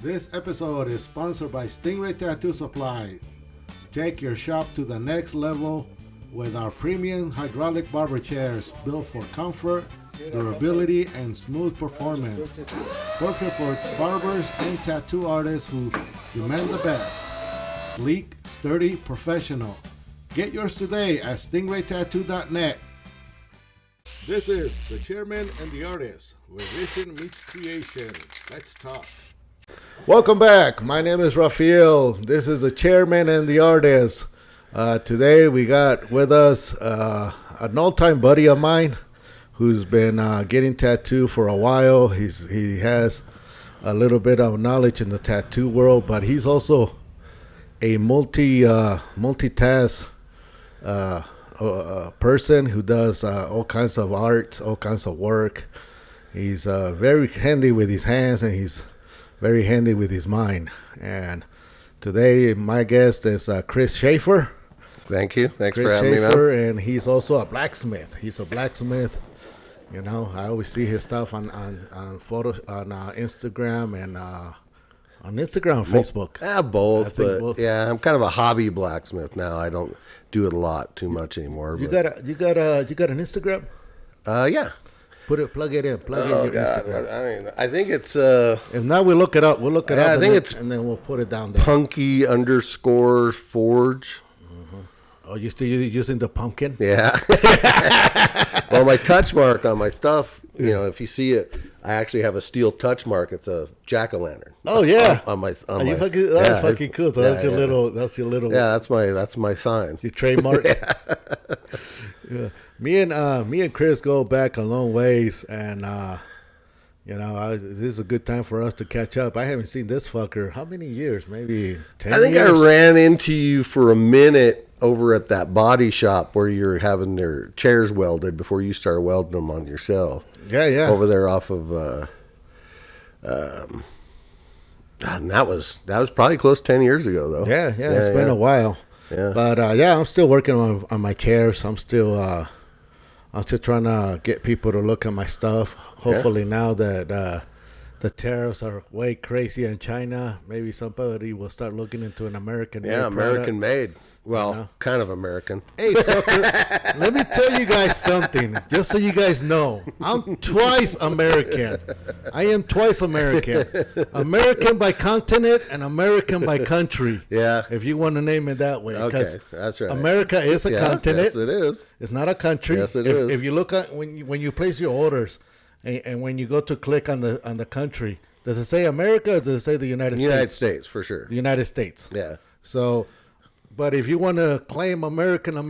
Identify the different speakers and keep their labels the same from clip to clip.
Speaker 1: This episode is sponsored by Stingray Tattoo Supply. Take your shop to the next level with our premium hydraulic barber chairs built for comfort, durability, and smooth performance. Perfect for barbers and tattoo artists who demand the best. Sleek, sturdy, professional. Get yours today at stingraytattoo.net. This is the chairman and the artist, where vision meets creation. Let's talk. Welcome back. My name is Rafael. This is the chairman and the artist. Today we got with us an old-time buddy of mine who's been getting tattooed for a while. He has a little bit of knowledge in the tattoo world, but he's also a multitask person who does all kinds of arts, all kinds of work. He's very handy with his hands, and he's very handy with his mind. And today my guest is Kris Shaffer.
Speaker 2: Thank you. Thanks
Speaker 1: Kris
Speaker 2: for having
Speaker 1: Shaffer,
Speaker 2: me, man.
Speaker 1: and he's also a blacksmith. He's a blacksmith. You know, I always see his stuff on Instagram and on Instagram, Facebook.
Speaker 2: Both, but
Speaker 1: both.
Speaker 2: yeah, I'm kind of a hobby blacksmth now. I don't do it a lot too much anymore.
Speaker 1: You got an Instagram?
Speaker 2: Yeah.
Speaker 1: Plug it in your Instagram.
Speaker 2: I think it's
Speaker 1: If not, we'll look it up.
Speaker 2: I think it's
Speaker 1: and then we'll put it down there.
Speaker 2: punky_forge.
Speaker 1: Oh, you still using the pumpkin?
Speaker 2: Yeah. Well, my touch mark on my stuff, if you see it, I actually have a steel touch mark. It's a jack-o'-lantern.
Speaker 1: Oh yeah.
Speaker 2: That's
Speaker 1: fucking cool. So that's your little.
Speaker 2: Yeah, that's my sign.
Speaker 1: Your trademark. Yeah. Me and Kris go back a long ways, and this is a good time for us to catch up. I haven't seen this fucker. How many years? Maybe 10
Speaker 2: I think
Speaker 1: years?
Speaker 2: I ran into you for a minute over at that body shop where you're having their chairs welded before you start welding them on yourself.
Speaker 1: Yeah.
Speaker 2: Over there off of, and that was probably close to 10 years ago, though.
Speaker 1: Yeah. It's been a while.
Speaker 2: Yeah.
Speaker 1: But I'm still working on my chairs. I'm still trying to get people to look at my stuff. Hopefully now that the tariffs are way crazy in China, maybe somebody will start looking into an American made.
Speaker 2: Yeah, American
Speaker 1: product.
Speaker 2: made. Well, kind of American.
Speaker 1: Hey, fucker, let me tell you guys something, just so you guys know. I'm twice American. I am twice American. American by continent and American by country.
Speaker 2: Yeah.
Speaker 1: If you want to name it that way.
Speaker 2: Okay, that's right.
Speaker 1: America is a continent.
Speaker 2: Yes, it is.
Speaker 1: It's not a country.
Speaker 2: Yes, it is.
Speaker 1: If you look at when you place your orders, and when you go to click on the country, does it say America or does it say the United States?
Speaker 2: United States, for sure.
Speaker 1: The United States.
Speaker 2: Yeah.
Speaker 1: So, but if you want to claim American, I'm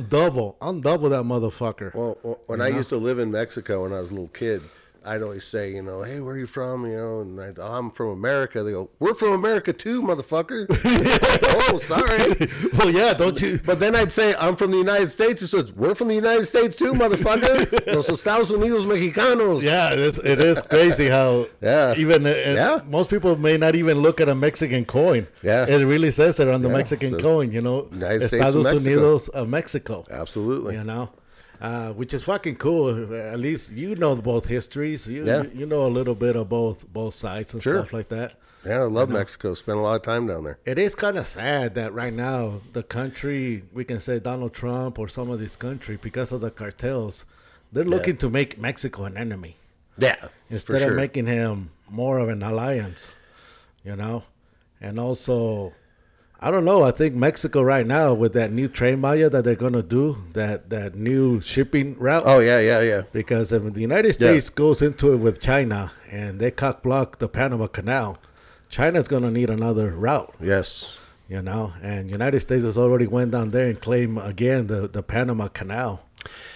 Speaker 1: double that motherfucker.
Speaker 2: Well, when I used to live in Mexico when I was a little kid, I'd always say, hey, where are you from? And I'm from America. They go, we're from America too, motherfucker. Oh, sorry.
Speaker 1: Well, yeah, don't you?
Speaker 2: But then I'd say, I'm from the United States. It says, we're from the United States too, motherfucker. Los Estados Unidos Mexicanos.
Speaker 1: Yeah, it is crazy how even most people may not even look at a Mexican coin.
Speaker 2: Yeah.
Speaker 1: It really says it on the Mexican coin,
Speaker 2: United States
Speaker 1: Estados
Speaker 2: of Mexico.
Speaker 1: Unidos of Mexico.
Speaker 2: Absolutely.
Speaker 1: Which is fucking cool. At least you know both histories. You know a little bit of both sides and stuff like that.
Speaker 2: Yeah, I love Mexico. Spent a lot of time down there.
Speaker 1: It is kind of sad that right now the country, we can say Donald Trump or some of this country, because of the cartels, they're looking to make Mexico an enemy.
Speaker 2: Yeah,
Speaker 1: instead of making him more of an alliance, And also, I don't know. I think Mexico right now with that new trade Maya that they're gonna do, that new shipping route.
Speaker 2: Oh yeah.
Speaker 1: Because if the United States goes into it with China and they cock block the Panama Canal, China's gonna need another route.
Speaker 2: Yes.
Speaker 1: And United States has already went down there and claimed again the Panama Canal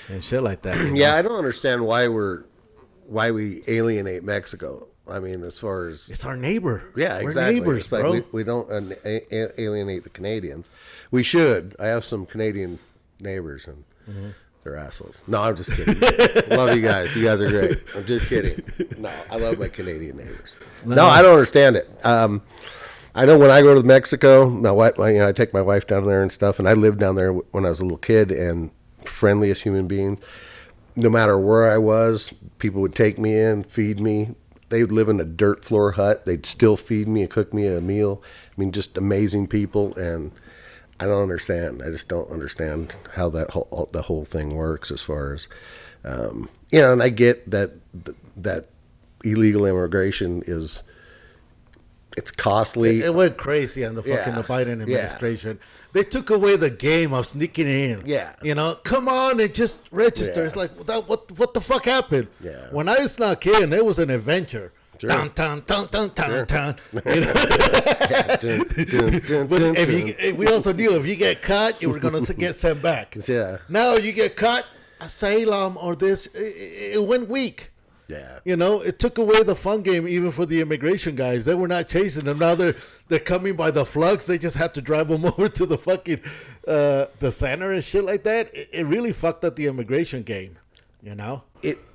Speaker 1: and shit like that.
Speaker 2: Yeah, I don't understand why we alienate Mexico. I mean, as far as
Speaker 1: it's our neighbor.
Speaker 2: Yeah,
Speaker 1: We're
Speaker 2: exactly.
Speaker 1: neighbors,
Speaker 2: it's like
Speaker 1: bro.
Speaker 2: we don't alienate the Canadians. We should. I have some Canadian neighbors, and they're assholes. No, I'm just kidding. Love you guys. You guys are great. I'm just kidding. No, I love my Canadian neighbors. No, I don't understand it. I know when I go to Mexico, my wife, I take my wife down there and stuff, and I lived down there when I was a little kid, and friendliest human beings. No matter where I was, people would take me in, feed me. they would live in a dirt floor hut. They'd still feed me and cook me a meal. I mean, just amazing people. And I don't understand. I just don't understand how the whole thing works as far as, and I get that illegal immigration it's costly.
Speaker 3: It went crazy on the fucking the Biden administration. Yeah. They took away the game of sneaking in.
Speaker 2: Yeah.
Speaker 3: Come on and just register. Yeah. It's like, what the fuck happened?
Speaker 2: Yeah.
Speaker 3: When I snuck in, it was an adventure.
Speaker 2: Sure.
Speaker 3: Dun, dun, dun, dun, dun,
Speaker 2: sure.
Speaker 3: dun. We also knew if you get caught, you were going to get sent back.
Speaker 2: Yeah.
Speaker 3: Now you get caught, asylum or this, it went weak.
Speaker 2: Yeah.
Speaker 3: It took away the fun game even for the immigration guys. They were not chasing them. Now they're coming by the flux. They just have to drive them over to the fucking the center and shit like that. It really fucked up the immigration game,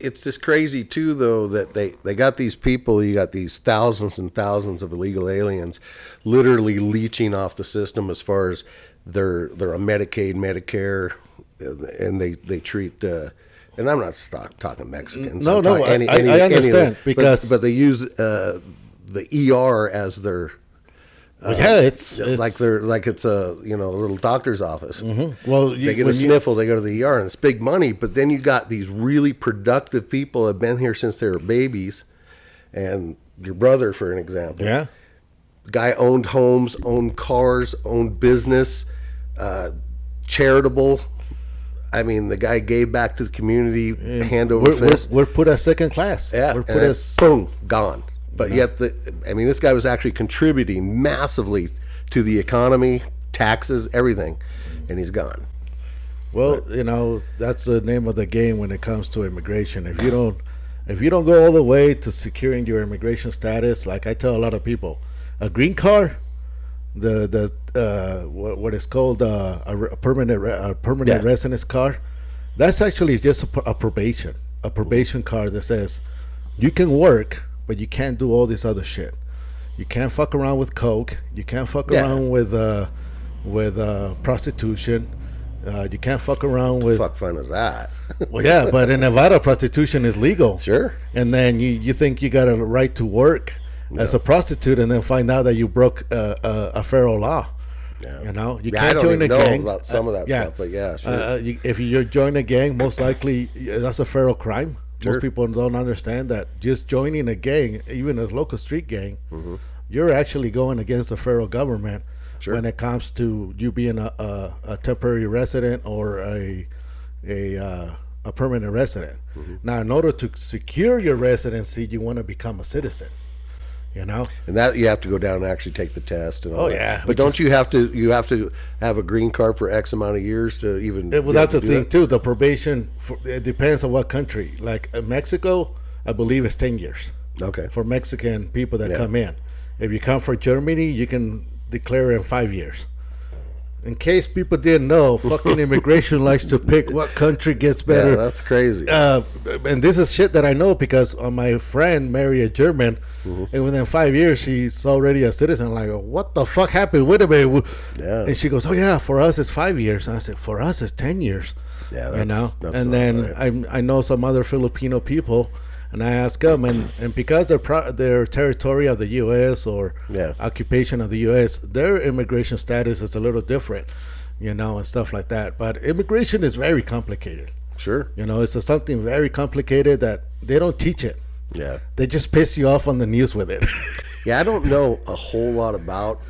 Speaker 2: It's just crazy too, though, that they got these people. You got these thousands and thousands of illegal aliens literally leeching off the system as far as they're a Medicaid, Medicare, and they treat and I'm not talking Mexicans.
Speaker 3: No, I understand because
Speaker 2: but they use the ER as their
Speaker 3: it's
Speaker 2: it's a little doctor's office.
Speaker 3: Mm-hmm. Well,
Speaker 2: they get a sniffle, they go to the ER, and it's big money. But then you got these really productive people that have been here since they were babies, and your brother, for an example, the guy owned homes, owned cars, owned business, charitable. I mean, the guy gave back to the community, hand over fist.
Speaker 3: We're put as second class.
Speaker 2: Yeah,
Speaker 3: we're put as
Speaker 2: boom, gone. But yet, this guy was actually contributing massively to the economy, taxes, everything, and he's gone.
Speaker 3: Well, that's the name of the game when it comes to immigration. If you don't go all the way to securing your immigration status, like I tell a lot of people, a green card, what is called a permanent residence card, that's actually just a probation card that says you can work, but you can't do all this other shit. You can't fuck around with coke. You can't fuck around with prostitution. You can't fuck around with.
Speaker 2: Fuck fun is that?
Speaker 3: Well, yeah, but in Nevada, prostitution is legal.
Speaker 2: Sure.
Speaker 3: And then you think you got a right to work as a prostitute, and then find out that you broke a federal law.
Speaker 2: Yeah.
Speaker 3: You can't join a gang.
Speaker 2: I don't know about some of that stuff, but sure.
Speaker 3: If you join a gang, most likely that's a federal crime.
Speaker 2: Sure.
Speaker 3: Most people don't understand that just joining a gang, even a local street gang, you're actually going against the federal government when it comes to you being a temporary resident or a permanent resident. Now, in order to secure your residency, you want to become a citizen. And
Speaker 2: that you have to go down and actually take the test and all that.
Speaker 3: Yeah,
Speaker 2: but don't you have to have a green card for X amount of years to even
Speaker 3: well, that's the thing too. The probation it depends on what country. Like Mexico, I believe it's 10 years.
Speaker 2: Okay.
Speaker 3: For Mexican people that come in. If you come from Germany, you can declare in 5 years. In case people didn't know, fucking immigration likes to pick what country gets better.
Speaker 2: Yeah, that's crazy.
Speaker 3: And this is shit that I know because my friend married a German, and within 5 years, she's already a citizen. Like, what the fuck happened? Wait a minute.
Speaker 2: Yeah.
Speaker 3: And she goes, oh, yeah, for us, it's 5 years. And I said, for us, it's 10 years.
Speaker 2: Yeah, that's
Speaker 3: and then right. I know some other Filipino people, and I ask them, and because they're territory of the U.S. or occupation of the U.S., their immigration status is a little different, and stuff like that. But immigration is very complicated.
Speaker 2: Sure.
Speaker 3: It's something very complicated that they don't teach it.
Speaker 2: Yeah.
Speaker 3: They just piss you off on the news with it.
Speaker 2: Yeah, I don't know a whole lot about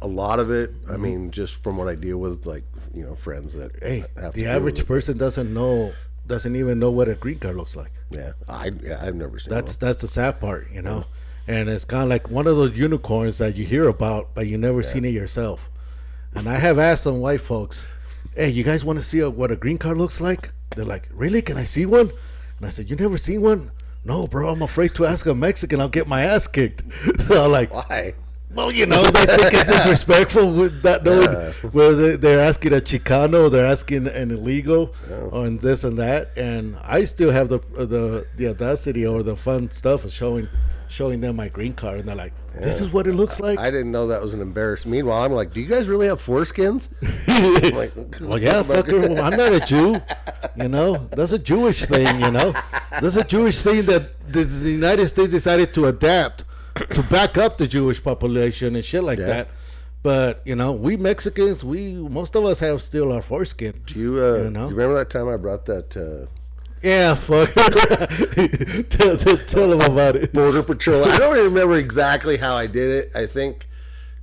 Speaker 2: a lot of it. I mean, just from what I deal with, like, friends that have
Speaker 3: the average person doesn't even know what a green card looks like.
Speaker 2: Yeah, I've never seen
Speaker 3: that's the sad part, and it's kind of like one of those unicorns that you hear about, but you never seen it yourself. And I have asked some white folks, "Hey, you guys want to see what a green card looks like?" They're like, "Really? Can I see one?" And I said, "You never seen one?" "No, bro. I'm afraid to ask a Mexican. I'll get my ass kicked." So I'm like,
Speaker 2: "Why?"
Speaker 3: Well, they think it's disrespectful with that where they're asking a Chicano, they're asking an illegal, and this and that, and I still have the audacity or the fun stuff of showing them my green card, and they're like, This is what it looks like.
Speaker 2: I didn't know that was an embarrassment. Meanwhile, I'm like, do you guys really have foreskins? I'm like,
Speaker 3: well, yeah, fucker. Well, I'm not a Jew. That's a Jewish thing. That's a Jewish thing that the United States decided to adapt to back up the Jewish population and shit like that. But we Mexicans, most of us have still our foreskin.
Speaker 2: Do you remember that time I brought that?
Speaker 3: Yeah, fuck. tell them about it.
Speaker 2: Border Patrol. I don't even remember exactly how I did it. I think,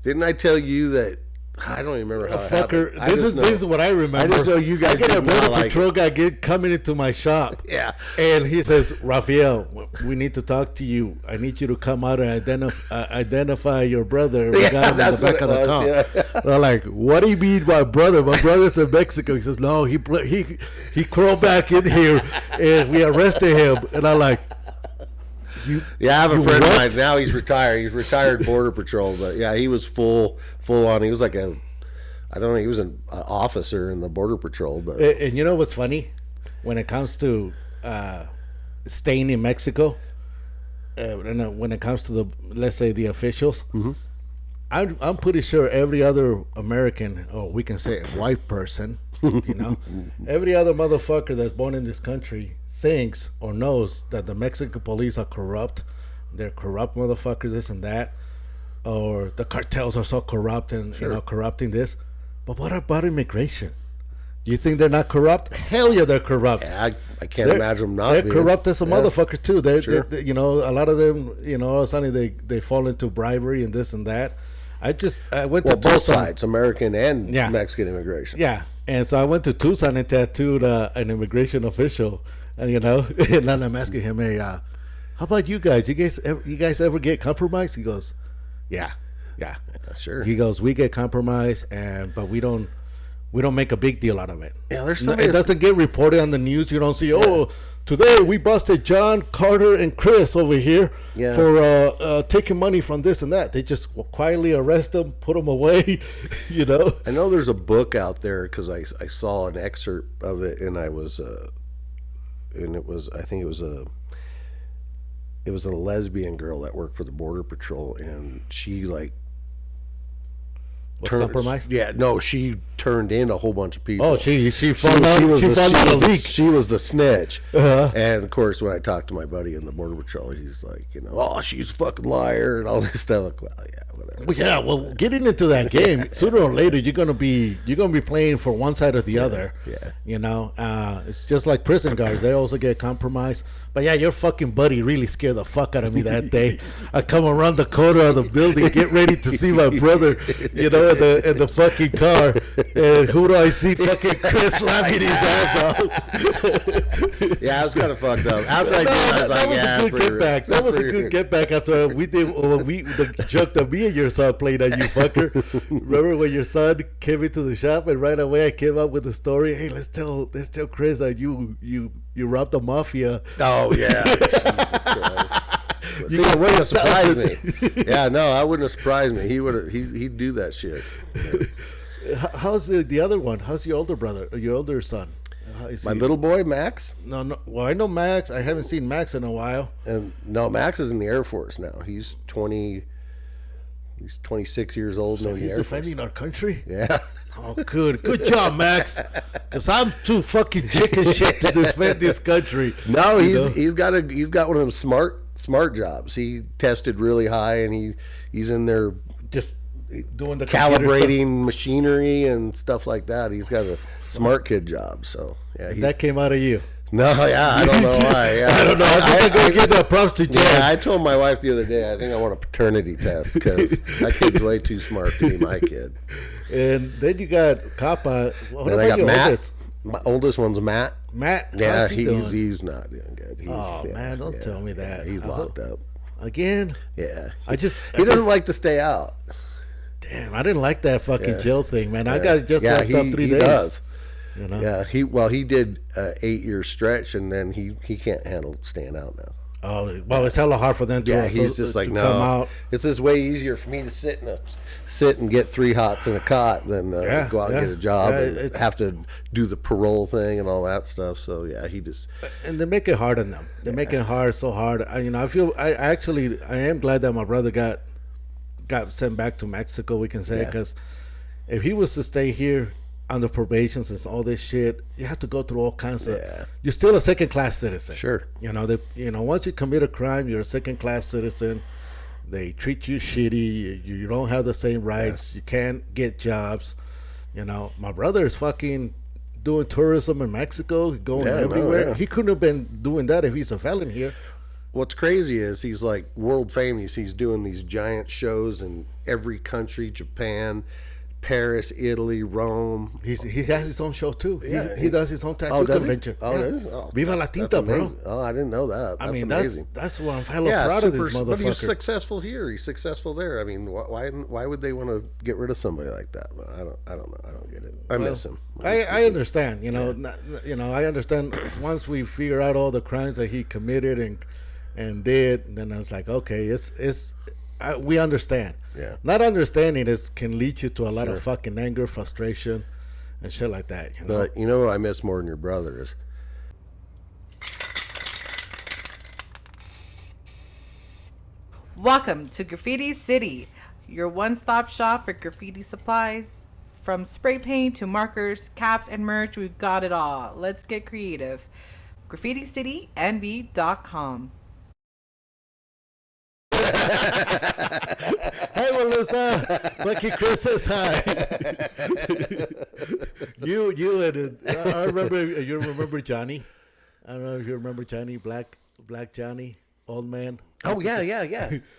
Speaker 2: didn't I tell you that? I don't even remember how it happened.
Speaker 3: This is what I remember.
Speaker 2: I just know you guys
Speaker 3: get a
Speaker 2: did
Speaker 3: Border
Speaker 2: not
Speaker 3: Patrol
Speaker 2: like
Speaker 3: guy coming into my shop.
Speaker 2: Yeah.
Speaker 3: And he says, Rafael, we need to talk to you. I need you to come out and identify your brother. We got him in the back of the car. Yeah. They're like, what do you mean my brother? My brother's in Mexico. He says, no, he crawled back in here and we arrested him. And I'm like,
Speaker 2: I have a friend of mine now. He's retired. He's retired Border Patrol, but yeah, he was full on. He was like I don't know. He was an officer in the Border Patrol, but
Speaker 3: and you know what's funny when it comes to staying in Mexico, and when it comes to let's say the officials, I'm pretty sure every other American, or we can say white person, every other motherfucker that's born in this country thinks or knows that the Mexican police are corrupt. They're corrupt motherfuckers, this and that, or the cartels are so corrupt and corrupting this. But what about immigration? Do you think they're not corrupt? Hell yeah, they're corrupt.
Speaker 2: Yeah, I can't imagine them not.
Speaker 3: They're corrupt as a motherfucker too. They're a lot of them, all of a sudden they fall into bribery and this and that. I went to
Speaker 2: both sides, American and Mexican immigration.
Speaker 3: Yeah, and so I went to Tucson and tattooed an immigration official. And then I'm asking him, hey, how about you guys? You guys ever get compromised? He goes, yeah,
Speaker 2: sure.
Speaker 3: He goes, we get compromised, but we don't make a big deal out of it.
Speaker 2: Yeah, there's
Speaker 3: it doesn't get reported on the news. You don't see, today we busted John, Carter, and Chris over here for taking money from this and that. They just quietly arrest them, put them away. I
Speaker 2: know there's a book out there because I saw an excerpt of it, and I was. And it was a lesbian girl that worked for the Border Patrol, and she
Speaker 3: compromised?
Speaker 2: Yeah, no, she turned in a whole bunch of people.
Speaker 3: Oh, she found out a leak.
Speaker 2: She was the snitch. And of course, when I talked to my buddy in the Border Patrol, he's like, she's a fucking liar and all this stuff. Like, well, yeah, whatever.
Speaker 3: Well, yeah, well, getting into that game, sooner or later, you're gonna be playing for one side or the other.
Speaker 2: Yeah.
Speaker 3: It's just like prison guards; they also get compromised. But yeah, your fucking buddy really scared the fuck out of me that day. I come around the corner of the building, get ready to see my brother, in the fucking car, and who do I see? Fucking Chris laughing his ass off.
Speaker 2: Yeah, I was kind of fucked up. After I did, I was like,
Speaker 3: that was a good get back. That was a good get back after we did the joke that me and your son played at you, fucker. Remember when your son came into the shop and right away I came up with the story? Hey, let's tell Chris that you robbed the mafia.
Speaker 2: Oh yeah. Jesus Christ. See, it wouldn't have surprised me. Yeah, no, I wouldn't have surprised me. He'd do that shit.
Speaker 3: How's the other one? How's your older brother or your older son?
Speaker 2: My little boy, Max?
Speaker 3: No. Well, I know Max. I haven't seen Max in a while.
Speaker 2: And no, Max is in the Air Force now. He's 20. He's 26 years old.
Speaker 3: So he's defending our country?
Speaker 2: Yeah.
Speaker 3: Oh, good job, Max. Because I'm too fucking chicken shit to defend this country.
Speaker 2: No, he's got one of them smart jobs. He tested really high, and he's in there
Speaker 3: just doing the
Speaker 2: calibrating machinery and stuff like that. He's got a smart kid job. So yeah,
Speaker 3: that came out of you.
Speaker 2: No, yeah, I don't know why. Yeah.
Speaker 3: I don't know. I'm going to give that props to Jen.
Speaker 2: Yeah, I told my wife the other day, I think I want a paternity test because that kid's way too smart to be my kid.
Speaker 3: And then you got Kappa.
Speaker 2: What about your Matt? Oldest? My oldest one's Matt.
Speaker 3: Matt?
Speaker 2: Yeah, he's not doing good.
Speaker 3: Man, don't tell me that.
Speaker 2: Yeah, he's locked up.
Speaker 3: Again?
Speaker 2: Yeah.
Speaker 3: He
Speaker 2: doesn't like to stay out.
Speaker 3: Damn, I didn't like that fucking jail thing, man. I got just locked up 3 days. He does.
Speaker 2: Yeah, he did an 8-year stretch, and then he can't handle staying out now.
Speaker 3: Oh well, it's hella hard for them to.
Speaker 2: Yeah, he's just like, no. Come out. It's just way easier for me to sit and get 3 hots in a cot than go out and get a job and have to do the parole thing and all that stuff. So yeah, he just
Speaker 3: and they make it hard on them. They make it hard, so hard. I am glad that my brother got got sent back to Mexico, we can say,
Speaker 2: Yeah.
Speaker 3: because if he was to stay here under probations and all this shit, you have to go through all kinds of.
Speaker 2: Yeah.
Speaker 3: You're still a second class citizen.
Speaker 2: Sure.
Speaker 3: Once you commit a crime, you're a second class citizen. They treat you shitty. You don't have the same rights. You can't get jobs. My brother is fucking doing tourism in Mexico, going everywhere.
Speaker 2: Yeah.
Speaker 3: He couldn't have been doing that if he's a felon here.
Speaker 2: What's crazy is he's like world famous. He's doing these giant shows in every country: Japan, Paris, Italy, Rome.
Speaker 3: He has his own show too.
Speaker 2: Yeah.
Speaker 3: He does his own tattoo
Speaker 2: does he?
Speaker 3: convention.
Speaker 2: Oh,
Speaker 3: Yeah.
Speaker 2: does he? Oh,
Speaker 3: Viva la
Speaker 2: that's
Speaker 3: Tinta, bro.
Speaker 2: amazing. Oh, I didn't know that. That's amazing.
Speaker 3: That's why I'm hella proud of this
Speaker 2: But he's
Speaker 3: motherfucker.
Speaker 2: successful here. He's successful there. I mean, why would they want to get rid of somebody like that? I don't know. I don't get it. I miss him.
Speaker 3: I understand. I understand. Once we figure out all the crimes that he committed and did, then I was like, okay, we understand.
Speaker 2: Yeah.
Speaker 3: Not understanding can lead you to a lot of fucking anger, frustration, and shit like that.
Speaker 2: But you know what I miss more than your brother is
Speaker 4: Welcome to Graffiti City, your one-stop shop for graffiti supplies. From spray paint to markers, caps, and merch, we've got it all. Let's get creative. GraffitiCityNV.com.
Speaker 3: Hey, Melissa. Lucky Chris says hi. you and I remember. You remember Johnny? I don't know if you remember Johnny, Black Johnny, old man.
Speaker 2: Oh yeah.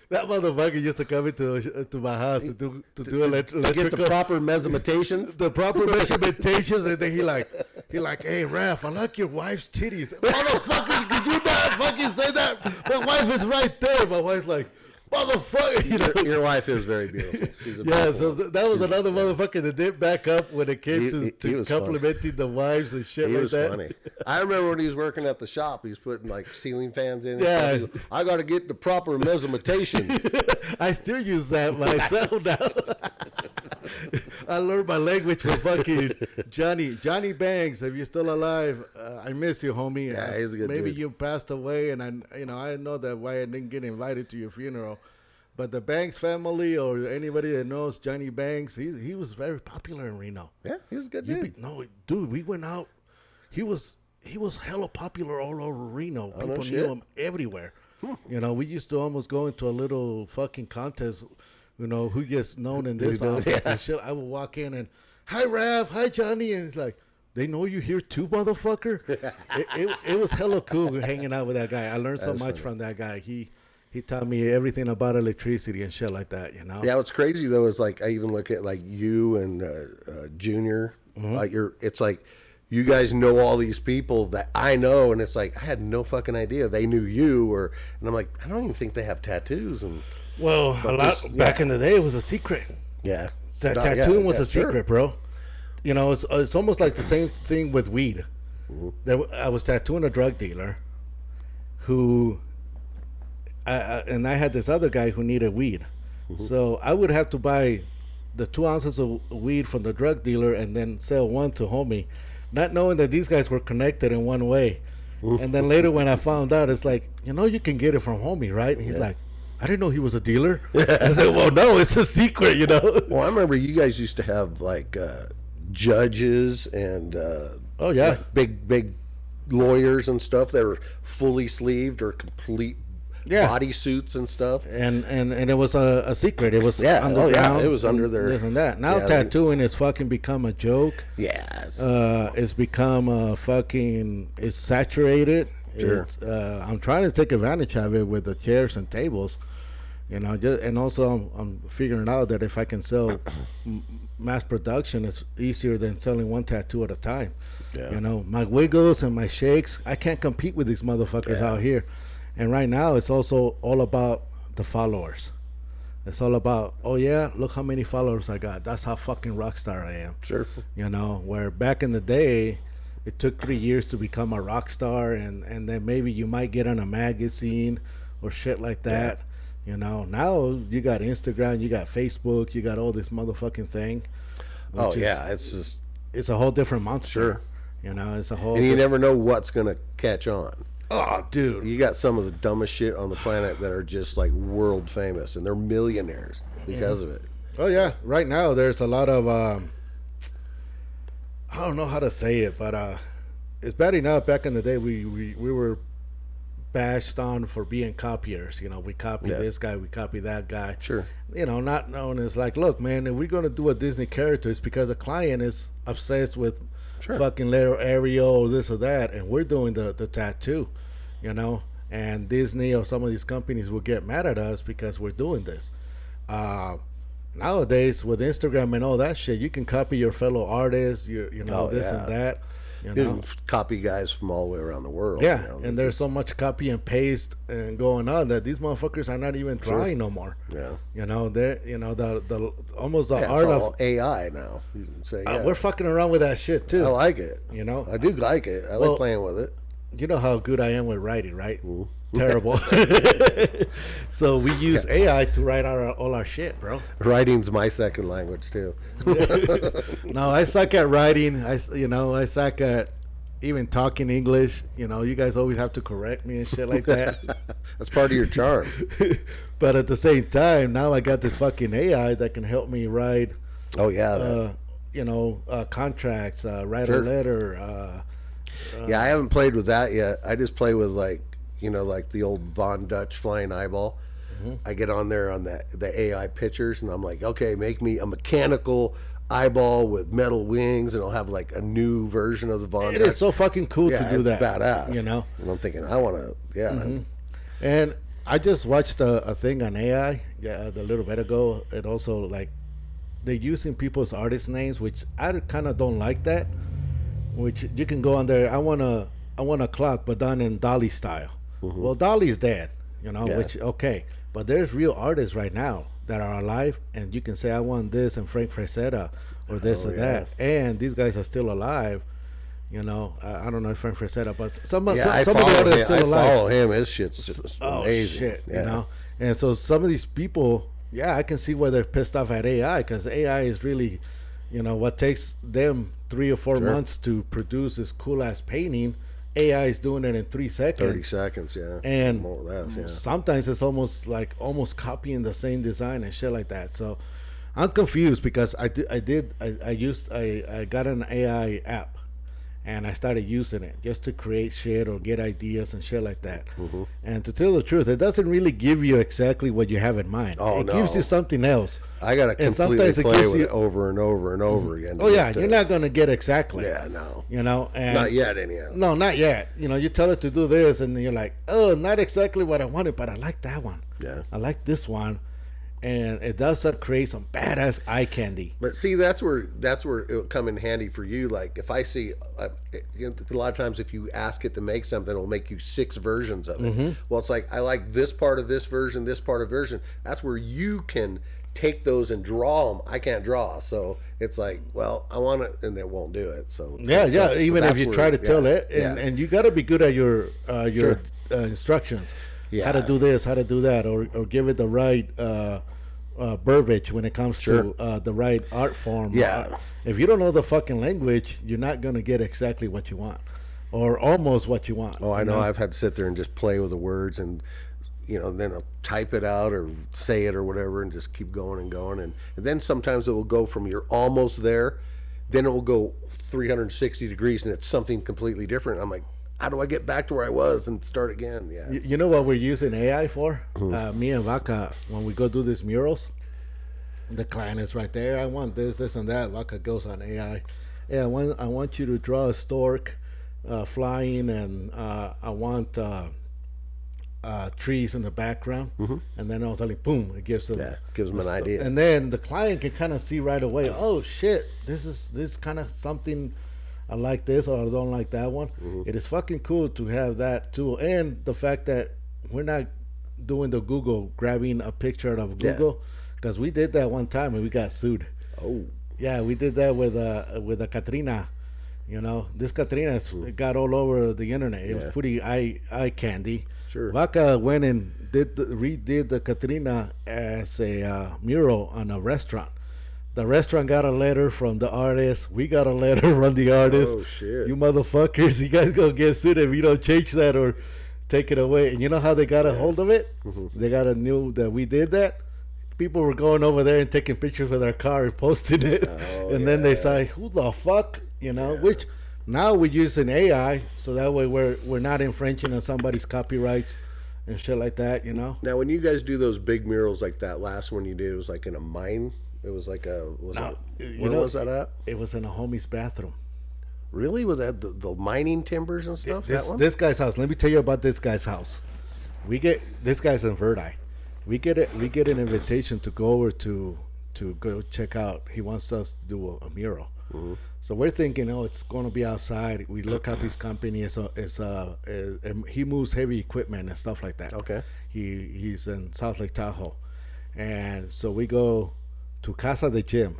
Speaker 3: That motherfucker used to come into my house to do electrical.
Speaker 2: Get the proper measurementations.
Speaker 3: The proper measurementations, and then he like, hey Raph, I like your wife's titties. Motherfucker, could you not fucking say that? My wife is right there. My wife's like, motherfucker,
Speaker 2: Your wife is very beautiful. She's a
Speaker 3: yeah,
Speaker 2: beautiful
Speaker 3: so that was another motherfucker that did back up when it came
Speaker 2: He
Speaker 3: to
Speaker 2: was
Speaker 3: complimenting the wives and shit
Speaker 2: He
Speaker 3: like
Speaker 2: was
Speaker 3: that.
Speaker 2: funny. I remember when he was working at the shop, he was putting like ceiling fans in.
Speaker 3: Yeah.
Speaker 2: And stuff. I got to get the proper measurementations.
Speaker 3: I still use that myself now. I learned my language from fucking Johnny Banks. If you're still alive, I miss you, homie.
Speaker 2: Yeah, he's a good
Speaker 3: Maybe
Speaker 2: dude.
Speaker 3: you passed away, and I know that why I didn't get invited to your funeral. But the Banks family or anybody that knows Johnny Banks, he was very popular in Reno.
Speaker 2: Yeah, he was a good dude.
Speaker 3: Dude, we went out. He was hella popular all over Reno.
Speaker 2: Oh, no
Speaker 3: People
Speaker 2: shit.
Speaker 3: knew him everywhere. We used to almost go into a little fucking contest. Who gets known in this office and shit. I would walk in and, hi Raph, hi Johnny, and it's like, they know you here too, motherfucker. it was hella cool hanging out with that guy. I learned so much from that guy. He taught me everything about electricity and shit like that.
Speaker 2: Yeah, what's crazy though is like I even look at like you and Junior. Like it's like you guys know all these people that I know, and it's like I had no fucking idea they knew you. And I'm like, I don't even think they have tattoos. And
Speaker 3: Well, back in the day, it was a secret.
Speaker 2: yeah,
Speaker 3: Tattooing was a
Speaker 2: sure.
Speaker 3: secret, bro. It's almost like the same thing with weed. I was tattooing a drug dealer who, and I had this other guy who needed weed. So I would have to buy the 2 ounces of weed from the drug dealer and then sell one to homie, not knowing that these guys were connected in one way. And then later when I found out, it's like, you can get it from homie, right? And he's like, I didn't know he was a dealer. I said, well, no, it's a secret,
Speaker 2: Well, I remember you guys used to have like judges and
Speaker 3: Oh, yeah.
Speaker 2: like big lawyers and stuff that were fully sleeved or complete body suits and stuff.
Speaker 3: And it was a secret. It was underground.
Speaker 2: Oh yeah, it was under their
Speaker 3: this and that. Now
Speaker 2: yeah,
Speaker 3: tattooing has fucking become a joke.
Speaker 2: Yes.
Speaker 3: It's become it's saturated.
Speaker 2: Sure.
Speaker 3: I'm trying to take advantage of it with the chairs and tables, and also I'm figuring out that if I can sell mass production, it's easier than selling one tattoo at a time.
Speaker 2: Yeah.
Speaker 3: My wiggles and my shakes, I can't compete with these motherfuckers out here. And right now, it's also all about the followers. It's all about, oh yeah, look how many followers I got. That's how fucking rock star I am.
Speaker 2: Sure.
Speaker 3: Where back in the day, it took 3 years to become a rock star, and then maybe you might get on a magazine or shit like that. Now you got Instagram, you got Facebook, you got all this motherfucking thing.
Speaker 2: Oh yeah, it's just
Speaker 3: It's a whole different monster.
Speaker 2: Sure.
Speaker 3: It's a whole.
Speaker 2: and you never know what's gonna catch on.
Speaker 3: Oh, dude.
Speaker 2: You got some of the dumbest shit on the planet that are just like world famous, and they're millionaires because of it.
Speaker 3: Oh yeah, right now there's a lot of I don't know how to say it, but it's bad enough. Back in the day, we were bashed on for being copiers. You know, we copy this guy, we copy that guy.
Speaker 2: Sure.
Speaker 3: You know, not known as like, look, man, if we're gonna do a Disney character, it's because a client is obsessed with fucking little Ariel or this or that, and we're doing the tattoo. You know, and Disney or some of these companies will get mad at us because we're doing this. Nowadays, with Instagram and all that shit, you can copy your fellow artists, you know, and that. You
Speaker 2: You
Speaker 3: know,
Speaker 2: can copy guys from all the way around the world.
Speaker 3: yeah,
Speaker 2: you know,
Speaker 3: and there's so much copy and paste and going on that these motherfuckers are not even trying no more.
Speaker 2: Yeah.
Speaker 3: You know, they're the almost the
Speaker 2: Yeah,
Speaker 3: art
Speaker 2: it's
Speaker 3: of
Speaker 2: all AI now. You can say,
Speaker 3: we're fucking around with that shit too.
Speaker 2: I like it.
Speaker 3: You know,
Speaker 2: I do like it. I like playing with it.
Speaker 3: you know how good I am with writing, right? Terrible. So we use AI to write all our shit, bro.
Speaker 2: Writing's my second language too.
Speaker 3: No, I suck at writing. I suck at even talking English. You know, you guys always have to correct me and shit like that.
Speaker 2: That's part of your charm.
Speaker 3: But at the same time, now I got this fucking AI that can help me write.
Speaker 2: Oh yeah.
Speaker 3: Contracts, write a letter.
Speaker 2: Yeah, I haven't played with that yet. I just play with like the old Von Dutch flying eyeball. I get on there on the AI pictures, and I'm like, okay, make me a mechanical eyeball with metal wings, and I'll have like a new version of the Von Dutch.
Speaker 3: It is so fucking cool to do that.
Speaker 2: Badass.
Speaker 3: You know?
Speaker 2: And I'm thinking, I want to,
Speaker 3: And I just watched a thing on AI a little bit ago. It also, like, they're using people's artist names, which I kind of don't like that. Which you can go on there. I want a clock, but done in Dolly style. Well, Dolly's dead, you know.
Speaker 2: Yeah.
Speaker 3: Which okay, but there's real artists right now that are alive, and you can say I want this and Frank Frazetta or this or that, and these guys are still alive. You know, I don't know if Frank Frazetta, but some of the artists are still alive.
Speaker 2: I follow him. His shit's amazing.
Speaker 3: Shit, you know. And so some of these people, I can see why they're pissed off at AI, because AI is really, you know, what takes them 3 or 4 months to produce this cool ass painting. AI is doing it in 3 seconds.
Speaker 2: 30 seconds, yeah.
Speaker 3: And
Speaker 2: more or less, yeah.
Speaker 3: Sometimes it's almost copying the same design and shit like that. So I'm confused because I got an AI app, and I started using it just to create shit or get ideas and shit like that. And to tell the truth, it doesn't really give you exactly what you have in mind. It gives you something else.
Speaker 2: I gotta completely play with it over and over and over again.
Speaker 3: Oh yeah, you're not gonna get exactly.
Speaker 2: Yeah, no.
Speaker 3: You know, and
Speaker 2: not yet, anyhow.
Speaker 3: No, not yet. You know, you tell it to do this, and you're like, oh, not exactly what I wanted, but I like that one.
Speaker 2: Yeah,
Speaker 3: I like this one, and it does create some badass eye candy.
Speaker 2: But see, that's where it'll come in handy for you. Like if I see, a lot of times if you ask it to make something, it'll make you 6 versions of it. Well, it's like I like this part of this version, this part of version. That's where you can take those and draw them. I can't draw, so it's like, well, I want it, and it won't do it. So
Speaker 3: even if you try to tell it, and you got to be good at your instructions. Yeah. How to do this, how to do that, or give it the right verbiage when it comes to the right art form.
Speaker 2: Yeah.
Speaker 3: If you don't know the fucking language, you're not going to get exactly what you want, or almost what you want.
Speaker 2: Oh, I know. I've had to sit there and just play with the words, and then I'll type it out or say it or whatever, and just keep going and going, and then sometimes it will go from you're almost there, then it will go 360 degrees, and it's something completely different. I'm like, how do I get back to where I was and start again? Yeah.
Speaker 3: You know what we're using AI for? Me and Vaca, when we go do these murals, the client is right there. I want this, this, and that. Vaca goes on AI. Yeah, I want you to draw a stork flying, and I want trees in the background. And then I was like, boom, it gives them
Speaker 2: an idea.
Speaker 3: And then the client can kind of see right away, oh shit, this is kind of something. I like this or I don't like that one. It is fucking cool to have that tool, and the fact that we're not doing the Google, grabbing a picture of Google, because we did that one time and we got sued. Oh, yeah, we did that with a Katrina. You know, this Katrina got all over the internet. It was pretty eye candy.
Speaker 2: Sure.
Speaker 3: Vaca went and redid the Katrina as a mural on a restaurant. The restaurant got a letter from the artist. We got a letter from the artist.
Speaker 2: Oh, shit.
Speaker 3: You motherfuckers, you guys gonna get sued if you don't change that or take it away. And you know how they got a hold of it? They got a knew that we did that. People were going over there and taking pictures with our car and posting it. And then they say, who the fuck? You know, which now we're using AI, so that way we're not infringing on somebody's copyrights and shit like that, you know?
Speaker 2: Now, when you guys do those big murals like that last one you did, it was like in a mine. It was like where was that at?
Speaker 3: It was in a homie's bathroom.
Speaker 2: Really? Was that the mining timbers and stuff?
Speaker 3: This guy's house. Let me tell you about this guy's house. This guy's in Verdi. We get an invitation to go over to go check out. He wants us to do a mural. So we're thinking, it's going to be outside. We look up his company. He moves heavy equipment and stuff like that.
Speaker 2: Okay.
Speaker 3: He's in South Lake Tahoe, and so we go to Casa de Jim.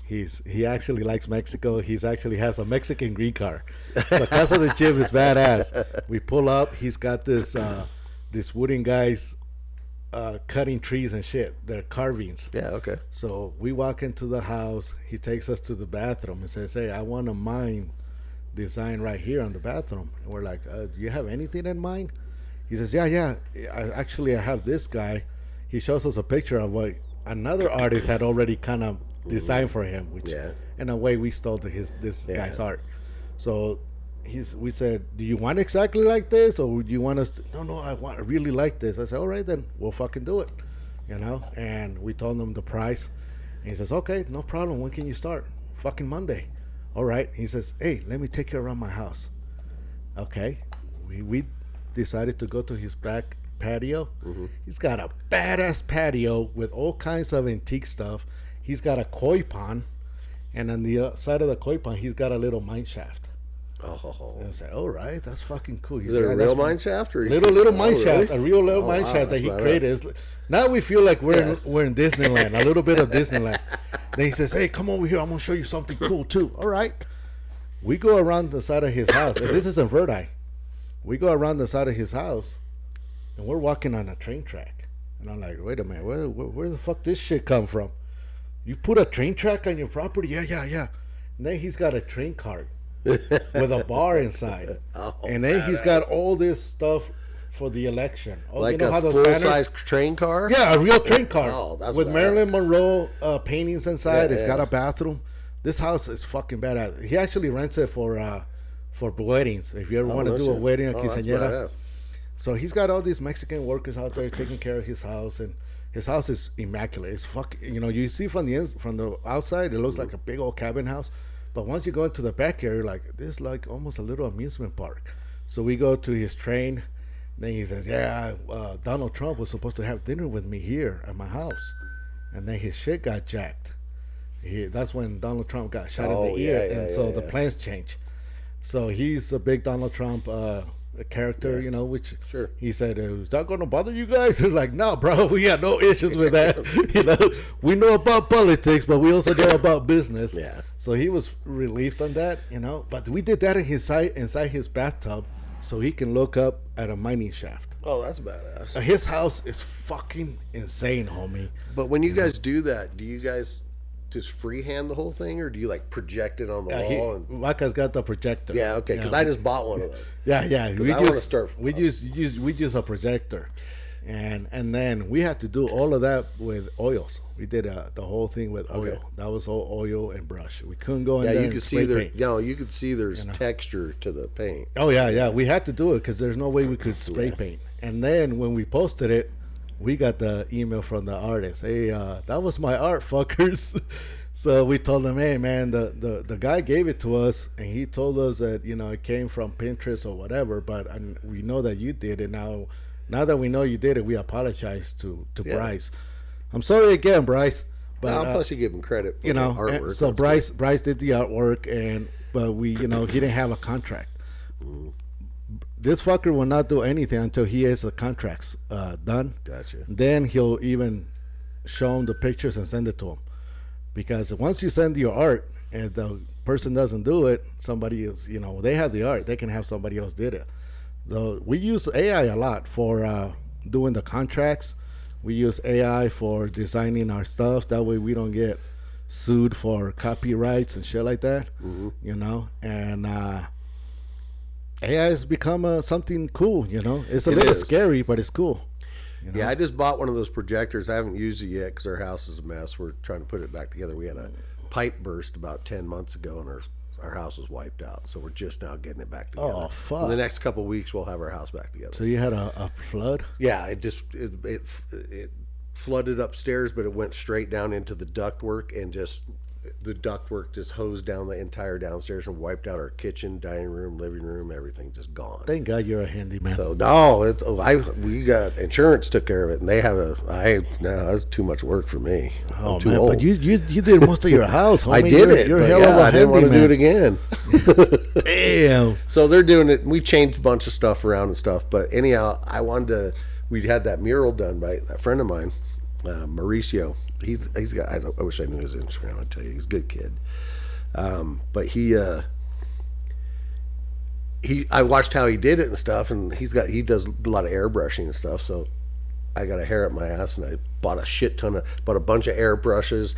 Speaker 3: He actually likes Mexico. He's actually has a Mexican green card. So Casa de Jim is badass. We pull up. He's got this wooden guys cutting trees and shit. They're carvings.
Speaker 2: Yeah, okay.
Speaker 3: So we walk into the house. He takes us to the bathroom and says, hey, I want a mine design right here on the bathroom. And we're like, do you have anything in mind? He says, yeah. I have this guy. He shows us a picture of what another artist had already kind of designed for him, which in a way we stole this guy's art. So we said, do you want exactly like this, or do you want us to? No, I really like this. I said, all right, then we'll fucking do it, and we told him the price, and he says, okay, no problem. When can you start? Fucking Monday. All right. He says, hey, let me take you around my house. Okay. We decided to go to his back patio. He's got a badass patio with all kinds of antique stuff. He's got a koi pond, and on the side of the koi pond, he's got a little mine shaft.
Speaker 2: Oh.
Speaker 3: And I said, all right, that's fucking cool.
Speaker 2: Is it a real mine shaft? Or
Speaker 3: little mine shaft,
Speaker 2: really?
Speaker 3: a real little mine shaft that he created. Now we feel like we're in Disneyland, a little bit of Disneyland. Then he says, hey, come over here. I'm going to show you something cool, too. All right. We go around the side of his house. And this is in Verdi. We go around the side of his house, and we're walking on a train track. And I'm like, wait a minute, where the fuck this shit come from? You put a train track on your property? Yeah. And then he's got a train cart with a bar inside. And then he's got all this stuff for the election.
Speaker 2: Like a full-size train car?
Speaker 3: Yeah, a real train car.
Speaker 2: That's
Speaker 3: with
Speaker 2: badass.
Speaker 3: Marilyn Monroe paintings inside. It's got a bathroom. This house is fucking badass. He actually rents it for weddings. If you ever want to do a wedding, a quinceañera. So he's got all these Mexican workers out there taking care of his house, and his house is immaculate. It's fucking, you see from the outside, it looks like a big old cabin house. But once you go into the back area, like, this is like almost a little amusement park. So we go to his train. Then he says, Donald Trump was supposed to have dinner with me here at my house. And then his shit got jacked. That's when Donald Trump got shot in the ear. The plans changed. So he's a big Donald Trump character, which he said, is that going to bother you guys? It's like, no, bro, we got no issues with that. We know about politics, but we also know about business. Yeah. So he was relieved on that, But we did that inside his bathtub, so he can look up at a mining shaft.
Speaker 2: Oh, that's badass.
Speaker 3: His house is fucking insane, homie.
Speaker 2: But when you guys do that, do you guys just freehand the whole thing, or do you like project it on the wall?
Speaker 3: Waka's got the projector.
Speaker 2: Yeah, okay, because I just bought one of those.
Speaker 3: Yeah.
Speaker 2: We
Speaker 3: use a projector, and then we had to do all of that with oils. We did the whole thing with oil. That was all oil and brush. We couldn't go in there.
Speaker 2: You could see you could see there's texture to the paint.
Speaker 3: Oh yeah. We had to do it because there's no way we could spray paint. And then when we posted it, we got the email from the artist. Hey, that was my art, fuckers. So we told him, hey, man, the guy gave it to us, and he told us that, it came from Pinterest or whatever, but we know that you did it. Now that we know you did it, we apologize to Bryce. I'm sorry again, Bryce. But
Speaker 2: plus you give him credit for the artwork.
Speaker 3: So Bryce did the artwork, but we, he didn't have a contract. This fucker will not do anything until he has the contracts done. Gotcha. Then he'll even show him the pictures and send it to him. Because once you send your art and the person doesn't do it, somebody else, they have the art. They can have somebody else did it. So we use AI a lot for doing the contracts. We use AI for designing our stuff. That way we don't get sued for copyrights and shit like that. You know, and AI has become something cool. You know, it's a
Speaker 2: It
Speaker 3: little
Speaker 2: is.
Speaker 3: scary, but it's cool. You know?
Speaker 2: Yeah, I just bought one of those projectors. I haven't used it yet because our house is a mess. We're trying to put it back together. We had a pipe burst about 10 months ago, and our house was wiped out. So we're just now getting it back together.
Speaker 3: Oh, fuck.
Speaker 2: In the next couple of weeks, we'll have our house back together.
Speaker 3: So you had a flood?
Speaker 2: Yeah, it flooded upstairs, but it went straight down into the ductwork, and just the ductwork just hosed down the entire downstairs and wiped out our kitchen, dining room, living room, everything just gone.
Speaker 3: Thank God you're a handyman.
Speaker 2: So no, we got insurance took care of it, and they have that's too much work for me.
Speaker 3: Oh
Speaker 2: I'm too
Speaker 3: man,
Speaker 2: old.
Speaker 3: but you did most of your house.
Speaker 2: I
Speaker 3: homie.
Speaker 2: did
Speaker 3: You're-
Speaker 2: it.
Speaker 3: You're
Speaker 2: but
Speaker 3: hell of
Speaker 2: yeah,
Speaker 3: a
Speaker 2: I didn't want to do it
Speaker 3: handyman.
Speaker 2: again.
Speaker 3: Damn.
Speaker 2: So they're doing it. We changed a bunch of stuff around and stuff. But anyhow, we had that mural done by a friend of mine, Mauricio. He's got. I wish I knew his Instagram. I'd tell you, he's a good kid. But I watched how he did it and stuff, and he does a lot of airbrushing and stuff. So I got a hair up my ass, and I bought a bunch of airbrushes,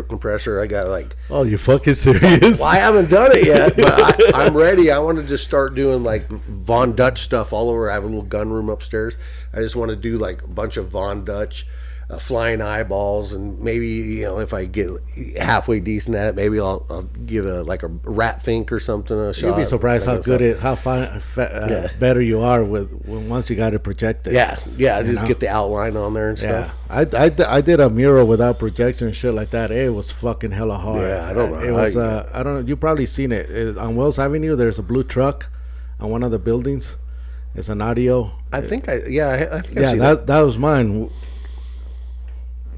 Speaker 2: compressor. I got like.
Speaker 3: Oh, you fucking serious?
Speaker 2: Well, I haven't done it yet, but I'm ready. I want to just start doing like Von Dutch stuff all over. I have a little gun room upstairs. I just want to do like a bunch of Von Dutch, flying eyeballs, and maybe if I get halfway decent at it, maybe I'll give a rat fink or something a shot.
Speaker 3: You'd be surprised how good better you are once you got it projected.
Speaker 2: Yeah. Just get the outline on there and
Speaker 3: Yeah,
Speaker 2: stuff.
Speaker 3: I did a mural without projection and shit like that. It was fucking hella hard.
Speaker 2: Yeah, I don't know
Speaker 3: It
Speaker 2: how
Speaker 3: was.
Speaker 2: you-
Speaker 3: I don't know. You probably seen it on Wells Avenue. There's a blue truck on one of the buildings. It's an audio.
Speaker 2: I think I see
Speaker 3: that was mine.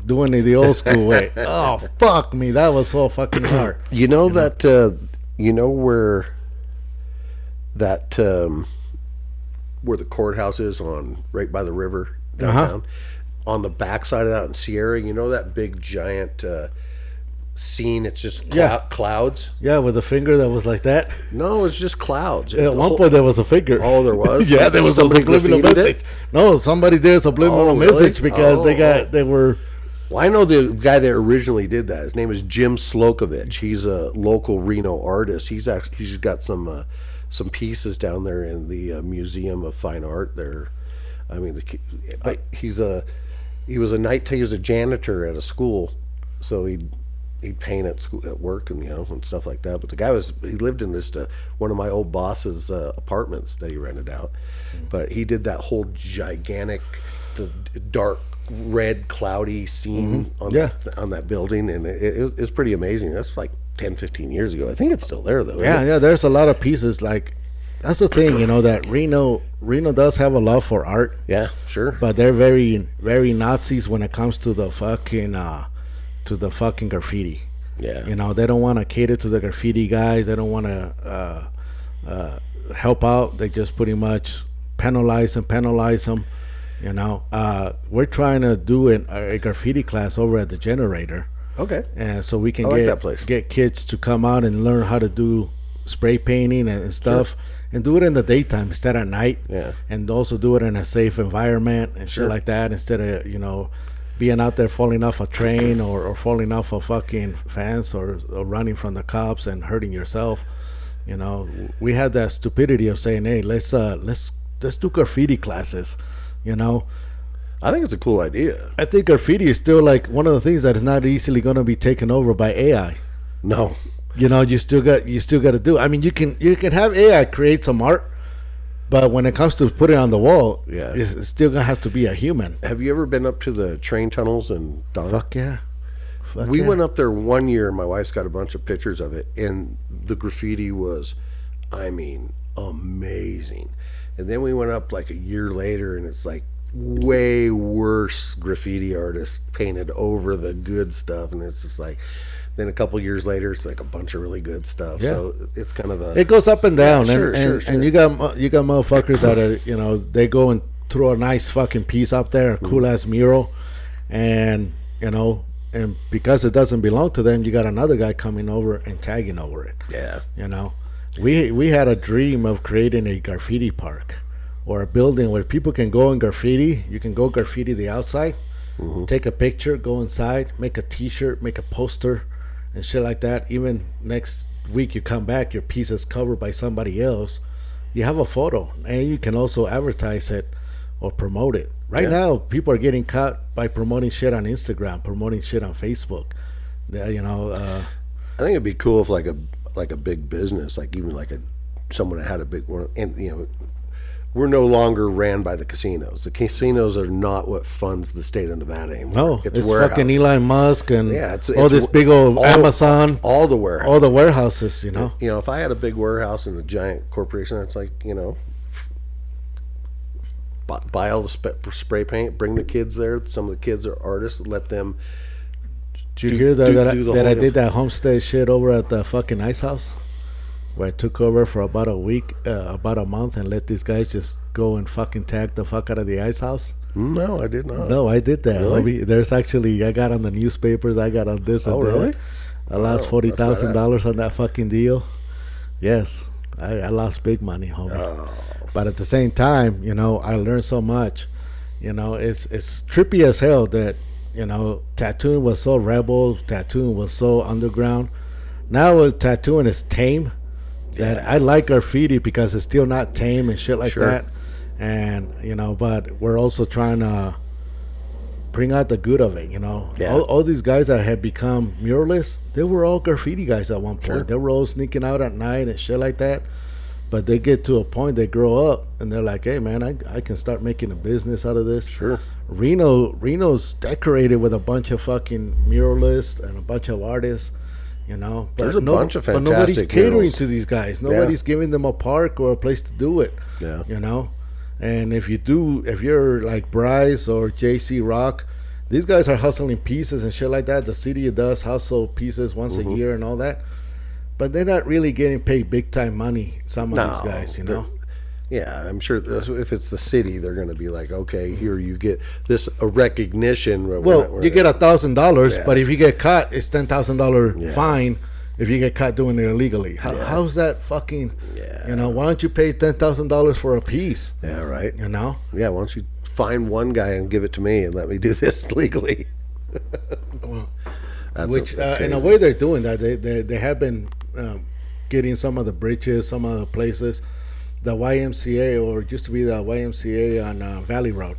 Speaker 3: Doing it the old school way. Oh fuck me, that was so fucking hard.
Speaker 2: You know that where that where the courthouse is on right by the river downtown, on the backside of that in Sierra. You know that big giant scene? It's just clouds.
Speaker 3: Yeah, with a finger that was like that.
Speaker 2: No, it's just clouds.
Speaker 3: At one point there was a figure.
Speaker 2: Oh, there was.
Speaker 3: Yeah, there was a
Speaker 2: Somebody
Speaker 3: subliminal
Speaker 2: graffitied
Speaker 3: message.
Speaker 2: it?
Speaker 3: No, somebody did a subliminal
Speaker 2: Oh, really?
Speaker 3: message because they were.
Speaker 2: Well, I know the guy that originally did that. His name is Jim Slokovich. He's a local Reno artist. He's got some pieces down there in the Museum of Fine Art there. I mean, he was a janitor at a school, so he'd paint at school, at work, and and stuff like that. But the guy he lived in this one of my old boss's apartments that he rented out. But he did that whole gigantic, dark red cloudy scene on that building, and it's pretty amazing. That's like 10-15 years ago. I think it's still there though.
Speaker 3: Yeah, there's a lot of pieces. Like that's the thing, that Reno does have a love for art.
Speaker 2: Yeah, sure.
Speaker 3: But they're very, very Nazis when it comes to the fucking graffiti.
Speaker 2: Yeah.
Speaker 3: They don't want to cater to the graffiti guys. They don't want to help out. They just pretty much penalize them. We're trying to do a graffiti class over at the Generator.
Speaker 2: Okay.
Speaker 3: And so we can
Speaker 2: I like that place.
Speaker 3: get kids to come out and learn how to do spray painting and stuff, and do it in the daytime instead of at night.
Speaker 2: Yeah.
Speaker 3: And also do it in a safe environment and shit like that, instead of being out there falling off a train or falling off a fucking fence or running from the cops and hurting yourself. We had that stupidity of saying, hey, let's do graffiti classes.
Speaker 2: I think it's a cool idea.
Speaker 3: I think graffiti is still like one of the things that is not easily going to be taken over by AI.
Speaker 2: No.
Speaker 3: You still got to do. I mean, you can have AI create some art, but when it comes to putting it on the wall, it's still gonna have to be a human.
Speaker 2: Have you ever been up to the train tunnels in Donna?
Speaker 3: Fuck yeah.
Speaker 2: We went up there one year. My wife's got a bunch of pictures of it, and the graffiti was, amazing. And then we went up like a year later, and it's like way worse graffiti artists painted over the good stuff, and it's just like. Then a couple years later, it's like a bunch of really good stuff. Yeah. So it's kind of
Speaker 3: it goes up and down,
Speaker 2: sure.
Speaker 3: And you got motherfuckers that are they go and throw a nice fucking piece up there, a cool ass mural, and and because it doesn't belong to them, you got another guy coming over and tagging over it.
Speaker 2: Yeah.
Speaker 3: We had a dream of creating a graffiti park or a building where people can go and graffiti. You can go graffiti the outside, take a picture, go inside, make a T-shirt, make a poster, and shit like that. Even next week you come back, your piece is covered by somebody else. You have a photo, and you can also advertise it or promote it. Right now, people are getting caught by promoting shit on Instagram, promoting shit on Facebook. You know,
Speaker 2: I think it'd be cool if like a big business, like even like someone that had a big one, and you know, we're no longer ran by the casinos. The casinos are not what funds the state of Nevada anymore.
Speaker 3: No, it's fucking Elon Musk and
Speaker 2: it's
Speaker 3: this big old Amazon,
Speaker 2: all the warehouses,
Speaker 3: you know.
Speaker 2: You know, if I had a big warehouse and a giant corporation, it's like, you know, buy all the spray paint, bring the kids there. Some of the kids are artists. Let them.
Speaker 3: Did you hear that I did that homestay shit over at the fucking ice house? Where I took over for about a week, about a month, and let these guys just go and fucking tag the fuck out of the ice house.
Speaker 2: No, I did not.
Speaker 3: No, I did that.
Speaker 2: Really?
Speaker 3: There's actually, I got on the newspapers, I got on this and that.
Speaker 2: Really?
Speaker 3: I lost $40,000 on that fucking deal. Yes, I lost big money, homie.
Speaker 2: Oh.
Speaker 3: But at the same time, you know, I learned so much. You know, it's trippy as hell that, you know, tattooing was so rebel, tattooing was so underground. Now tattooing is tame. That I like graffiti because it's still not tame and shit like that. And, you know, but we're also trying to bring out the good of it, you know.
Speaker 2: Yeah.
Speaker 3: All these guys that have become muralists, they were all graffiti guys at one point.
Speaker 2: Sure.
Speaker 3: They were all sneaking out at night and shit like that. But they get to a point, they grow up, and they're like, hey, man, I can start making a business out of this.
Speaker 2: Sure.
Speaker 3: Reno's decorated with a bunch of fucking muralists and a bunch of artists. You know, but
Speaker 2: there's a bunch of fantastic
Speaker 3: but nobody's catering
Speaker 2: murals
Speaker 3: to these guys. Nobody's giving them a park or a place to do it.
Speaker 2: Yeah.
Speaker 3: You know, and if you're like Bryce or JC Rock, these guys are hustling pieces and shit like that. The city does hustle pieces once a year and all that, but they're not really getting paid big time money. Some of these guys, you know.
Speaker 2: Yeah, I'm sure if it's the city, they're going to be like, okay, here you get a recognition.
Speaker 3: Well, you get $1,000, but if you get caught, it's $10,000 fine if you get caught doing it illegally. How's that fucking? Yeah. You know, why don't you pay $10,000 for a piece?
Speaker 2: Yeah, right.
Speaker 3: You know.
Speaker 2: Yeah, why don't you find one guy and give it to me and let me do this legally?
Speaker 3: Well, in a way they're doing that. They have been getting some of the bridges, some of the places. The YMCA, or it used to be the YMCA on Valley Road,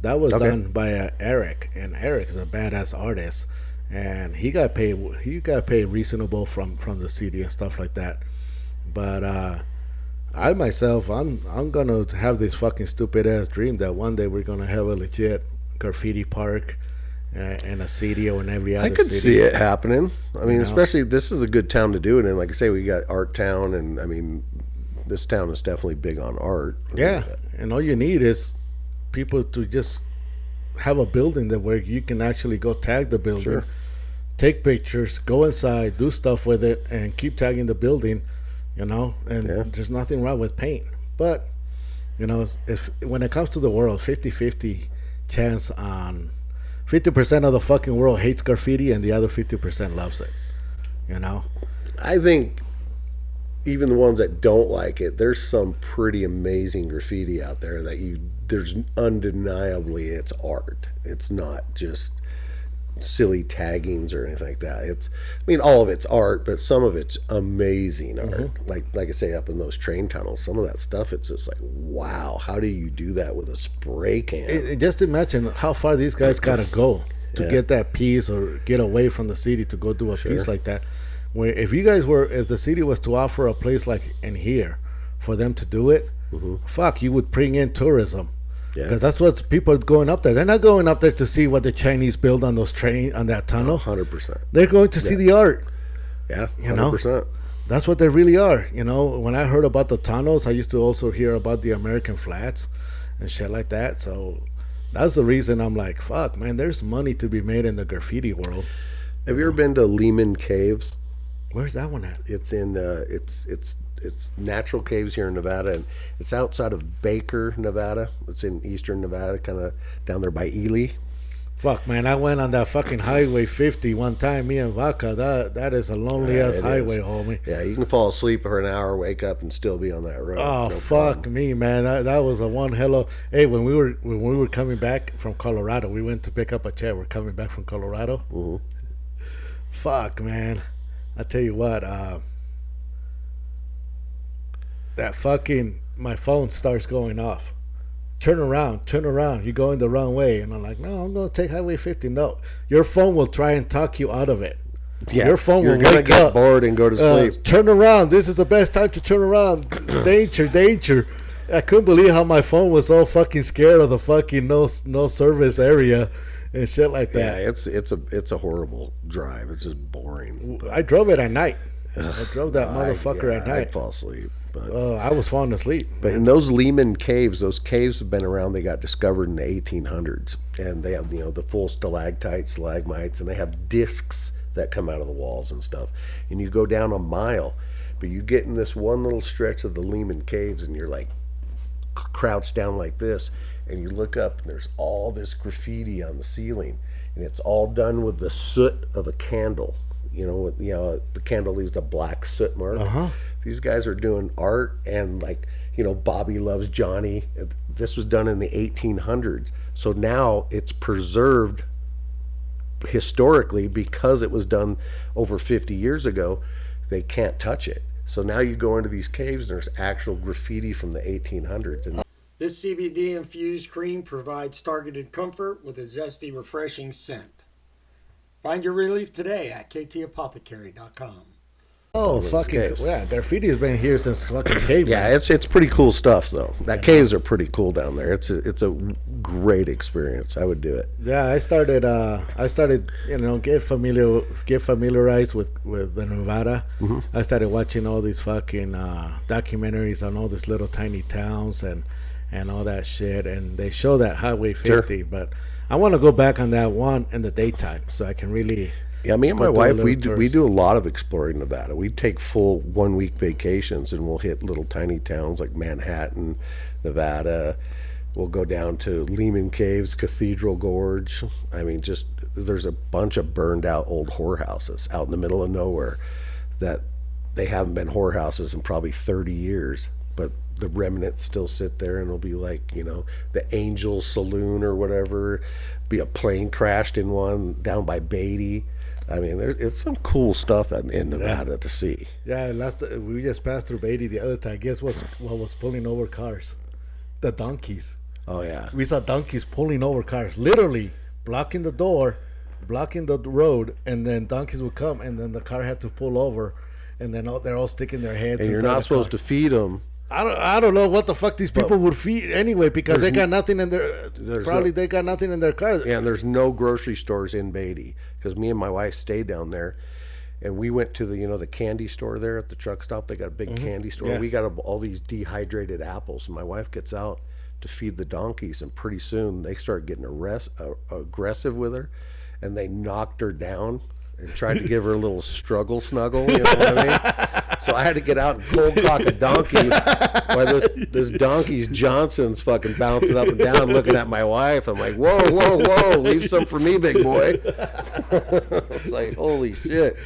Speaker 3: that was done by Eric, and Eric is a badass artist, and he got paid reasonable from the city and stuff like that. But I myself, I'm gonna have this fucking stupid ass dream that one day we're gonna have a legit graffiti park in a city or in every other city.
Speaker 2: I could see it happening. I mean, especially this is a good town to do it in. Like I say, we got Art Town, and I mean, this town is definitely big on art.
Speaker 3: Yeah, and all you need is people to just have a building that where you can actually go tag the building, take pictures, go inside, do stuff with it, and keep tagging the building, you know. And there's nothing wrong with paint. But, you know, if when it comes to the world, 50-50 chance on 50% of the fucking world hates graffiti and the other 50% loves it, you know.
Speaker 2: I think even the ones that don't like it, there's some pretty amazing graffiti out there that there's undeniably it's art. It's not just silly taggings or anything like that. I mean, all of it's art, but some of it's amazing art. Like I say, up in those train tunnels, some of that stuff, it's just like, wow, how do you do that with a spray can?
Speaker 3: Just imagine how far these guys gotta go to get that piece or get away from the city to go do a piece like that. Where if the city was to offer a place like in here for them to do it, fuck, you would bring in tourism. Because that's what people are going up there. They're not going up there to see what the Chinese build on those on that tunnel.
Speaker 2: 100%.
Speaker 3: They're going to see the art.
Speaker 2: Yeah, 100%.
Speaker 3: You know? That's what they really are. You know, when I heard about the tunnels, I used to also hear about the American flats and shit like that. So that's the reason I'm like, fuck, man, there's money to be made in the graffiti world.
Speaker 2: Have you ever been to Lehman Caves?
Speaker 3: Where's that one at?
Speaker 2: It's in it's natural caves here in Nevada, and it's outside of Baker, Nevada. It's in eastern Nevada, kind of down there by Ely.
Speaker 3: Fuck, man, I went on that fucking Highway 50 one time, me and Vaca. That is a lonely-ass highway, homie.
Speaker 2: Yeah, you can fall asleep for an hour, wake up, and still be on that road.
Speaker 3: Oh,
Speaker 2: no
Speaker 3: fuck
Speaker 2: problem.
Speaker 3: me, man. That was a one hello. Hey, when we were coming back from Colorado, we went to pick up a check. We're coming back from Colorado.
Speaker 2: Mhm.
Speaker 3: Fuck, man. I tell you what, that fucking, my phone starts going off. Turn around, you're going the wrong way. And I'm like, no, I'm going to take Highway 50. No, your phone will try and talk you out of it.
Speaker 2: Yeah,
Speaker 3: your phone
Speaker 2: you're
Speaker 3: will
Speaker 2: gonna
Speaker 3: wake
Speaker 2: get
Speaker 3: up.
Speaker 2: bored and go to sleep.
Speaker 3: Turn around. This is the best time to turn around. Danger. I couldn't believe how my phone was so fucking scared of the fucking no service area and shit like that.
Speaker 2: Yeah, it's a horrible drive. It's just boring.
Speaker 3: I drove it at night. I drove that motherfucker at night.
Speaker 2: I'd fall asleep. But
Speaker 3: I was falling asleep.
Speaker 2: But in those Lehman caves, those caves have been around. They got discovered in the 1800s, and they have the full stalactites, stalagmites, and they have discs that come out of the walls and stuff. And you go down a mile, but you get in this one little stretch of the Lehman caves, and you're like crouched down like this, and you look up, and there's all this graffiti on the ceiling, and it's all done with the soot of a candle. The candle leaves a black soot mark.
Speaker 3: Uh-huh.
Speaker 2: These guys are doing art and Bobby Loves Johnny. This was done in the 1800s. So now it's preserved historically because it was done over 50 years ago. They can't touch it. So now you go into these caves and there's actual graffiti from the 1800s. And
Speaker 5: This CBD-infused cream provides targeted comfort with a zesty, refreshing scent. Find your relief today at ktapothecary.com.
Speaker 3: Oh, fucking
Speaker 2: caves.
Speaker 3: yeah! Graffiti has been here since fucking caveman.
Speaker 2: yeah, it's pretty cool stuff though. Caves are pretty cool down there. It's a great experience. I would do it.
Speaker 3: Yeah, I started get familiarized with the Nevada.
Speaker 2: Mm-hmm.
Speaker 3: I started watching all these fucking documentaries on all these little tiny towns and all that shit, and they show that Highway 50.
Speaker 2: Sure.
Speaker 3: But I want to go back on that one in the daytime so I can really.
Speaker 2: Yeah, me and my
Speaker 3: Go do a
Speaker 2: wife,
Speaker 3: little
Speaker 2: we
Speaker 3: tours.
Speaker 2: do a lot of exploring Nevada. We take full 1 week vacations and we'll hit little tiny towns like Manhattan, Nevada. We'll go down to Lehman Caves, Cathedral Gorge. I mean, just there's a bunch of burned out old whorehouses out in the middle of nowhere that they haven't been whorehouses in probably 30 years, but the remnants still sit there, and it'll be like, the Angel Saloon or whatever. Be a plane crashed in one down by Beatty. I mean, it's some cool stuff in Nevada to see.
Speaker 3: Yeah, we just passed through Beatty the other time. Guess what was pulling over cars? The donkeys.
Speaker 2: Oh, yeah.
Speaker 3: We saw donkeys pulling over cars, literally blocking the door, blocking the road, and then donkeys would come, and then the car had to pull over, and then they're all sticking their heads.
Speaker 2: And you're not supposed to feed them.
Speaker 3: I don't know what the fuck these people would feed anyway, because they got nothing in their. They got nothing in their cars.
Speaker 2: Yeah, and there's no grocery stores in Beatty, because me and my wife stayed down there, and we went to the candy store there at the truck stop. They got a big candy store.
Speaker 3: Yeah.
Speaker 2: We got all these dehydrated apples, and my wife gets out to feed the donkeys, and pretty soon they start getting aggressive with her, and they knocked her down and tried to give her a little struggle snuggle. You know what I mean? So I had to get out and cold cock a donkey while this donkey's Johnson's fucking bouncing up and down, looking at my wife. I'm like, whoa, leave some for me, big boy. It's like, holy shit.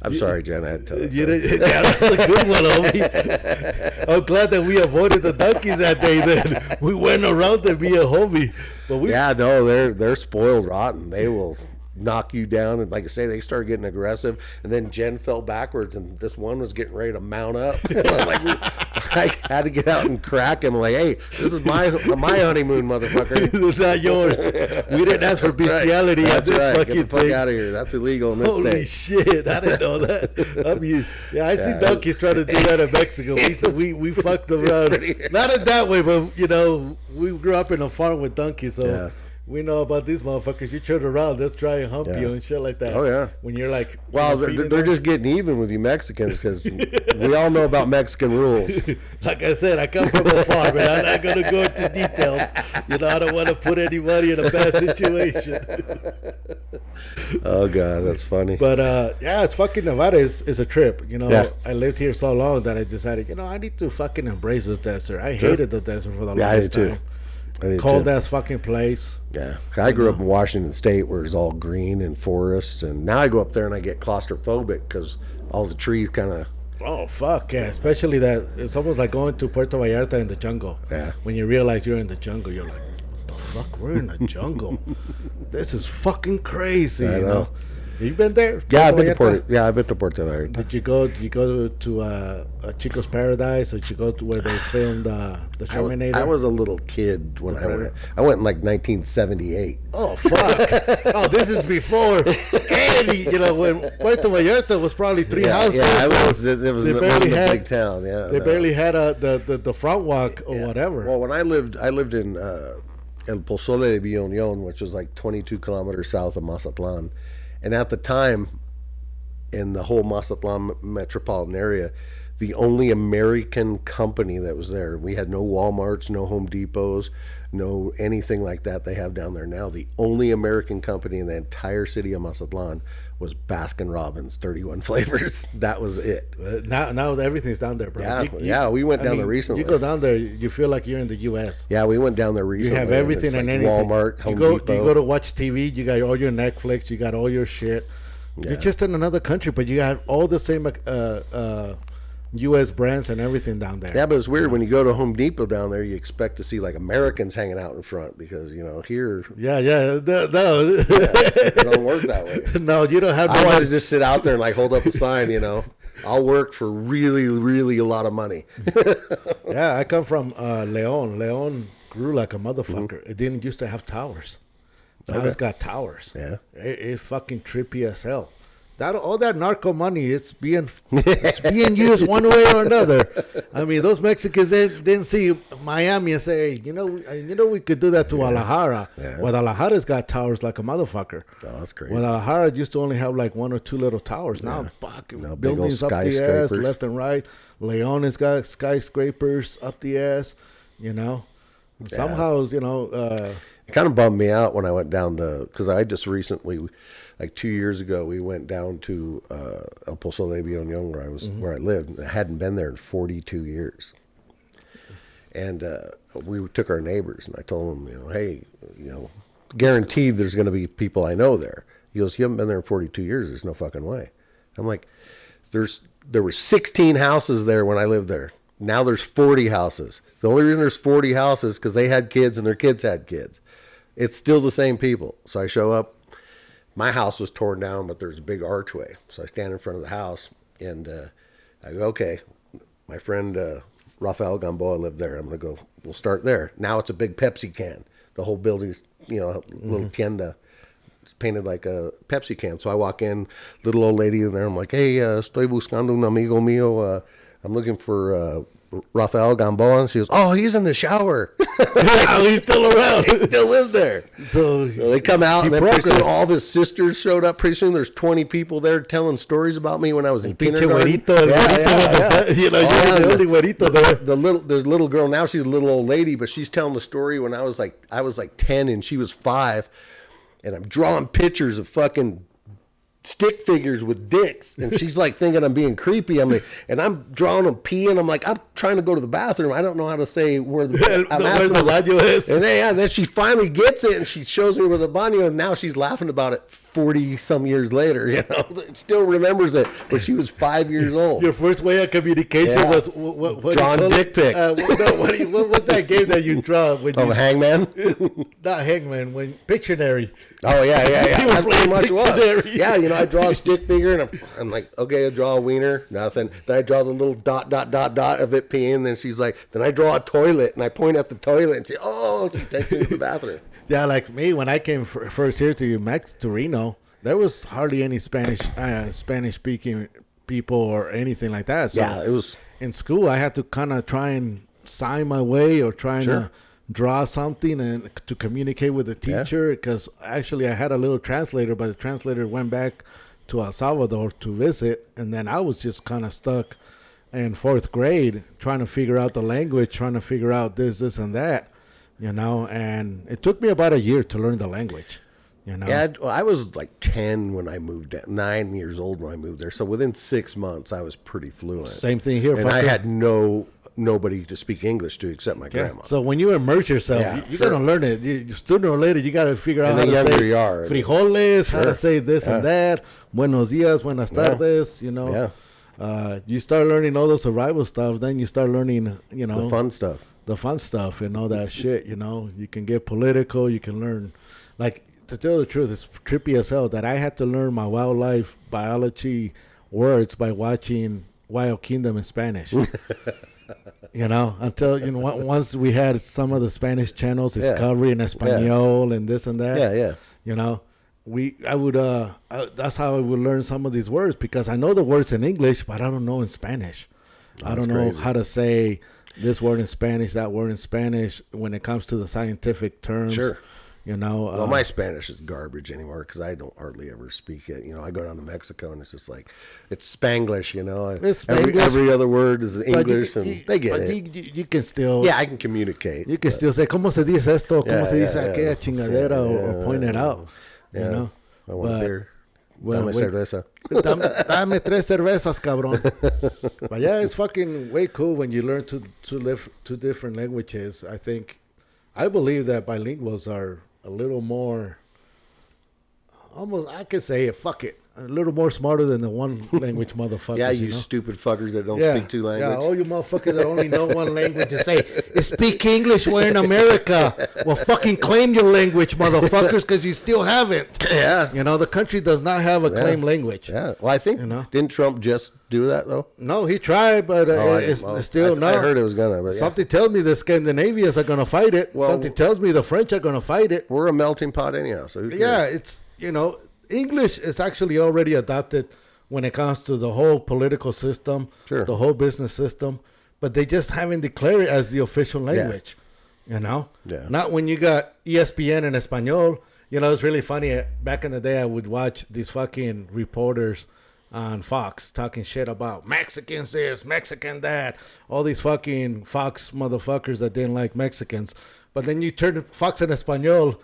Speaker 2: I'm sorry, Jen. I had to tell you.
Speaker 3: Yeah, that's a good one, homie. I'm glad that we avoided the donkeys that day. Then we went around them being a homie. But
Speaker 2: Yeah, no, they're spoiled rotten. They will knock you down, and like I say, they started getting aggressive, and then Jen fell backwards, and this one was getting ready to mount up. I had to get out and crack him. Like, hey, this is my honeymoon, motherfucker.
Speaker 3: It's not yours. We didn't ask for bestiality on
Speaker 2: That's
Speaker 3: this
Speaker 2: right.
Speaker 3: fucking
Speaker 2: Get the fuck
Speaker 3: thing.
Speaker 2: out of here. That's illegal in this
Speaker 3: Holy
Speaker 2: state.
Speaker 3: shit! I didn't know that. I see donkeys trying to do that in Mexico. We fucked around. Not in that way, but we grew up in a farm with donkeys, so.
Speaker 2: Yeah.
Speaker 3: We know about these motherfuckers. You turn around, they'll try and hump you and shit like that.
Speaker 2: Oh, yeah.
Speaker 3: When you're like,
Speaker 2: Well, they're just getting even with you Mexicans, because we all know about Mexican rules.
Speaker 3: Like I said, I come from a farm, and I'm not going to go into details. I don't want to put anybody in a bad situation.
Speaker 2: Oh, God, that's funny.
Speaker 3: But, it's fucking Nevada is a trip.
Speaker 2: Yeah.
Speaker 3: I lived here so long that I decided, I need to fucking embrace this desert. I hated the desert for the
Speaker 2: Yeah, I
Speaker 3: longest
Speaker 2: did too.
Speaker 3: time.
Speaker 2: I did
Speaker 3: Cold
Speaker 2: too.
Speaker 3: ass fucking place.
Speaker 2: Yeah, I grew up in Washington State where it's all green and forests, and now I go up there and I get claustrophobic because all the trees kind of.
Speaker 3: Oh fuck yeah! Especially that it's almost like going to Puerto Vallarta in the jungle.
Speaker 2: Yeah.
Speaker 3: When you realize you're in the jungle, you're like, "What the fuck? We're in the jungle. This is fucking crazy."
Speaker 2: I
Speaker 3: You
Speaker 2: know.
Speaker 3: know. You been there?
Speaker 2: Yeah, I've
Speaker 3: Puerto
Speaker 2: been to
Speaker 3: Vallarta?
Speaker 2: Puerto. Yeah, I've been to Puerto Vallarta.
Speaker 3: Did you go? Did you go to Chico's Paradise, or did you go to where they filmed the Terminator?
Speaker 2: I was a little kid when I went. I went in like 1978.
Speaker 3: Oh fuck! Oh, this is before any. You know, when Puerto Vallarta was probably three houses.
Speaker 2: Yeah,
Speaker 3: so
Speaker 2: it was
Speaker 3: they
Speaker 2: it
Speaker 3: barely
Speaker 2: wasn't a
Speaker 3: had-
Speaker 2: big town. Yeah,
Speaker 3: They
Speaker 2: no.
Speaker 3: barely had the front walk or whatever.
Speaker 2: Well, when I lived in El Pozole de Villonion, which was like 22 kilometers south of Mazatlan, and at the time, in the whole Mazatlan metropolitan area, the only American company that was there. We had no Walmarts, no Home Depots, no anything like that they have down there now. The only American company in the entire city of Mazatlan was Baskin Robbins, 31 flavors. That was it.
Speaker 3: Now everything's down there, bro.
Speaker 2: Yeah, we went down there recently.
Speaker 3: You go down there, you feel like you're in the U.S.
Speaker 2: Yeah, we went down there
Speaker 3: You
Speaker 2: recently.
Speaker 3: have everything
Speaker 2: and
Speaker 3: and
Speaker 2: it's like
Speaker 3: anything.
Speaker 2: Walmart, Home
Speaker 3: you
Speaker 2: Depot.
Speaker 3: go to watch TV. You got all your Netflix. You got all your shit.
Speaker 2: Yeah.
Speaker 3: You're just in another country, but you got all the same U.S. brands and everything down there.
Speaker 2: Yeah, but it's weird when you go to Home Depot down there. You expect to see like Americans hanging out in front because here
Speaker 3: Yeah. No,
Speaker 2: it don't work that way.
Speaker 3: no, you don't have.
Speaker 2: I want to just sit out there and like hold up a sign. I'll work for really, really a lot of money.
Speaker 3: Yeah, I come from Leon. Leon grew like a motherfucker.
Speaker 2: Mm-hmm.
Speaker 3: It didn't used to have towers. Now
Speaker 2: Okay.
Speaker 3: it's got towers.
Speaker 2: Yeah.
Speaker 3: It's fucking trippy as hell. All that narco money, it's being used one way or another. I mean, those Mexicans they didn't see Miami and say, we could do that to Guadalajara.
Speaker 2: Yeah.
Speaker 3: Guadalajara's got towers like a motherfucker.
Speaker 2: Oh, that's crazy.
Speaker 3: Guadalajara used to only have like one or two little towers. Now, fuck,
Speaker 2: Now big old
Speaker 3: buildings up the ass,
Speaker 2: skyscrapers.
Speaker 3: left and right. Leon has got skyscrapers up the ass. Somehow,
Speaker 2: It kind of bummed me out when I went down because I just recently, like 2 years ago, we went down to El Pozo de Villonion where I lived. I hadn't been there in 42 years. And we took our neighbors and I told them, hey, guaranteed there's going to be people I know there. He goes, you haven't been there in 42 years. There's no fucking way. I'm like, there were 16 houses there when I lived there. Now there's 40 houses. The only reason there's 40 houses because they had kids and their kids had kids. It's still the same people. So I show up. My house was torn down, but there's a big archway. So I stand in front of the house and I go, okay, my friend Rafael Gamboa lived there. I'm going to go, we'll start there. Now it's a big Pepsi can. The whole building's, a little tienda. It's painted like a Pepsi can. So I walk in, little old lady in there. I'm like, hey, estoy buscando un amigo mío. I'm looking for Rafael Gamboa. And she goes, oh, he's in the shower.
Speaker 3: he's still around.
Speaker 2: He still lives there.
Speaker 3: So
Speaker 2: They come out, and then pretty soon
Speaker 3: progressed.
Speaker 2: all of his sisters showed up. Pretty soon there's 20 people there telling stories about me when I was in
Speaker 3: Pinche
Speaker 2: kindergarten.
Speaker 3: güerito, el
Speaker 2: Yeah,
Speaker 3: güerito.
Speaker 2: yeah.
Speaker 3: You're
Speaker 2: Oh,
Speaker 3: the only güerito there.
Speaker 2: There's a little girl now. She's a little old lady, but she's telling the story when I was like 10 and she was 5, and I'm drawing pictures of fucking stick figures with dicks, and she's like thinking I'm being creepy. And I'm drawing them peeing. I'm like, I'm trying to go to the bathroom. I don't know how to say where the I'm
Speaker 3: Where
Speaker 2: asking
Speaker 3: the
Speaker 2: her-
Speaker 3: baño is.
Speaker 2: And then she finally gets it, and she shows me where the baño, and now she's laughing about it 40 some years later. Still remembers it, but she was 5 years old.
Speaker 3: Your first way of communication
Speaker 2: Yeah.
Speaker 3: was what do you
Speaker 2: Drawing
Speaker 3: call
Speaker 2: dick
Speaker 3: it?
Speaker 2: pics.
Speaker 3: What's that game that you draw when you
Speaker 2: Hangman.
Speaker 3: not Hangman when Pictionary?
Speaker 2: Oh yeah.
Speaker 3: You were
Speaker 2: That's pretty
Speaker 3: playing
Speaker 2: much was.
Speaker 3: Pictionary.
Speaker 2: Yeah, I draw a stick figure, and I'm like, okay, I draw a wiener, nothing. Then I draw the little dot of it peeing. Then she's like, then I draw a toilet, and I point at the toilet, and she takes me to the bathroom.
Speaker 3: Yeah, like me when I came first here to Reno, there was hardly any Spanish speaking people or anything like that. So
Speaker 2: Yeah, it was.
Speaker 3: in school, I had to kind of try and sign my way or trying to draw something and to communicate with the teacher, because actually I had a little translator, but the translator went back to El Salvador to visit, and then I was just kind of stuck in 4th grade trying to figure out the language, trying to figure out this and that, and it took me about a year to learn the language. You know?
Speaker 2: Yeah, I was like 10 when I moved down, 9 years old when I moved there. So within 6 months, I was pretty fluent.
Speaker 3: Same thing here.
Speaker 2: And I had nobody to speak English to except my grandma.
Speaker 3: So when you immerse yourself, you're going to learn it. Sooner or later, you got to figure out how to say frijoles, how to say this and that, buenos dias, buenas tardes, you know.
Speaker 2: Yeah.
Speaker 3: You start learning all the survival stuff, then you start learning, you know.
Speaker 2: The fun stuff.
Speaker 3: The fun stuff and all that shit, you know. You can get political, you can learn. Like, to tell the truth, it's trippy as hell that I had to learn my wildlife biology words by watching Wild Kingdom in Spanish. You know, until, you know, once we had some of the Spanish channels, Discovery in Espanol and this and that.
Speaker 2: Yeah.
Speaker 3: You know, that's how I would learn some of these words, because I know the words in English, but I don't know in Spanish. I don't know how to say this word in Spanish, that word in Spanish when it comes to the scientific terms.
Speaker 2: Sure.
Speaker 3: You know,
Speaker 2: well, my Spanish is garbage anymore because I don't hardly ever speak it. You know, I go down to Mexico and it's just like, it's Spanglish, you know.
Speaker 3: It's
Speaker 2: every other word is English and they get it.
Speaker 3: You can still...
Speaker 2: Yeah, I can communicate.
Speaker 3: You can still say, ¿cómo se dice esto? ¿Cómo se dice aquella chingadera? Or point it out, you know.
Speaker 2: I want beer.
Speaker 3: Well,
Speaker 2: dame cerveza.
Speaker 3: Dame 3 cervezas, cabrón. But yeah, it's fucking way cool when you learn to live 2 different languages. I believe that bilinguals are a little more, almost, I could say it, fuck it, a little more smarter than the one language motherfuckers.
Speaker 2: Yeah, you
Speaker 3: know?
Speaker 2: Stupid fuckers that don't speak 2 languages.
Speaker 3: Yeah, all you motherfuckers that only know one language and say, speak English, we're in America. Well, fucking claim your language, motherfuckers, because you still haven't.
Speaker 2: Yeah.
Speaker 3: You know, the country does not have a claim language.
Speaker 2: Yeah. Well, I think, didn't Trump just do that, though?
Speaker 3: No, he tried, but it's still not.
Speaker 2: I heard it was going to.
Speaker 3: Something tells me the Scandinavians are going to fight it.
Speaker 2: Well,
Speaker 3: something tells me the French are going to fight it.
Speaker 2: We're a melting pot anyhow, so who cares?
Speaker 3: Yeah, it's, you know, English is actually already adopted when it comes to the whole political system, the whole business system, but they just haven't declared it as the official language, you know?
Speaker 2: Yeah.
Speaker 3: Not when you got ESPN in Espanol. You know, it's really funny. Back in the day, I would watch these fucking reporters on Fox talking shit about Mexicans this, Mexican that, all these fucking Fox motherfuckers that didn't like Mexicans. But then you turn Fox in Espanol,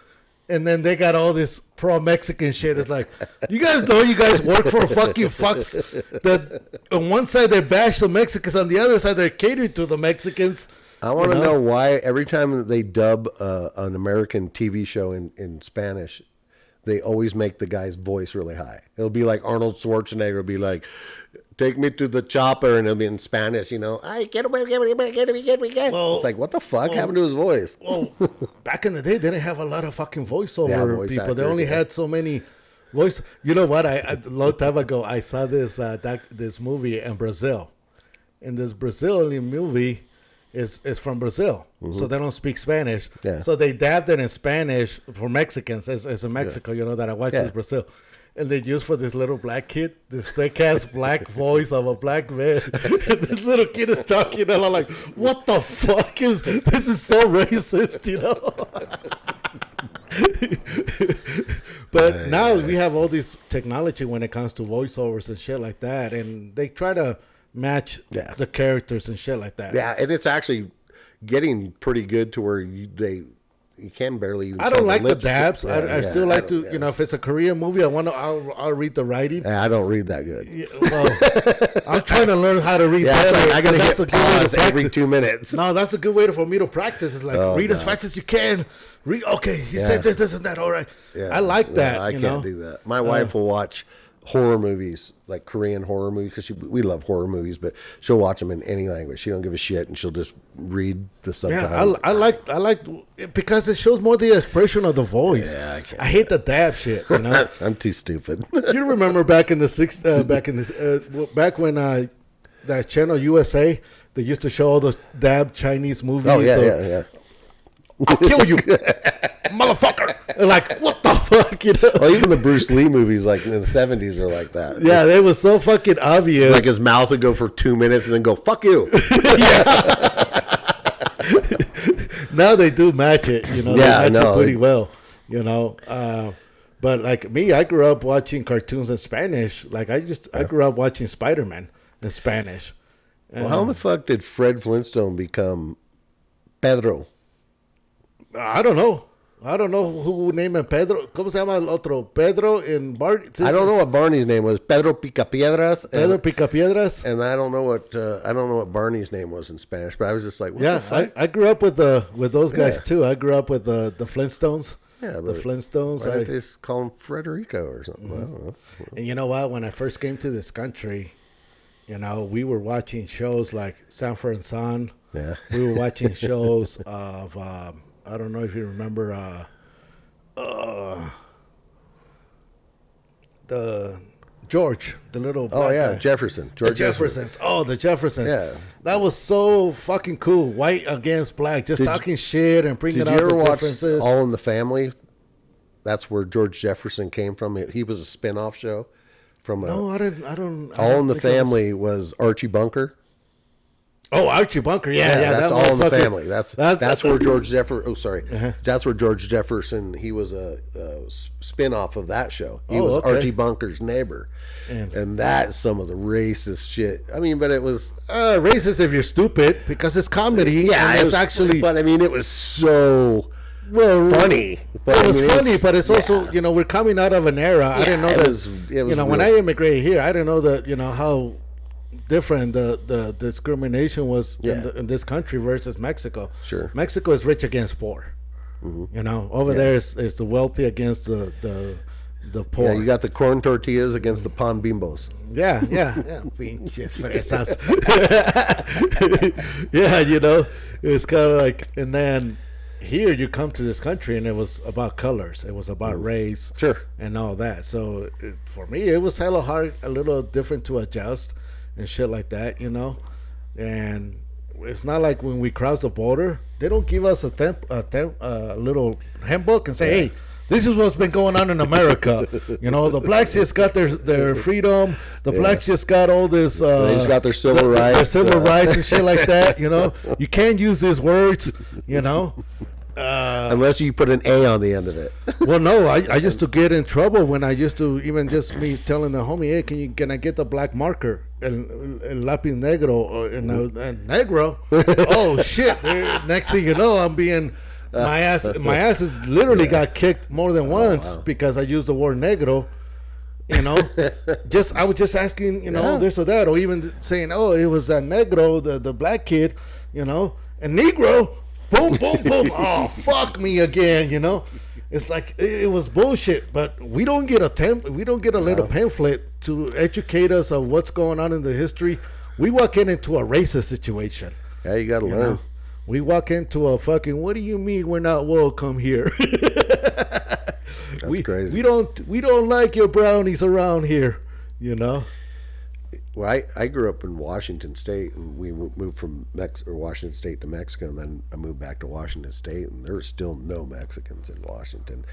Speaker 3: and then they got all this pro-Mexican shit. It's like, you guys know you guys work for fucking Fox. That on one side they bash the Mexicans, on the other side they're catering to the Mexicans.
Speaker 2: I want to know why every time they dub an American TV show in Spanish, they always make the guy's voice really high. It'll be like Arnold Schwarzenegger will be like, take me to the chopper, and it'll be in Spanish, you know. Well, it's like, what the fuck happened to his voice?
Speaker 3: Well, back in the day, they didn't have a lot of fucking voiceover
Speaker 2: voice
Speaker 3: people.
Speaker 2: actors,
Speaker 3: They only had so many voice. You know what? A long time ago, I saw this this movie in Brazil. And this Brazilian movie is from Brazil. So they don't speak Spanish.
Speaker 2: Yeah.
Speaker 3: So they dabbed it in Spanish for Mexicans as in Mexico, you know, that I watched this Brazil. And they used for this little black kid, this thick-ass black voice of a black man. And this little kid is talking, and I'm like, what the fuck is... This is so racist, you know? But now we have all this technology when it comes to voiceovers and shit like that. And they try to match the characters and shit like that.
Speaker 2: Yeah, and it's actually getting pretty good to where you can barely even
Speaker 3: I don't like the
Speaker 2: lips.
Speaker 3: dabs. I still like to, you know, if it's a Korean movie, I'll read the writing.
Speaker 2: Yeah, I don't read that good.
Speaker 3: Yeah, well, I'm trying to learn how to read better.
Speaker 2: Like I gotta get pause every 2 minutes.
Speaker 3: No, that's a good way for me to practice. It's like, read as fast as you can. Read, okay, he said this, and that. All right.
Speaker 2: Yeah.
Speaker 3: I like that.
Speaker 2: I can't do that. My wife will watch horror movies, like Korean horror movies, because we love horror movies, but she'll watch them in any language. She don't give a shit, and she'll just read the subtitles.
Speaker 3: Yeah, I like because it shows more the expression of the voice.
Speaker 2: Yeah,
Speaker 3: I hate the dab shit. You know,
Speaker 2: I'm too stupid.
Speaker 3: You remember back in the back when that channel USA, they used to show all those dab Chinese movies.
Speaker 2: Oh yeah.
Speaker 3: I'll kill you, motherfucker! And like, what the fuck, you know?
Speaker 2: Well, even the Bruce Lee movies, like in the 70s, are like that.
Speaker 3: Yeah, they were so fucking obvious.
Speaker 2: Like his mouth would go for 2 minutes and then go, "Fuck you."
Speaker 3: Now they do match it, you know. They match it pretty well, you know. But like me, I grew up watching cartoons in Spanish. Like I grew up watching Spider-Man in Spanish.
Speaker 2: Well, how the fuck did Fred Flintstone become Pedro?
Speaker 3: I don't know. I don't know who named him Pedro. ¿Cómo se llama el otro? Pedro and Barney.
Speaker 2: I don't know what Barney's name was. Pedro Picapiedras.
Speaker 3: Pedro Picapiedras.
Speaker 2: And I don't know what Barney's name was in Spanish. But I was just like, what the
Speaker 3: Yeah,
Speaker 2: fuck?
Speaker 3: I grew up with those guys too. I grew up with the Flintstones.
Speaker 2: Yeah,
Speaker 3: The
Speaker 2: but
Speaker 3: Flintstones.
Speaker 2: why did they just call him Frederico or something? I don't know.
Speaker 3: And you know what? When I first came to this country, you know, we were watching shows like Sanford and Son.
Speaker 2: Yeah.
Speaker 3: We were watching shows of I don't know if you remember the George, the little
Speaker 2: Oh
Speaker 3: black
Speaker 2: yeah,
Speaker 3: guy.
Speaker 2: Jefferson.
Speaker 3: The
Speaker 2: George
Speaker 3: Jeffersons. Oh, the Jeffersons.
Speaker 2: Yeah.
Speaker 3: That was so fucking cool. White against black, just
Speaker 2: Did
Speaker 3: talking shit and bringing
Speaker 2: Did
Speaker 3: out
Speaker 2: you ever
Speaker 3: the
Speaker 2: watch
Speaker 3: differences.
Speaker 2: All in the Family? That's where George Jefferson came from. He was a spin-off show from
Speaker 3: No, I don't.
Speaker 2: All in the
Speaker 3: think it was-
Speaker 2: Family was Archie Bunker.
Speaker 3: Oh, Archie Bunker. Yeah,
Speaker 2: that's
Speaker 3: that
Speaker 2: All in the
Speaker 3: motherfucker.
Speaker 2: Family. That's where George Jefferson. Oh, sorry. That's where George Jefferson. He was a spin-off of that show. He was
Speaker 3: okay.
Speaker 2: Archie Bunker's neighbor, and that's some of the racist shit. I mean, but it was
Speaker 3: Racist if you're stupid because it's comedy. and
Speaker 2: it
Speaker 3: it's
Speaker 2: was
Speaker 3: actually
Speaker 2: But I mean, it was so funny. But
Speaker 3: It was
Speaker 2: I mean,
Speaker 3: funny, but it's also we're coming out of an era. I didn't know
Speaker 2: it
Speaker 3: that.
Speaker 2: was
Speaker 3: When I immigrated here, I didn't know that. How different the discrimination was in this country versus Mexico.
Speaker 2: Sure.
Speaker 3: Mexico is rich against poor. Over there is the wealthy against the poor.
Speaker 2: Yeah, you got the corn tortillas against the pan bimbos.
Speaker 3: Yeah. Pinches fresas. Yeah, it's kind of like, and then here you come to this country and it was about colors. It was about race.
Speaker 2: Sure.
Speaker 3: And all that. So for me, it was hella hard, a little different to adjust and shit like that, And it's not like when we cross the border, they don't give us a little handbook and say, hey, this is what's been going on in America. The blacks just got their freedom. The blacks just got all this.
Speaker 2: They just got their civil rights.
Speaker 3: Their civil rights and shit like that. You can't use these words.
Speaker 2: Unless you put an A on the end of it.
Speaker 3: Well, no, I used to get in trouble when I used to even just me telling the homie, hey, can I get the black marker, el lápiz negro, and negro? Oh shit! Next thing you know, I'm being my ass is literally got kicked more than once because I used the word negro. I was just asking, this or that, or even saying, oh, it was a negro, the black kid, and negro. Boom, boom, boom. Oh, fuck me again, It's like it was bullshit, but we don't get a little pamphlet to educate us on what's going on in the history. We walk into a racist situation.
Speaker 2: Yeah, you got to learn.
Speaker 3: We walk into a fucking, what do you mean we're not welcome here?
Speaker 2: That's crazy.
Speaker 3: We don't like your brownies around here,
Speaker 2: Well, I grew up in Washington State, and we moved from Washington State to Mexico, and then I moved back to Washington State, and there were still no Mexicans in Washington.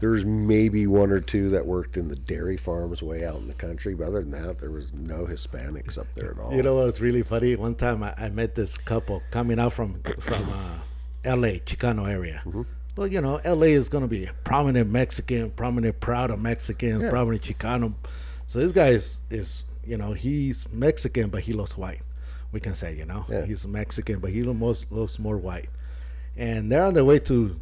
Speaker 2: There was maybe one or two that worked in the dairy farms way out in the country, but other than that, there was no Hispanics up there at all.
Speaker 3: You know what's really funny? One time I met this couple coming out from L.A., Chicano area. Well, L.A. is going to be prominent Mexican, prominent proud of Mexicans, prominent Chicano. So this guy is he's Mexican, but he looks white. We can say, he's Mexican, but he looks more white. And they're on their way to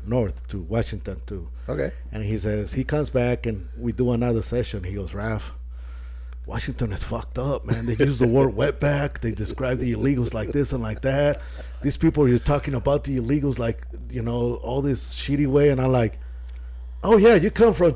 Speaker 3: north to Washington too.
Speaker 2: Okay.
Speaker 3: And he says he comes back and we do another session. He goes, Raph, Washington is fucked up, man. They use the word wetback. They describe the illegals like this and like that. These people you're talking about the illegals like all this shitty way. And I'm like, oh yeah, you come from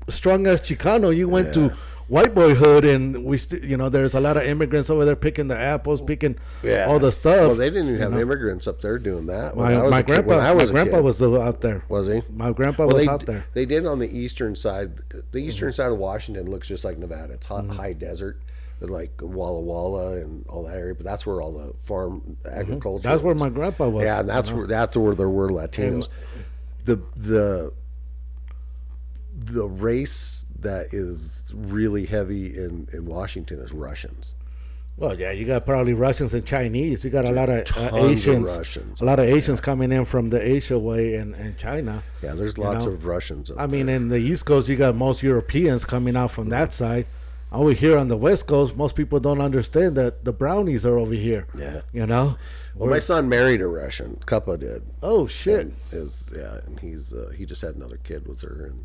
Speaker 3: strong as Chicano, you went to white boyhood, and we there's a lot of immigrants over there picking the apples, picking all the stuff.
Speaker 2: Well, they didn't even have immigrants up there doing that.
Speaker 3: My grandpa was out there.
Speaker 2: Was he?
Speaker 3: My grandpa was out there.
Speaker 2: They did on the eastern side. The eastern side of Washington looks just like Nevada. It's hot, high desert, like Walla Walla and all that area. But that's where all the farm agriculture.
Speaker 3: That's where my grandpa was.
Speaker 2: Yeah, and that's where there were Latinos. The race that is really heavy in Washington is Russians.
Speaker 3: Well, yeah, you got probably Russians and Chinese. You got a lot of
Speaker 2: Asians.
Speaker 3: A lot of Asians coming in from the Asia way and China.
Speaker 2: Yeah, there's lots of Russians.
Speaker 3: I mean, in the East Coast, you got most Europeans coming out from that side. over here on the West Coast, most people don't understand that the brownies are over here.
Speaker 2: Yeah.
Speaker 3: You know?
Speaker 2: Well, my son married a Russian. Kappa did.
Speaker 3: Oh, shit.
Speaker 2: And and he just had another kid with her. And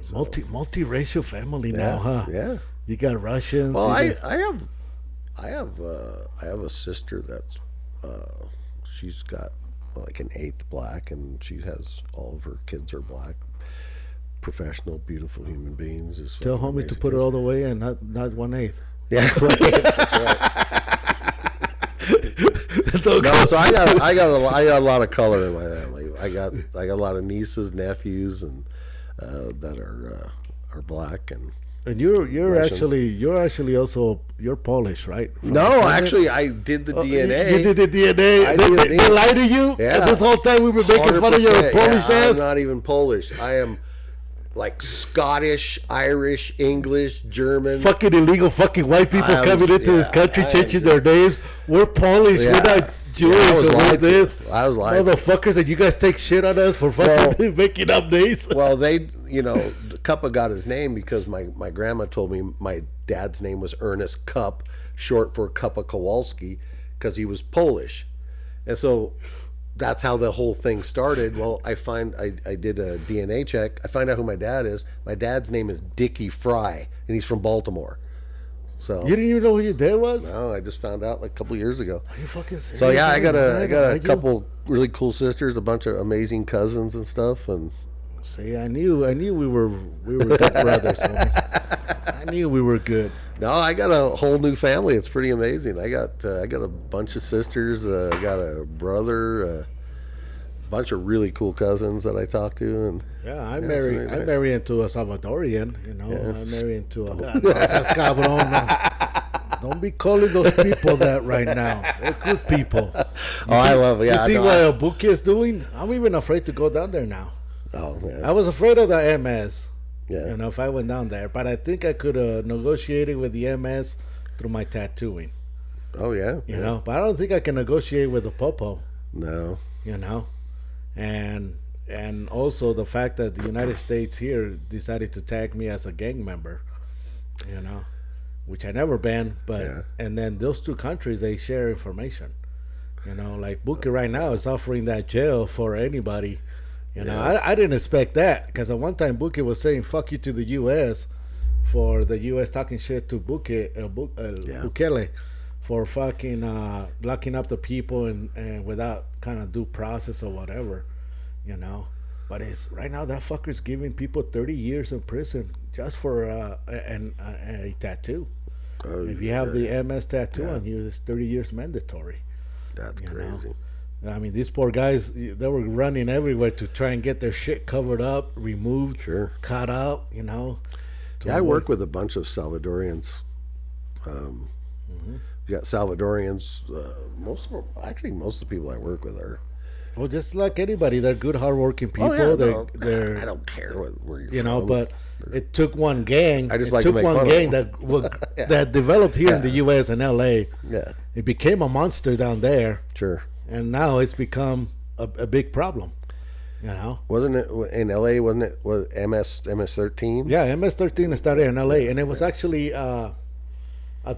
Speaker 2: so,
Speaker 3: multiracial family now, huh?
Speaker 2: Yeah.
Speaker 3: You got Russians.
Speaker 2: Well, I have a sister that's she's got like an eighth black, and she has all of her kids are black. Professional, beautiful human beings.
Speaker 3: Tell homie to put it all the way in, not 1/8.
Speaker 2: Yeah, right. That's right. No, so I got a lot of color in my family. I got a lot of nieces, nephews, and that are black and
Speaker 3: you're
Speaker 2: Russians.
Speaker 3: actually also you're Polish, right? From
Speaker 2: No,
Speaker 3: Iceland?
Speaker 2: actually, I did the DNA.
Speaker 3: You did the DNA. They lied to you.
Speaker 2: Yeah.
Speaker 3: This whole time we've been making fun of your
Speaker 2: 100%.
Speaker 3: Polish
Speaker 2: Yeah,
Speaker 3: ass.
Speaker 2: I'm not even Polish. I am like Scottish, Irish, English, German.
Speaker 3: Fucking illegal fucking white people
Speaker 2: I
Speaker 3: coming
Speaker 2: was-
Speaker 3: into this
Speaker 2: yeah,
Speaker 3: country,
Speaker 2: I am
Speaker 3: changing their
Speaker 2: just-
Speaker 3: names. We're Polish.
Speaker 2: Yeah.
Speaker 3: We're not Jewish
Speaker 2: Yeah, I was
Speaker 3: or
Speaker 2: lied to.
Speaker 3: this.
Speaker 2: I was lied to.
Speaker 3: Motherfuckers, and you guys take shit on us for fucking making up names.
Speaker 2: Well, Cuppa got his name because my grandma told me my dad's name was Ernest Cup, short for Cuppa Kowalski, because he was Polish. And so that's how the whole thing started. Well, I did a DNA check. I find out who my dad is. My dad's name is Dickie Fry, and he's from Baltimore. So
Speaker 3: You didn't even know who your dad was?
Speaker 2: no, I just found out like a couple years ago.
Speaker 3: Are you fucking serious?
Speaker 2: So yeah, I got a
Speaker 3: You-
Speaker 2: couple really cool sisters, a bunch of amazing cousins and stuff, and
Speaker 3: See, I knew we were good brothers. Homie. I knew we were good.
Speaker 2: no, I got a whole new family. It's pretty amazing. I got a bunch of sisters. I got a brother, a bunch of really cool cousins that I talk to, and
Speaker 3: Yeah, I
Speaker 2: it's
Speaker 3: married.
Speaker 2: very
Speaker 3: I
Speaker 2: nice.
Speaker 3: married into a Salvadorian. You know,
Speaker 2: Yeah.
Speaker 3: I married into a. No seas cabrón, no. Don't be calling those people that right now. They're good people.
Speaker 2: I love it. Yeah,
Speaker 3: you see
Speaker 2: no,
Speaker 3: what Abuki is doing? I'm even afraid to go down there now.
Speaker 2: oh man,
Speaker 3: I was afraid of the MS.
Speaker 2: yeah.
Speaker 3: You know, if I went down there, but I think I could have negotiated with the MS through my tattooing.
Speaker 2: Oh yeah,
Speaker 3: You know, but I don't think I can negotiate with the popo.
Speaker 2: no,
Speaker 3: You know, and also the fact that the United States here decided to tag me as a gang member. You know, which I never been, but
Speaker 2: Yeah.
Speaker 3: and then those two countries they share information. You know, like Buki right now is offering that jail for anybody. You know,
Speaker 2: Yeah.
Speaker 3: I didn't expect that because at one time Buki was saying "fuck you" to the U.S. for the U.S. talking shit to Bukele for fucking locking up the people and without kind of due process or whatever. You know, but it's right now that fucker's giving people 30 years in prison just for a tattoo.
Speaker 2: oh,
Speaker 3: If you have the MS tattoo
Speaker 2: Yeah.
Speaker 3: on you, it's 30 years mandatory.
Speaker 2: that's
Speaker 3: you know.
Speaker 2: crazy.
Speaker 3: I mean, these poor guys, they were running everywhere to try and get their shit covered up, removed,
Speaker 2: Sure.
Speaker 3: cut out, you know.
Speaker 2: Yeah, I work with a bunch of Salvadorians. We got Salvadorians. Most of the people I work with are.
Speaker 3: Well, just like anybody, they're good, hardworking people.
Speaker 2: Oh, yeah,
Speaker 3: they're,
Speaker 2: no,
Speaker 3: they're
Speaker 2: I don't care where you're
Speaker 3: you know,
Speaker 2: from.
Speaker 3: but it took one gang.
Speaker 2: I just
Speaker 3: it
Speaker 2: like to
Speaker 3: took
Speaker 2: make
Speaker 3: one
Speaker 2: fun of
Speaker 3: gang
Speaker 2: them.
Speaker 3: that developed here in the
Speaker 2: Yeah.
Speaker 3: U.S. and L.A.
Speaker 2: Yeah,
Speaker 3: It became a monster down there,
Speaker 2: sure.
Speaker 3: and now it's become a big problem. You know.
Speaker 2: Wasn't it in L.A.? Wasn't it was MS-13?
Speaker 3: Yeah, MS-13 started in L.A. and it was actually a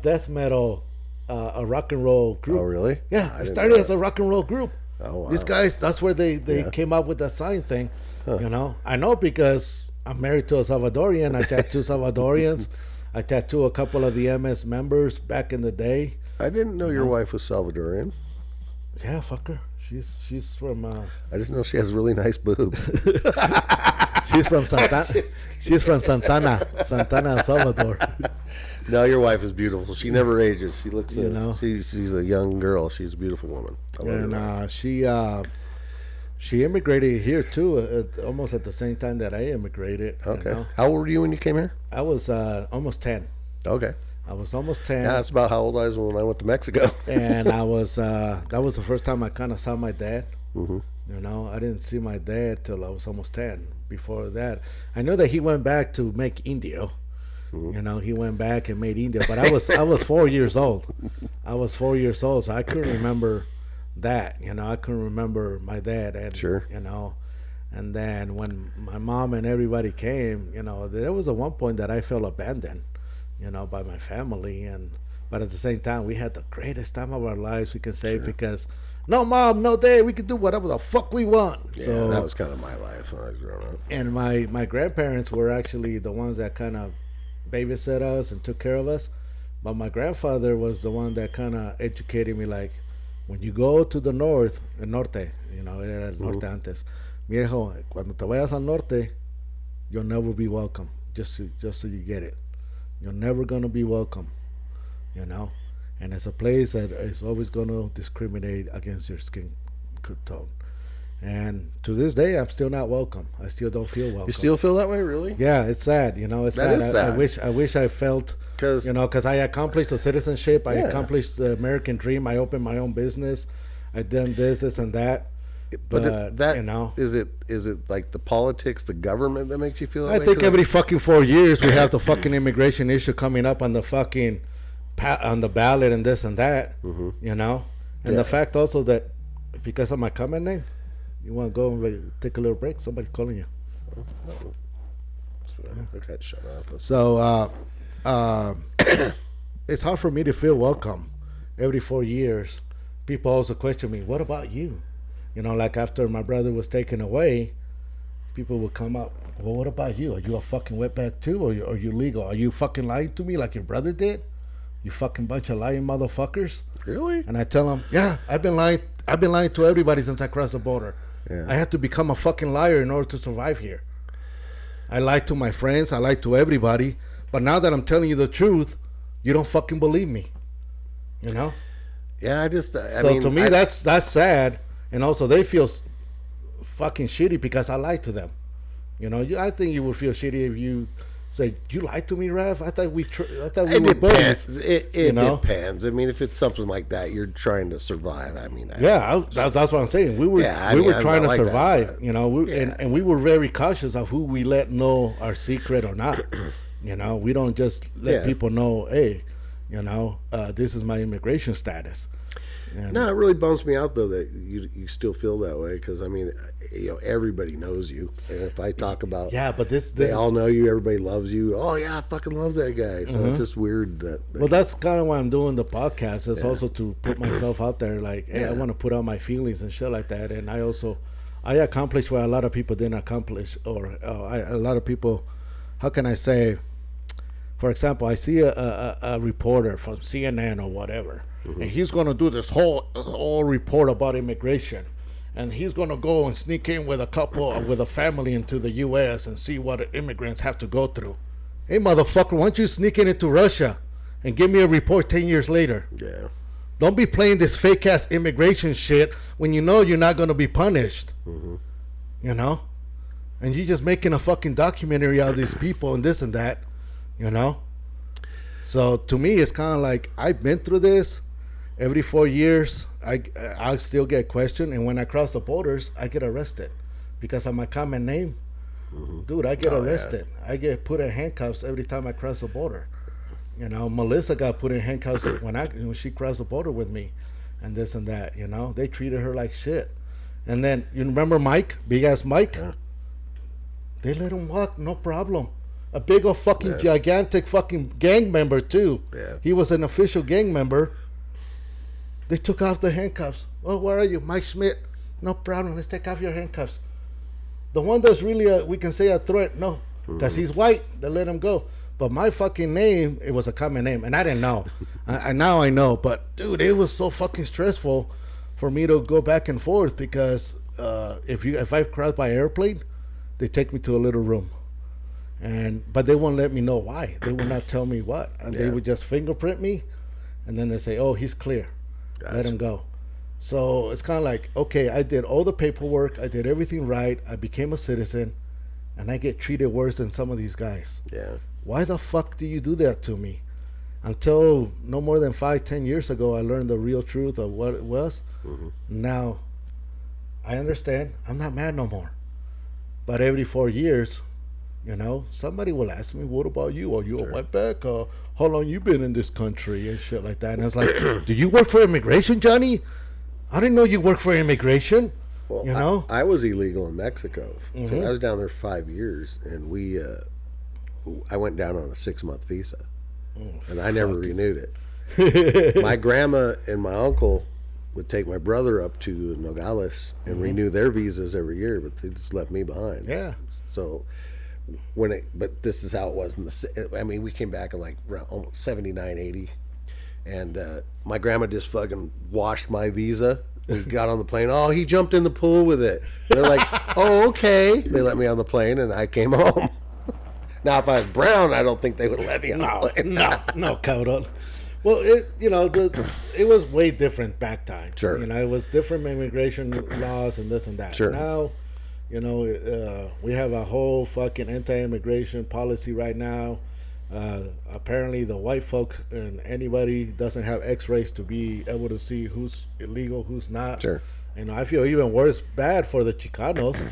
Speaker 3: death metal, a rock and roll group.
Speaker 2: Oh, really?
Speaker 3: Yeah,
Speaker 2: I
Speaker 3: it
Speaker 2: didn't
Speaker 3: started
Speaker 2: know
Speaker 3: as a rock and roll group.
Speaker 2: Oh, wow.
Speaker 3: These guys, that's where they
Speaker 2: Yeah.
Speaker 3: came up with that sign thing. You know, I know because I'm married to a Salvadorian. I tattoo Salvadorians. I tattoo a couple of the MS members back in the day.
Speaker 2: I didn't know your wife was Salvadorian.
Speaker 3: Yeah, fuck her. She's from
Speaker 2: I just know she has really nice boobs.
Speaker 3: she's from Santana. She's from Santana, El Salvador.
Speaker 2: No, your wife is beautiful. She never ages. She looks.
Speaker 3: You know?
Speaker 2: She's a young girl. She's a beautiful woman. I love
Speaker 3: And
Speaker 2: her.
Speaker 3: she immigrated here too, almost at the same time that I immigrated. you
Speaker 2: Okay.
Speaker 3: know.
Speaker 2: How old were you when you came here?
Speaker 3: I was almost 10.
Speaker 2: Okay.
Speaker 3: I was almost 10.
Speaker 2: Yeah, that's about how old I was when I went to Mexico.
Speaker 3: And I was that was the first time I kind of saw my dad.
Speaker 2: Mm-hmm.
Speaker 3: You know, I didn't see my dad till I was almost 10. Before that, I know that he went back to make Indio.
Speaker 2: Mm-hmm.
Speaker 3: You know, he went back and made Indio, but I was 4 years old. I was 4 years old, so I couldn't remember that. You know, I couldn't remember my dad, and
Speaker 2: Sure.
Speaker 3: you know. And then when my mom and everybody came, you know, there was at one point that I felt abandoned. by my family. But at the same time, we had the greatest time of our lives, we can say, because no mom, no dad, we could do whatever the fuck we want.
Speaker 2: Yeah,
Speaker 3: so
Speaker 2: that was kind of my life when I was growing up.
Speaker 3: And my grandparents were actually the ones that kind of babysit us and took care of us. But my grandfather was the one that kind of educated me, like, when you go to the north, el norte, era el norte antes. Mira, hijo, cuando te vayas al norte, you'll never be welcome. Just so you get it. You're never going to be welcome, And it's a place that is always going to discriminate against your skin tone. And to this day, I'm still not welcome. I still don't feel welcome.
Speaker 2: You still feel that way, really?
Speaker 3: Yeah, it's sad. It's
Speaker 2: that
Speaker 3: sad.
Speaker 2: Is sad.
Speaker 3: I wish I felt, because I accomplished the citizenship. I accomplished the American dream. I opened my own business. I done this and that. But is it like the politics, the government that makes you feel that way? I think every fucking 4 years we have the fucking immigration issue coming up on the fucking on the ballot and this and that, And the fact also that because of my comment name, you want to go and take a little break? Somebody's calling you.
Speaker 2: Okay, shut up.
Speaker 3: So it's hard for me to feel welcome. Every 4 years, people also question me, what about you? Like after my brother was taken away, people would come up, well, what about you? Are you a fucking wetback too? Or are you legal? Are you fucking lying to me like your brother did? You fucking bunch of lying motherfuckers.
Speaker 2: Really?
Speaker 3: And I tell them, yeah, I've been lying to everybody since I crossed the border.
Speaker 2: Yeah.
Speaker 3: I had to become a fucking liar in order to survive here. I lied to my friends. I lied to everybody. But now that I'm telling you the truth, you don't fucking believe me.
Speaker 2: Yeah,
Speaker 3: to me, that's sad. And also, they feel fucking shitty because I lied to them. I think you would feel shitty if you say, you lied to me, Rev? I thought we were buddies.
Speaker 2: It depends. I mean, if it's something like that, you're trying to survive.
Speaker 3: That's what I'm saying. We were trying to survive, and we were very cautious of who we let know our secret or not. We don't just let people know, hey, this is my immigration status.
Speaker 2: No, it really bums me out though that you still feel that way, because everybody knows you. And if I talk about
Speaker 3: but
Speaker 2: they all know you, everybody loves you. Oh yeah, I fucking love that guy. So it's just weird that.
Speaker 3: Well, that's kind of why I'm doing the podcast. It's also to put myself out there. Like, hey, I want to put out my feelings and shit like that. And I accomplished what a lot of people didn't accomplish, or a lot of people. How can I say? For example, I see a reporter from CNN or whatever. And he's going to do this whole report about immigration. And he's going to go and sneak in with a family into the U.S. and see what immigrants have to go through. Hey, motherfucker, why don't you sneak into Russia and give me a report 10 years later?
Speaker 2: Yeah.
Speaker 3: Don't be playing this fake-ass immigration shit when you know you're not going to be punished. And you're just making a fucking documentary out of these people and this and that, So to me, it's kind of like, I've been through this. Every 4 years, I still get questioned, and when I cross the borders, I get arrested because of my common name. Dude, I get arrested. I get put in handcuffs every time I cross the border. Melissa got put in handcuffs when she crossed the border with me, and this and that. They treated her like shit. And then you remember Mike, big ass Mike? Yeah. They let him walk, no problem. A big old fucking gigantic fucking gang member too. Yeah. He was an official gang member. They took off the handcuffs. Oh, where are you? Mike Schmidt. No problem. Let's take off your handcuffs. The one that's really, we can say a threat, no. Because he's white, they let him go. But my fucking name, it was a common name. And I didn't know. Now I know. But, dude, it was so fucking stressful for me to go back and forth. Because if I cross by airplane, they take me to a little room. But they won't let me know why. They will not tell me what. And they would just fingerprint me. And then they say, oh, he's clear. Gotcha. Let him go. So it's kind of like, okay, I did all the paperwork. I did everything right. I became a citizen. And I get treated worse than some of these guys.
Speaker 2: Yeah.
Speaker 3: Why the fuck do you do that to me? Until no more than 5-10 years ago, I learned the real truth of what it was. Now, I understand. I'm not mad no more. But every 4 years, somebody will ask me, what about you? Are you a wetback? How long you been in this country and shit like that? And it's like, do you work for immigration, Johnny? I didn't know you worked for immigration.
Speaker 2: Well, I was illegal in Mexico. So I was down there 5 years, and I went down on a 6-month visa. and I never renewed it. My grandma and my uncle would take my brother up to Nogales and renew their visas every year, but they just left me behind.
Speaker 3: Yeah.
Speaker 2: So but this is how it was we came back in like around almost 79, 80, and my grandma just fucking washed my visa. We got on the plane. Oh, he jumped in the pool with it. They're like, oh, okay. They let me on the plane, and I came home. Now, if I was brown, I don't think they would let me on the plane.
Speaker 3: No, cabrón. Well, it was way different back time.
Speaker 2: Sure.
Speaker 3: It was different immigration laws and this and that.
Speaker 2: Sure.
Speaker 3: Now, we have a whole fucking anti-immigration policy right now. Apparently, the white folks and anybody doesn't have X-rays to be able to see who's illegal, who's not.
Speaker 2: Sure.
Speaker 3: I feel even worse, bad for the Chicanos.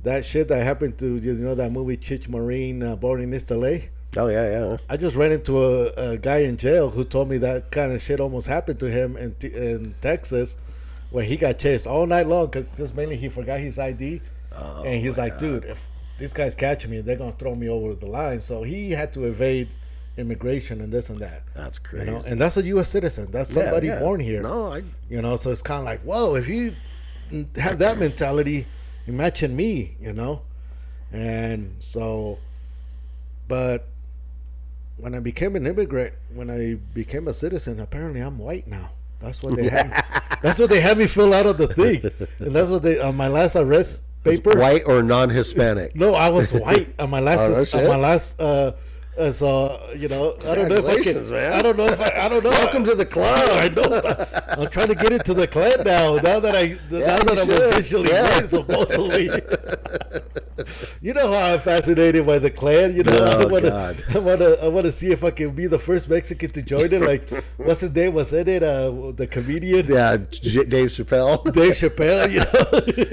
Speaker 3: That shit that happened to that movie Chich Marine, Born in East LA.
Speaker 2: Oh yeah.
Speaker 3: I just ran into a guy in jail who told me that kind of shit almost happened to him in Texas, where he got chased all night long because just mainly he forgot his ID, and he's like, dude, if these guys catch me, they're gonna throw me over the line. So he had to evade immigration and this and that.
Speaker 2: That's crazy.
Speaker 3: And that's a U.S. citizen. That's somebody born here.
Speaker 2: No,
Speaker 3: so it's kind of like, whoa, if you have that mentality, imagine me, and so, but. When I became an immigrant, when I became a citizen, apparently I'm white now. That's what they had. That's what they had me fill out of the thing, and that's what they on my last arrest paper.
Speaker 2: White or non-Hispanic?
Speaker 3: No, I was white on my last.
Speaker 2: Oh,
Speaker 3: on my last. So I don't know if I can.
Speaker 2: Man.
Speaker 3: I don't know if I don't know.
Speaker 2: Welcome to the club.
Speaker 3: I know. I'm trying to get into the clan now. Now that I'm officially white, supposedly. You know how I'm fascinated by the Klan. I want to see if I can be the first Mexican to join it. Like, what's his name? Was it the comedian?
Speaker 2: Yeah, Dave Chappelle.
Speaker 3: Dave Chappelle.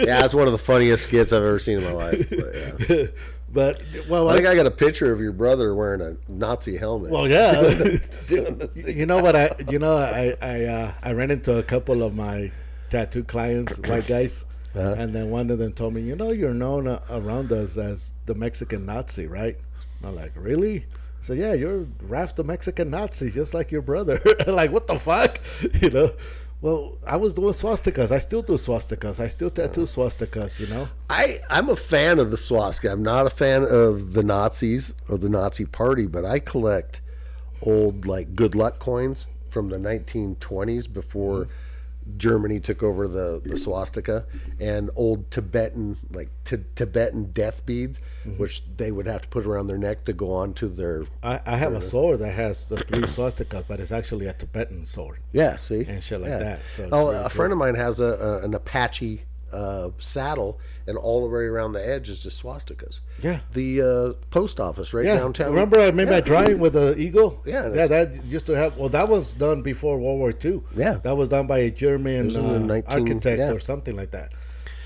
Speaker 2: Yeah, it's one of the funniest skits I've ever seen in my life. But, yeah.
Speaker 3: Well,
Speaker 2: I think I got a picture of your brother wearing a Nazi helmet.
Speaker 3: Well, yeah.
Speaker 2: Doing this thing.
Speaker 3: You know what? I ran into a couple of my tattoo clients, white guys. And then one of them told me, you're known around us as the Mexican Nazi, right? And I'm like, really? I said, yeah, you're Raph the Mexican Nazi, just like your brother. Like, what the fuck? Well, I was doing swastikas. I still do swastikas. I still tattoo swastikas,
Speaker 2: I'm a fan of the swastika. I'm not a fan of the Nazis or the Nazi party, but I collect old, like, good luck coins from the 1920s before Germany took over the swastika, and old Tibetan Tibetan death beads, which they would have to put around their neck to go on to their.
Speaker 3: I have a sword that has the 3 swastikas, but it's actually a Tibetan sword.
Speaker 2: Yeah, see,
Speaker 3: and shit like that. So
Speaker 2: a friend of mine has an Apache saddle, and all the way around the edge is just swastikas.
Speaker 3: Yeah,
Speaker 2: the post office downtown.
Speaker 3: Remember, I made my drawing with the eagle.
Speaker 2: Yeah,
Speaker 3: that used to have. Well, that was done before World War II.
Speaker 2: Yeah,
Speaker 3: that was done by a German architect or something like that.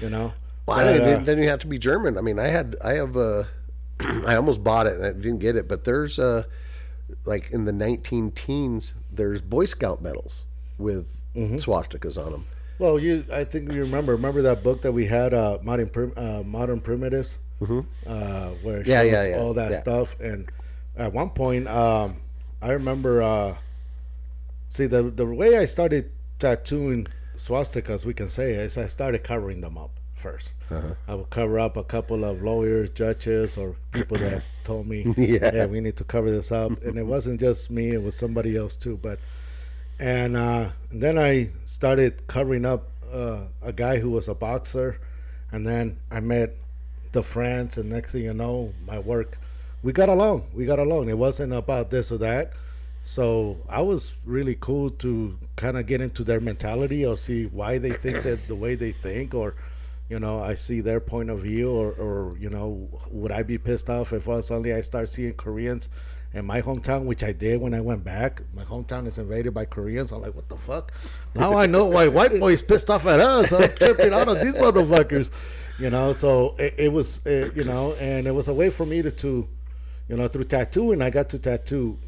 Speaker 2: Well, then you have to be German. I mean, I have I almost bought it and I didn't get it, but there's like in the 19-teens, there's Boy Scout medals with swastikas on them.
Speaker 3: Well, I think you remember that book that we had, Modern Primitives, where it shows all that stuff. And at one point, I remember, the way I started tattooing swastikas, we can say, is I started covering them up first. I would cover up a couple of lawyers, judges, or people that told me, "Yeah, we need to cover this up." And it wasn't just me; it was somebody else too. And then I started covering up a guy who was a boxer, and then I met the friends, and next thing you know, my work, we got along. It wasn't about this or that. So I was really cool to kind of get into their mentality or see why they think that the way they think, or I see their point of view, or would I be pissed off if suddenly I start seeing Koreans in my hometown, which I did when I went back. My hometown is invaded by Koreans. I'm like, what the fuck? Now I know why white boys pissed off at us. I'm tripping out on these motherfuckers. So it was, and it was a way for me to through tattooing, I got to tattoo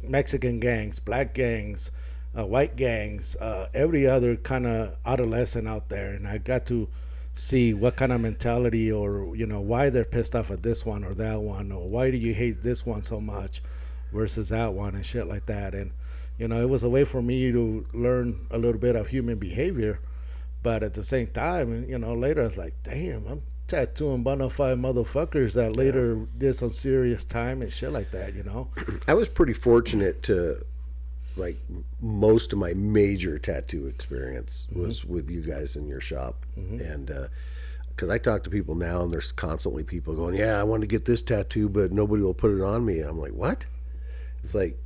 Speaker 3: Mexican gangs, black gangs, white gangs, every other kind of adolescent out there. And I got to see what kind of mentality, or why they're pissed off at this one or that one, or why do you hate this one so much, versus that one and shit like that. And it was a way for me to learn a little bit of human behavior, but at the same time, later I was like, damn, I'm tattooing bona fide motherfuckers that later did some serious time and shit like that.
Speaker 2: I was pretty fortunate to, like, most of my major tattoo experience was with you guys in your shop. And because I talk to people now, and there's constantly people going, yeah, I want to get this tattoo, but nobody will put it on me. I'm like, what? It's like,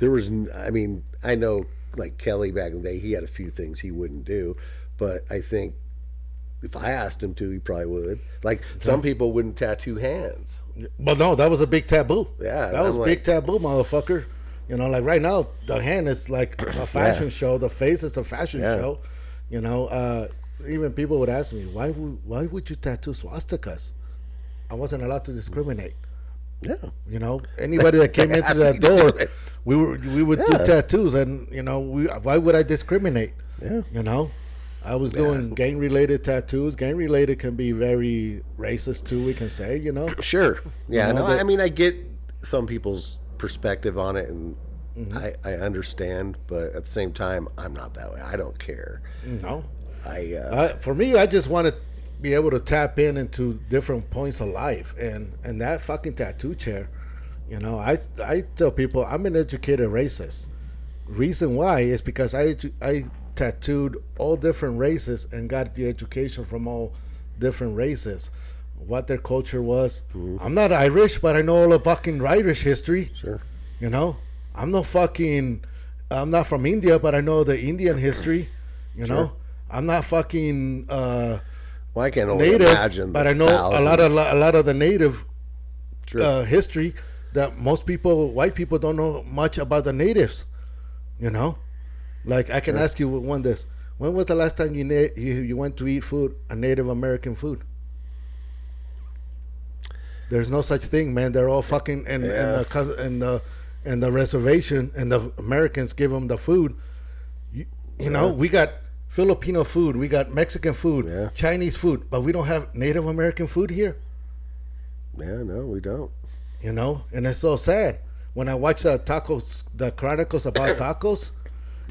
Speaker 2: I know, like, Kelly back in the day, he had a few things he wouldn't do, but I think if I asked him to, he probably would. Like, some people wouldn't tattoo hands.
Speaker 3: But no, that was a big taboo.
Speaker 2: Yeah.
Speaker 3: That was big taboo, motherfucker. Like right now, the hand is like a fashion show. The face is a fashion show. Even people would ask me, why would you tattoo swastikas? I wasn't allowed to discriminate.
Speaker 2: Yeah.
Speaker 3: Anybody that came into that door, we would do tattoos, and why would I discriminate?
Speaker 2: Yeah.
Speaker 3: I was doing gang-related tattoos. Gang-related can be very racist too. We can say,
Speaker 2: Sure. Yeah. I get some people's perspective on it, and I understand, but at the same time, I'm not that way. I don't care.
Speaker 3: No. For me, I just want to be able to tap into different points of life, and that fucking tattoo chair, I tell people I'm an educated racist. Reason why is because I tattooed all different races and got the education from all different races, what their culture was. I'm not Irish, but I know all the fucking Irish history.
Speaker 2: Sure.
Speaker 3: I'm not from India, but I know the Indian history.
Speaker 2: Sure.
Speaker 3: I'm not fucking
Speaker 2: I can't only
Speaker 3: native,
Speaker 2: imagine,
Speaker 3: but I know a lot of the native history that most people, white people, don't know much about the natives. Like, I can ask you when was the last time you went to eat food, a Native American food? There's no such thing, man. They're all fucking and the reservation, and the Americans give them the food. We got Filipino food, we got Mexican food, Chinese food, but we don't have Native American food here.
Speaker 2: Yeah, no, we don't.
Speaker 3: And it's so sad when I watch the chronicles about tacos.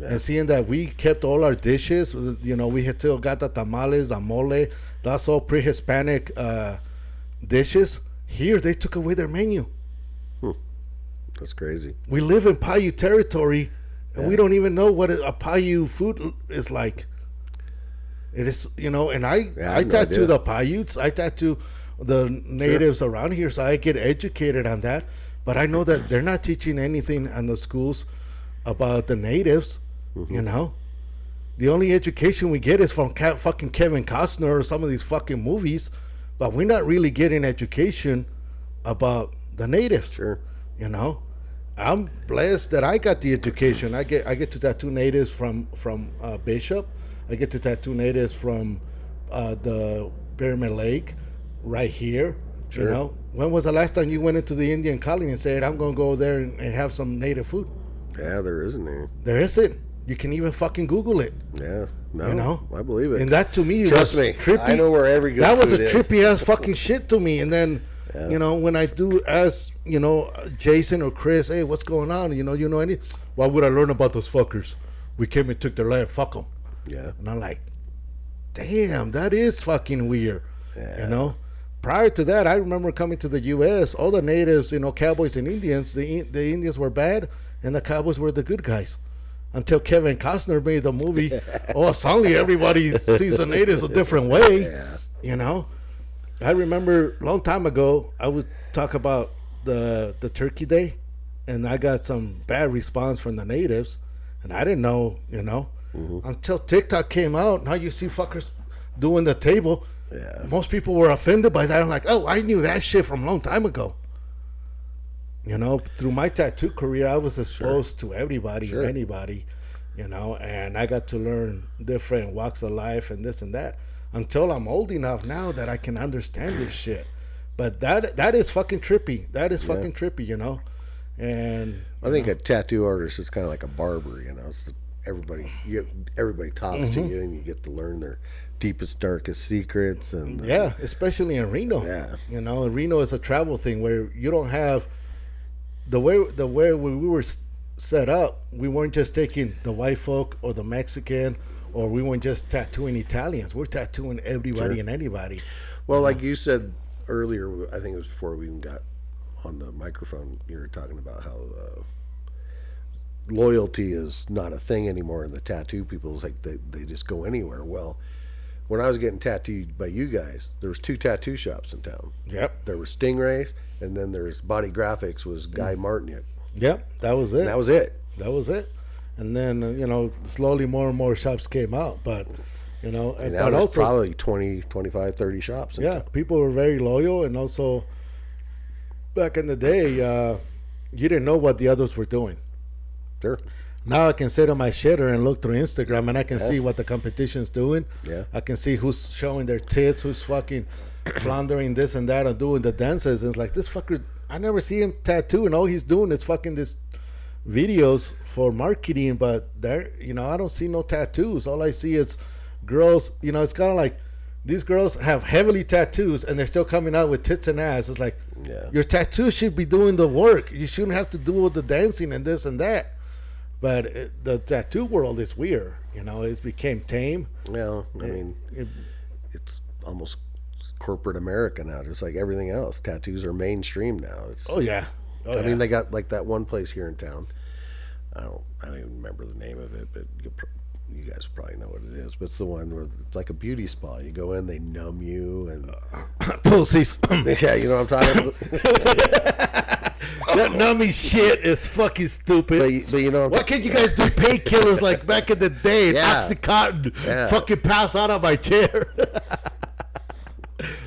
Speaker 3: And seeing that we kept all our dishes, we had still got the tamales, the mole, that's all pre-Hispanic dishes. Here, they took away their menu.
Speaker 2: That's crazy.
Speaker 3: We live in Paiute territory, and we don't even know what a Paiute food is like. It is, and I tattoo the Paiutes, I tattoo the natives around here, so I get educated on that. But I know that they're not teaching anything in the schools about the natives. The only education we get is from fucking Kevin Costner or some of these fucking movies, but we're not really getting education about the natives.
Speaker 2: Sure.
Speaker 3: I'm blessed that I got the education. I get to tattoo natives from Bishop. I get to tattoo natives from the Pyramid Lake right here.
Speaker 2: Sure.
Speaker 3: When was the last time you went into the Indian colony and said, I'm going to go there and have some native food?
Speaker 2: Yeah, there isn't any.
Speaker 3: There isn't. You can even fucking Google it.
Speaker 2: Yeah, no, I believe it.
Speaker 3: And that to me
Speaker 2: Trust
Speaker 3: was
Speaker 2: me,
Speaker 3: trippy.
Speaker 2: I know where every good
Speaker 3: that was
Speaker 2: food
Speaker 3: a
Speaker 2: is.
Speaker 3: trippy ass fucking shit to me. And then, when I do ask, Jason or Chris, hey, what's going on? You know any? Why would I learn about those fuckers? We came and took their land. Fuck them.
Speaker 2: Yeah.
Speaker 3: And I'm like, damn, that is fucking weird.
Speaker 2: Yeah.
Speaker 3: Prior to that, I remember coming to the U.S., all the natives, cowboys and Indians, the Indians were bad and the cowboys were the good guys. Until Kevin Costner made the movie, suddenly everybody sees the natives a different way.
Speaker 2: Yeah.
Speaker 3: I remember a long time ago, I would talk about the Turkey Day, and I got some bad response from the natives, and I didn't know, until TikTok came out. Now you see fuckers doing the table.
Speaker 2: Yeah.
Speaker 3: Most people were offended by that. I'm like, I knew that shit from a long time ago. Through my tattoo career, I was exposed to everybody and anybody, and I got to learn different walks of life and this and that until I'm old enough now that I can understand this shit. But that is fucking trippy. That is fucking trippy, And
Speaker 2: I think a tattoo artist is kind of like a barber, It's everybody talks to you, and you get to learn their deepest, darkest secrets. And
Speaker 3: especially in Reno.
Speaker 2: Yeah.
Speaker 3: Reno is a travel thing where you don't have the way we were set up, we weren't just taking the white folk or the Mexican, or we weren't just tattooing Italians. We're tattooing everybody and anybody.
Speaker 2: Well, like you said earlier, I think it was before we even got on the microphone, you were talking about how loyalty is not a thing anymore in the tattoo people. It's like they just go anywhere. Well, when I was getting tattooed by you guys, there was 2 tattoo shops in town.
Speaker 3: Yep.
Speaker 2: There was Stingrays, and then there's Body Graphics was Guy Martin.
Speaker 3: Yep, that was it.
Speaker 2: And that was it.
Speaker 3: That was it. And then, slowly more and more shops came out. But,
Speaker 2: And
Speaker 3: but
Speaker 2: now there's
Speaker 3: also,
Speaker 2: probably 20, 25, 30 shops in
Speaker 3: yeah,
Speaker 2: town.
Speaker 3: people were very loyal. And also, back in the day, you didn't know what the others were doing.
Speaker 2: Sure.
Speaker 3: Now I can sit on my shitter and look through Instagram, and I can see what the competition's doing.
Speaker 2: Yeah.
Speaker 3: I can see who's showing their tits, who's fucking floundering this and that and doing the dances. And it's like, this fucker, I never see him tattoo, and all he's doing is fucking this videos for marketing. But there, I don't see no tattoos. All I see is girls. It's kind of like these girls have heavily tattoos, and they're still coming out with tits and ass. It's like, your tattoo should be doing the work. You shouldn't have to do all the dancing and this and that. But the tattoo world is weird. It's became tame.
Speaker 2: Well, I mean, it's almost corporate America now, just like everything else. Tattoos are mainstream now. I mean, they got like that one place here in town. I don't even remember the name of it, but you guys probably know what it is. But it's the one where it's like a beauty spa. You go in, they numb you, and
Speaker 3: pussies.
Speaker 2: Yeah, you know what I'm talking about.
Speaker 3: That nummy shit is fucking stupid.
Speaker 2: But
Speaker 3: why can't you guys do painkillers like back in the day?
Speaker 2: Yeah.
Speaker 3: Oxycontin.
Speaker 2: Yeah.
Speaker 3: Fucking pass out on my chair.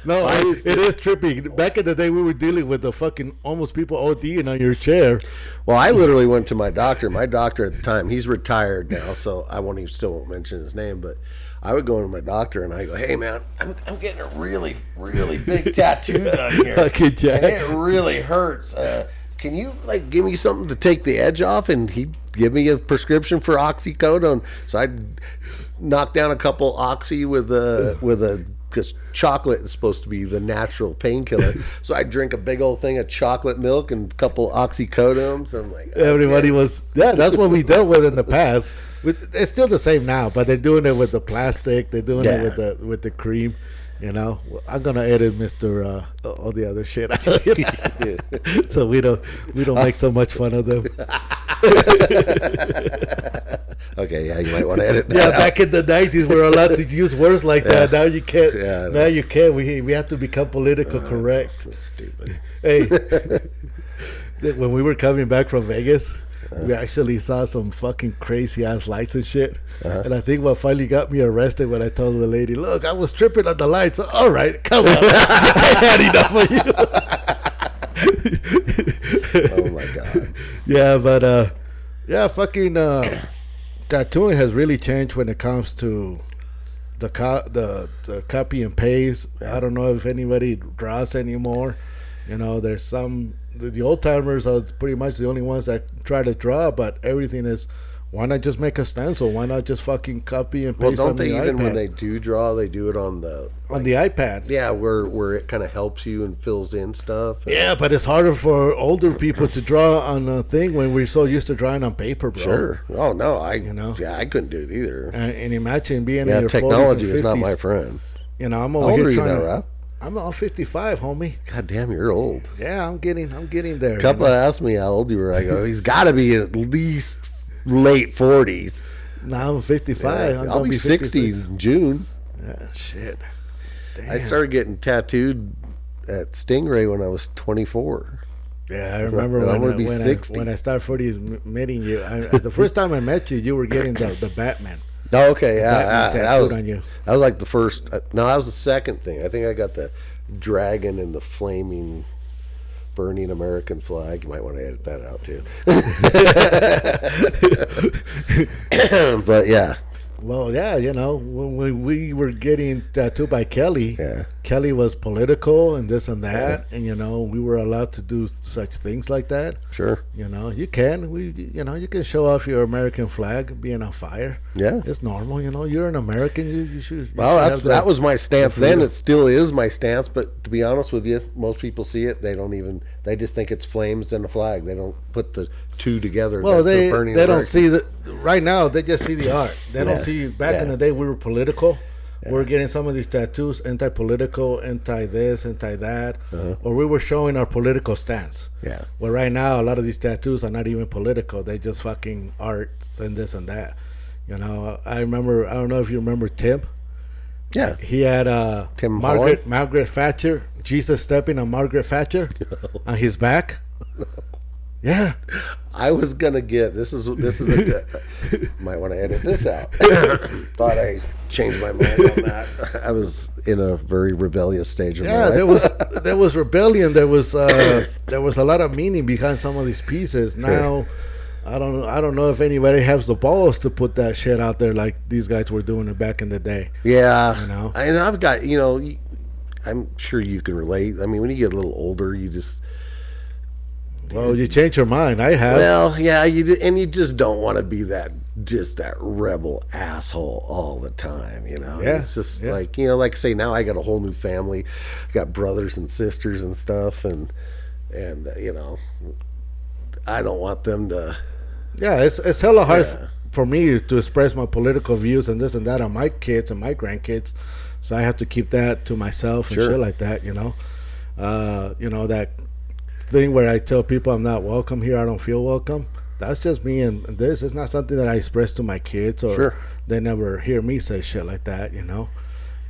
Speaker 3: No, it is trippy. Back in the day, we were dealing with the fucking almost people ODing on your chair.
Speaker 2: Well, I literally went to my doctor. My doctor at the time, he's retired now, so I still won't mention his name, but I would go to my doctor and I go, hey man, I'm getting a really, really big tattoo done here.
Speaker 3: Fucking Jack.
Speaker 2: And it really hurts. Can you give me something to take the edge off? And he'd give me a prescription for oxycodone. So I'd knock down a couple oxy with a because chocolate is supposed to be the natural painkiller. So I drink a big old thing of chocolate milk and a couple oxycodones. I'm like, okay.
Speaker 3: Everybody was, that's what we dealt with in the past. It's still the same now, but they're doing it with the plastic. They're doing it with the cream. I'm gonna edit Mr. All the other shit out, so we don't make so much fun of them.
Speaker 2: Okay, yeah, you might want to edit that.
Speaker 3: Yeah, back in the 90s, we were allowed to use words like that. Now you can't.
Speaker 2: Yeah,
Speaker 3: now you can't. We have to become political correct.
Speaker 2: That's stupid.
Speaker 3: Hey, when we were coming back from Vegas, we actually saw some fucking crazy ass lights and shit. And I think what finally got me arrested when I told the lady, "Look, I was tripping on the lights." All right, come on, I had enough of you.
Speaker 2: Oh my god.
Speaker 3: Yeah, but fucking tattooing has really changed when it comes to the copy and paste. I don't know if anybody draws anymore. There's some. The old timers are pretty much the only ones that try to draw, but everything is, why not just make a stencil? Why not just fucking copy and paste on the iPad?
Speaker 2: Well, don't they even when they do draw, they do it on the
Speaker 3: iPad?
Speaker 2: Yeah, where it kind of helps you and fills in stuff.
Speaker 3: Yeah, but it's harder for older people to draw on a thing when we're so used to drawing on paper, bro.
Speaker 2: Sure. Oh no, I couldn't do it either.
Speaker 3: And imagine being in your
Speaker 2: technology
Speaker 3: 40s and 50s.
Speaker 2: is not my friend.
Speaker 3: I'm
Speaker 2: How
Speaker 3: over
Speaker 2: old
Speaker 3: here
Speaker 2: are you
Speaker 3: trying
Speaker 2: now,
Speaker 3: to.
Speaker 2: Rob?
Speaker 3: I'm all 55, homie.
Speaker 2: God damn, you're old.
Speaker 3: Yeah, I'm getting there.
Speaker 2: A couple asked me how old you were. I go, he's got to be at least late 40s.
Speaker 3: Now I'm 55.
Speaker 2: Yeah,
Speaker 3: I'm
Speaker 2: I'll be 60 in June.
Speaker 3: Yeah, shit. Damn.
Speaker 2: I started getting tattooed at Stingray when I was 24.
Speaker 3: Yeah, I remember
Speaker 2: I'm gonna be 60.
Speaker 3: When I started meeting you. The first time I met you, you were getting the Batman.
Speaker 2: Oh, okay,
Speaker 3: Batman tattooed on you.
Speaker 2: That was like the first. No, that was the second thing. I think I got the dragon and the flaming, burning American flag. You might want to edit that out too. But yeah.
Speaker 3: Well, yeah, when we were getting tattooed by Kelly Kelly was political and this and that, and you know, we were allowed to do such things like that.
Speaker 2: Sure.
Speaker 3: You know, you can. You can show off your American flag being on fire.
Speaker 2: Yeah.
Speaker 3: It's normal. You know, you're an American. You should.
Speaker 2: Well,
Speaker 3: should
Speaker 2: that was my stance then.
Speaker 3: freedom.
Speaker 2: It still is my stance. But to be honest with you, most people see it. They just think it's flames and a flag. They don't put the two together.
Speaker 3: Well,
Speaker 2: That's
Speaker 3: they
Speaker 2: a burning
Speaker 3: don't
Speaker 2: American.
Speaker 3: see that right now. They just see the art. They don't see. Back in the day, we were political. We're getting some of these tattoos, anti-political, anti-this, anti-that, or we were showing our political stance.
Speaker 2: Yeah.
Speaker 3: Well, right now, a lot of these tattoos are not even political. They just fucking art and this and that. You know, I remember. I don't know if you remember Tim.
Speaker 2: Yeah.
Speaker 3: He had
Speaker 2: Tim
Speaker 3: Margaret Thatcher, Jesus stepping on Margaret Thatcher on his back. Yeah.
Speaker 2: I was gonna get this is might want to edit this out. Thought I changed my mind on that. I was in a very rebellious stage of my life.
Speaker 3: there was rebellion. There was a lot of meaning behind some of these pieces. Now, I don't know if anybody has the balls to put that shit out there like these guys were doing it back in the day.
Speaker 2: Yeah,
Speaker 3: You know?
Speaker 2: and I've got I'm sure you can relate. I mean, when you get a little older, you just
Speaker 3: Well, you change your mind. I have.
Speaker 2: well, yeah, you do, and you just don't want to be that rebel asshole all the time. You know,
Speaker 3: Yeah,
Speaker 2: it's just
Speaker 3: yeah.
Speaker 2: like say now I got a whole new family, I got brothers and sisters and stuff, and I don't want them to.
Speaker 3: Yeah, it's hella hard
Speaker 2: Yeah.
Speaker 3: for me to express my political views and this and that on my kids and my grandkids. So I have to keep that to myself and
Speaker 2: Sure.
Speaker 3: shit like that, that thing where I tell people I'm not welcome here, I don't feel welcome. That's just me, and this is not something that I express to my kids, or
Speaker 2: Sure.
Speaker 3: they never hear me say shit like that,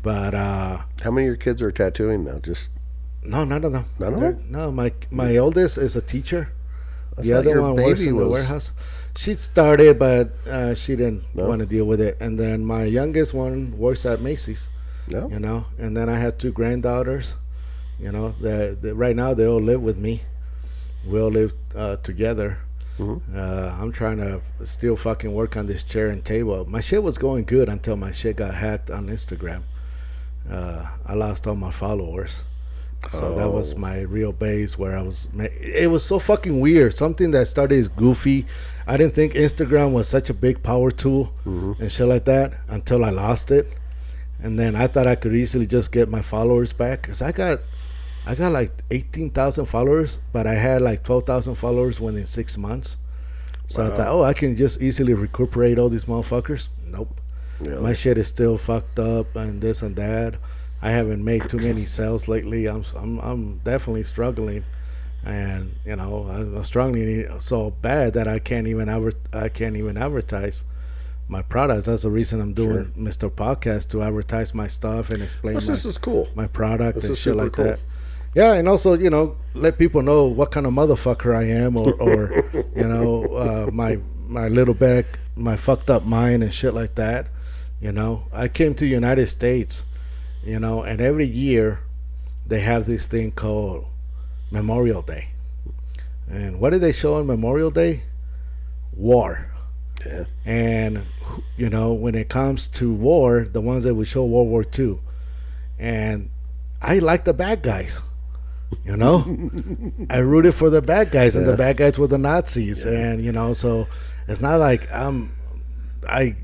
Speaker 3: But
Speaker 2: How many of your kids are tattooing now? Just
Speaker 3: no, none of them.
Speaker 2: None of them?
Speaker 3: No, my oldest is a teacher. The
Speaker 2: thought
Speaker 3: other
Speaker 2: your
Speaker 3: one works
Speaker 2: baby
Speaker 3: in the
Speaker 2: was-
Speaker 3: warehouse. She started, but she didn't
Speaker 2: No?
Speaker 3: want to deal with it. And then my youngest one works at Macy's.
Speaker 2: no.
Speaker 3: And then I had two granddaughters. That right now they all live with me. We all live together. I'm trying to still fucking work on this chair and table. My shit was going good until my shit got hacked on Instagram. I lost all my followers. So that was my real base where it was so fucking weird. Something that started as goofy. I didn't think Instagram was such a big power tool and shit like that until I lost it. And then I thought I could easily just get my followers back. Cause I got like 18,000 followers, but I had like 12,000 followers within 6 months. So I thought, I can just easily recuperate all these motherfuckers. Nope.
Speaker 2: Really?
Speaker 3: My shit is still fucked up and this and that. I haven't made too many sales lately. I'm definitely struggling, and I'm struggling so bad that I can't even advertise my products. That's the reason I'm doing Mr. Podcast, to advertise my stuff and explain
Speaker 2: This is cool.
Speaker 3: my product
Speaker 2: This
Speaker 3: and
Speaker 2: is
Speaker 3: shit
Speaker 2: super
Speaker 3: like
Speaker 2: cool.
Speaker 3: that. Yeah, and also let people know what kind of motherfucker I am, or my little bag, my fucked up mind and shit like that. I came to the United States. And every year they have this thing called Memorial Day. And what do they show on Memorial Day? War.
Speaker 2: Yeah.
Speaker 3: And, when it comes to war, the ones that would show World War II. And I like the bad guys. I rooted for the bad guys, and the bad guys were the Nazis. And, so it's not like I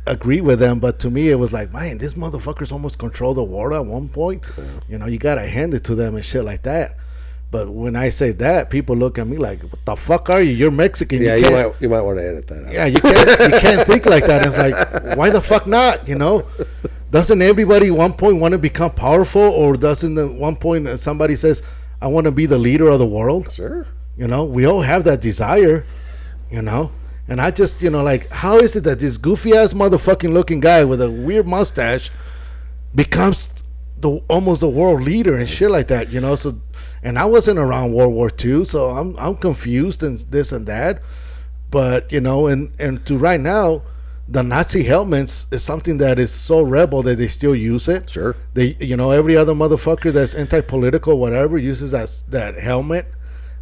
Speaker 3: agree with them, but to me it was like, man, these motherfuckers almost control the world at one point. You gotta hand it to them and shit like that. But when I say that, people look at me like, what the fuck are you? You're Mexican.
Speaker 2: Yeah, you might want to edit that out.
Speaker 3: Yeah, you can't think like that. It's like, why the fuck not? Doesn't everybody at one point want to become powerful, or doesn't at one point somebody says, I want to be the leader of the world?
Speaker 2: Sure.
Speaker 3: We all have that desire, And I just, how is it that this goofy ass motherfucking looking guy with a weird mustache becomes almost the world leader and shit like that, So, and I wasn't around World War II, so I'm confused and this and that. But and to right now, the Nazi helmets is something that is so rebel that they still use it.
Speaker 2: Sure.
Speaker 3: They, every other motherfucker that's anti-political, whatever, uses that helmet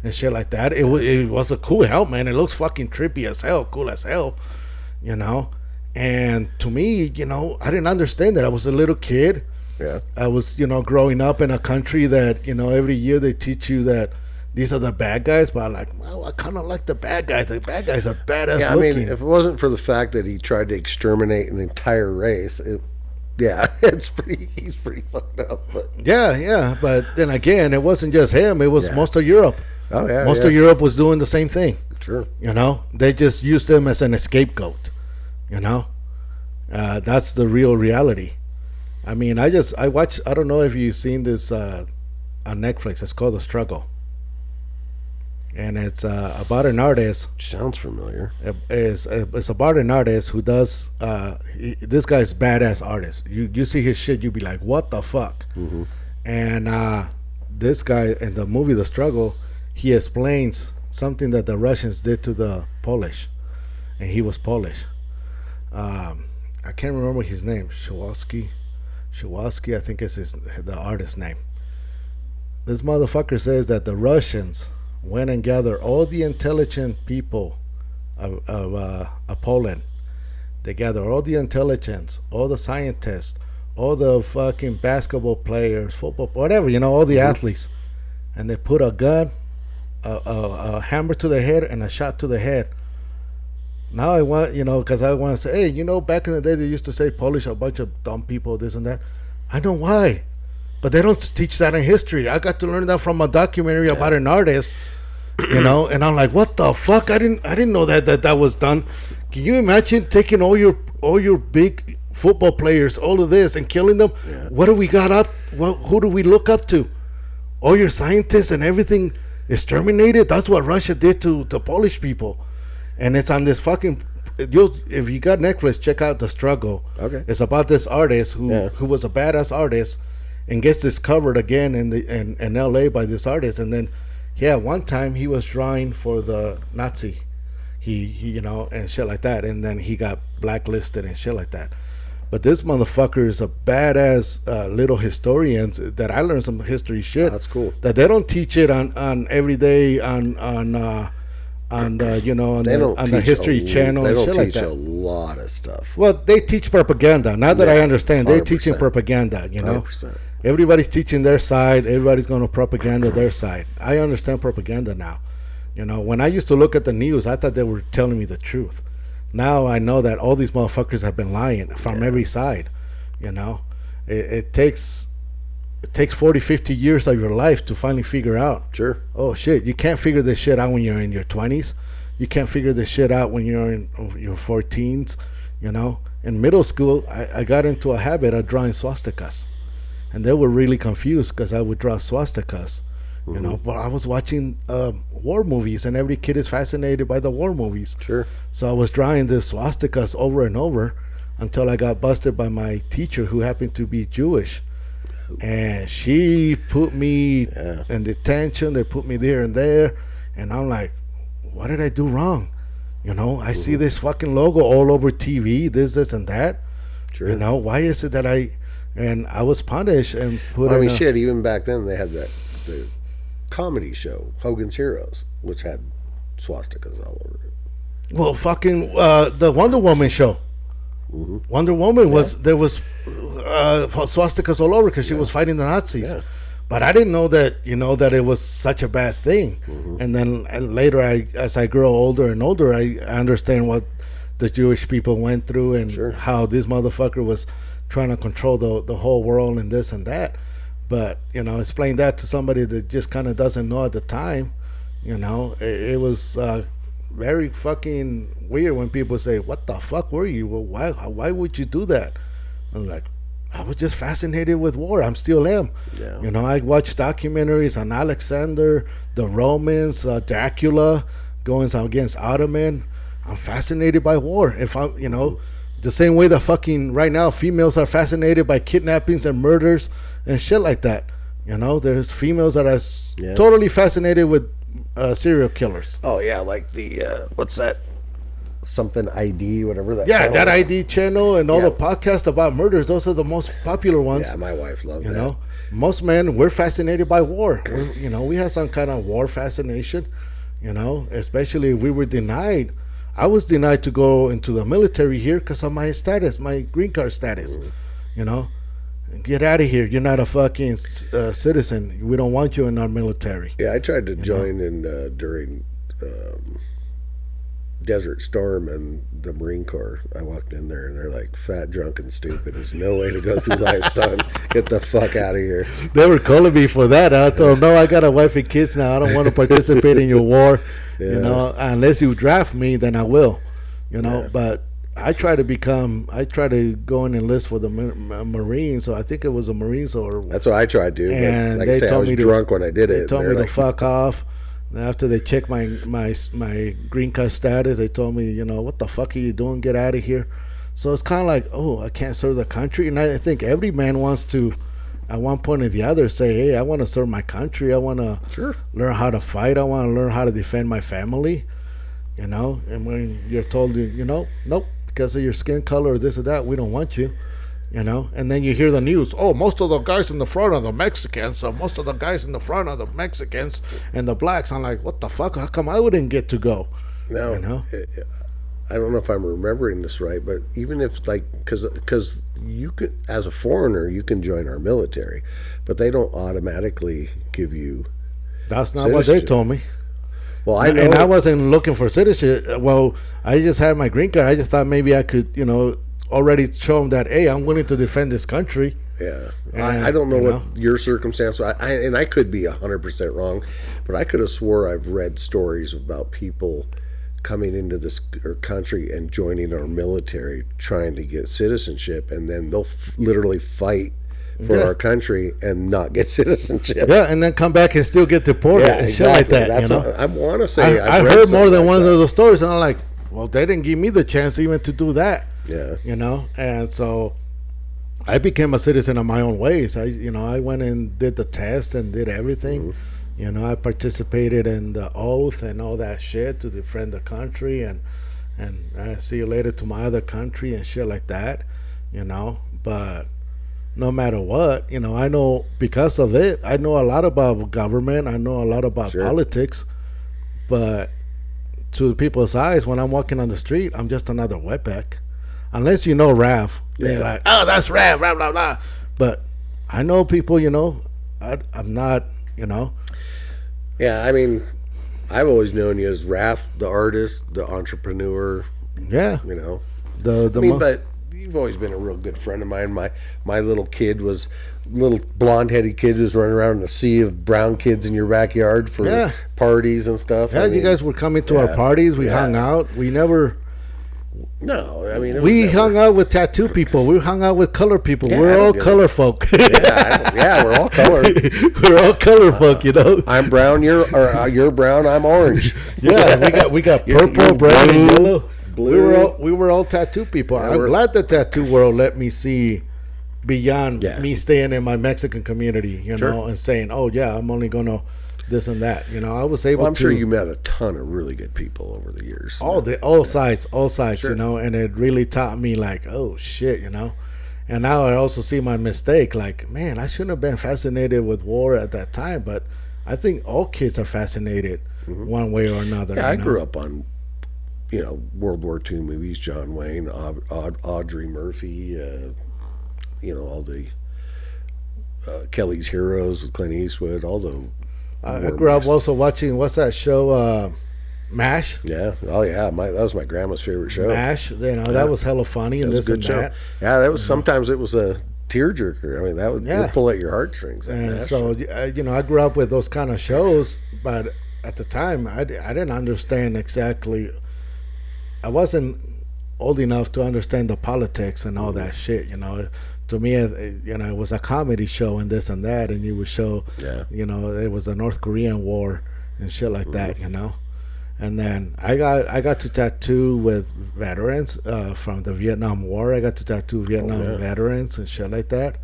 Speaker 3: and shit like that. It was a cool helmet. It looks fucking trippy as hell, cool as hell, And to me, I didn't understand that. I was a little kid,
Speaker 2: Yeah.
Speaker 3: I was, growing up in a country that, every year they teach you that these are the bad guys, but I'm like, well, I kind of like the bad guys. The bad guys are badass
Speaker 2: Yeah, I
Speaker 3: looking.
Speaker 2: mean, if it wasn't for the fact that he tried to exterminate an entire race, he's pretty fucked up. But
Speaker 3: Yeah, but then again, it wasn't just him. It was most of Europe.
Speaker 2: oh yeah,
Speaker 3: Most of Europe was doing the same thing.
Speaker 2: Sure.
Speaker 3: They just used him as an scapegoat. That's the real reality. I mean, I watched. I don't know if you've seen this on Netflix. It's called The Struggle, and it's about an artist.
Speaker 2: Sounds familiar.
Speaker 3: It's about an artist who does. This guy's badass artist. You see his shit, you be like, what the fuck?
Speaker 2: Mm-hmm.
Speaker 3: And this guy in the movie The Struggle, he explains something that the Russians did to the Polish, and he was Polish. I can't remember his name. Shawalski, I think is the artist's name. This motherfucker says that the Russians went and gathered all the intelligent people of Poland. They gathered all the intelligence, all the scientists, all the fucking basketball players, football, whatever, all the athletes, and they put a gun, a hammer to the head, and a shot to the head. Now I want, because I want to say, hey, back in the day they used to say Polish are a bunch of dumb people, this and that. I know why, but they don't teach that in history. I got to learn that from a documentary about an artist, and I'm like, what the fuck? I didn't know that was done. Can you imagine taking all your big football players, all of this, and killing them? Yeah. What do we got up? Who do we look up to? All your scientists and everything exterminated. That's what Russia did to the Polish people. And it's on this fucking. If you got Netflix, check out The Struggle.
Speaker 2: Okay.
Speaker 3: It's about this artist who was a badass artist, and gets discovered again in L.A. by this artist. And then, one time he was drawing for the Nazi, he and shit like that. And then he got blacklisted and shit like that. But this motherfucker is a badass little historian that I learned some history shit.
Speaker 2: Oh, that's cool.
Speaker 3: That they don't teach it on every day on the History Channel and shit like that.
Speaker 2: They don't teach a lot of stuff.
Speaker 3: Well, they teach propaganda. Now that I understand, they're teaching propaganda.
Speaker 2: 100%.
Speaker 3: Everybody's teaching their side. Everybody's going to propaganda their side. I understand propaganda now. When I used to look at the news, I thought they were telling me the truth. Now I know that all these motherfuckers have been lying from every side. It takes 40, 50 years of your life to finally figure out.
Speaker 2: Sure.
Speaker 3: Oh, shit. You can't figure this shit out when you're in your 20s. You can't figure this shit out when you're in your 14s. In middle school, I got into a habit of drawing swastikas. And they were really confused because I would draw swastikas. But I was watching war movies, and every kid is fascinated by the war movies.
Speaker 2: Sure.
Speaker 3: So I was drawing the swastikas over and over until I got busted by my teacher, who happened to be Jewish. And she put me in detention. They put me there and there. And I'm like, what did I do wrong? I see this fucking logo all over TV, this, and that.
Speaker 2: Sure.
Speaker 3: Why is it that I was punished and put in
Speaker 2: shit, even back then they had the comedy show, Hogan's Heroes, which had swastikas all over it.
Speaker 3: Well, fucking the Wonder Woman show. Mm-hmm. Wonder Woman there was swastikas all over because she was fighting the Nazis. Yeah. But I didn't know that that it was such a bad thing. Mm-hmm. And then later, as I grow older and older, I understand what the Jewish people went through and how this motherfucker was trying to control the whole world and this and that. But explain that to somebody that just kind of doesn't know at the time. It was very fucking weird when people say, "What the fuck were you? Well, why would you do that?" I'm like, I was just fascinated with war. I'm still am. Yeah. I watched documentaries on Alexander, the Romans, Dracula, going against Ottoman. I'm fascinated by war. If I, the same way that fucking right now females are fascinated by kidnappings and murders and shit like that. There's females that are totally fascinated with serial killers.
Speaker 2: Oh yeah, like the what's that? Something ID, whatever that.
Speaker 3: Yeah, that ID channel and all the podcasts about murders. Those are the most popular ones.
Speaker 2: Yeah, my wife loves that.
Speaker 3: Most men, we're fascinated by war. We have some kind of war fascination. Especially if we were denied. I was denied to go into the military here because of my status, my green card status. Get out of here. You're not a fucking citizen. We don't want you in our military.
Speaker 2: Yeah, I tried to join in during Desert Storm and the Marine Corps. I walked in there and they're like, fat, drunk, and stupid. There's no way to go through life, son. Get the fuck out of here.
Speaker 3: They were calling me for that. And I told them, no, I got a wife and kids now. I don't want to participate in your war.
Speaker 2: Yeah.
Speaker 3: You know, unless you draft me, then I will. You know, but I try to go and enlist for the Marines. So I think it was a Marines or.
Speaker 2: That's what I tried to do.
Speaker 3: And
Speaker 2: like I say, I was drunk when I did it.
Speaker 3: They told me
Speaker 2: like,
Speaker 3: to fuck off. After they checked my green card status, they told me, you know, what the fuck are you doing? Get out of here. So it's kind of like, oh, I can't serve the country. And I think every man wants to, at one point or the other, say, hey, I want to serve my country. I want to learn how to fight. I want to learn how to defend my family, you know. And when you're told, you know, nope, because of your skin color or this or that, we don't want you. You know, and then you hear the news. Oh, most of the guys in the front are the Mexicans. So most of the guys in the front are the Mexicans and the blacks. I'm like, what the fuck? How come I wouldn't get to go?
Speaker 2: No,
Speaker 3: you know?
Speaker 2: I don't know if I'm remembering this right, but even if like, because you could, as a foreigner, you can join our military, but they don't automatically give you.
Speaker 3: That's not what they told me.
Speaker 2: Well, I know,
Speaker 3: and I wasn't looking for citizenship. Well, I just had my green card. I just thought maybe I could, you know, already show them that, hey, I'm willing to defend this country.
Speaker 2: Yeah. I don't know what your circumstance was. And I could be 100% wrong, but I could have swore I've read stories about people coming into this country and joining our military trying to get citizenship, and then they'll literally fight for our country and not get citizenship.
Speaker 3: Yeah, and then come back and still get deported and shit like that.
Speaker 2: That's
Speaker 3: you know?
Speaker 2: what I want to say.
Speaker 3: I heard more than one of those stories, and I'm like, well, they didn't give me the chance even to do that.
Speaker 2: Yeah.
Speaker 3: You know, and so I became a citizen of my own ways. I went and did the test and did everything. Mm-hmm. You know, I participated in the oath and all that shit to defend the country and I see you later to my other country and shit like that, you know. But no matter what, you know, I know because of it, I know a lot about government. I know a lot about politics, but to the people's eyes, when I'm walking on the street, I'm just another wetback. Unless you know Raph, they're like, oh, that's Raph, blah, blah, blah. But I know people, you know, I'm not, you know.
Speaker 2: Yeah, I mean, I've always known you as Raph, the artist, the entrepreneur.
Speaker 3: Yeah.
Speaker 2: You know.
Speaker 3: But
Speaker 2: you've always been a real good friend of mine. My little blonde-headed kid was running around in a sea of brown kids in your backyard for parties and stuff.
Speaker 3: Yeah, you guys were coming to our parties. We hung out. We never...
Speaker 2: No, I mean...
Speaker 3: We hung out with tattoo people. We hung out with color people. Yeah, we're all color folk.
Speaker 2: We're all color.
Speaker 3: We're all color folk, you know.
Speaker 2: I'm brown, you're brown, I'm orange.
Speaker 3: Yeah, we got purple, red, and yellow. Blue. We were all tattoo people. Yeah, I'm glad the tattoo world let me see beyond me staying in my Mexican community, you know, and saying, oh, yeah, I'm only going to this and that. You know, I was able to...
Speaker 2: I'm sure you met a ton of really good people over the years.
Speaker 3: All sides, you know, and it really taught me like, oh, shit, you know. And now I also see my mistake. Like, man, I shouldn't have been fascinated with war at that time, but I think all kids are fascinated one way or another.
Speaker 2: Yeah, I grew up on, you know, World War II movies, John Wayne, Audrey Murphy, you know, all the Kelly's Heroes with Clint Eastwood, all the...
Speaker 3: I grew up also watching, what's that show, MASH?
Speaker 2: Yeah. Oh, yeah. That was my grandma's favorite show.
Speaker 3: MASH. You know, that was hella funny and this and that.
Speaker 2: Yeah, that was, sometimes it was a tearjerker. I mean, that would pull at your heartstrings.
Speaker 3: And so, you know, I grew up with those kind of shows, but at the time, I didn't understand exactly. I wasn't old enough to understand the politics and all that shit, you know. To me, you know, it was a comedy show and this and that, and you would show, you know, it was a North Korean war and shit like that, you know. And then I got to tattoo with veterans from the Vietnam War. I got to tattoo Vietnam veterans and shit like that,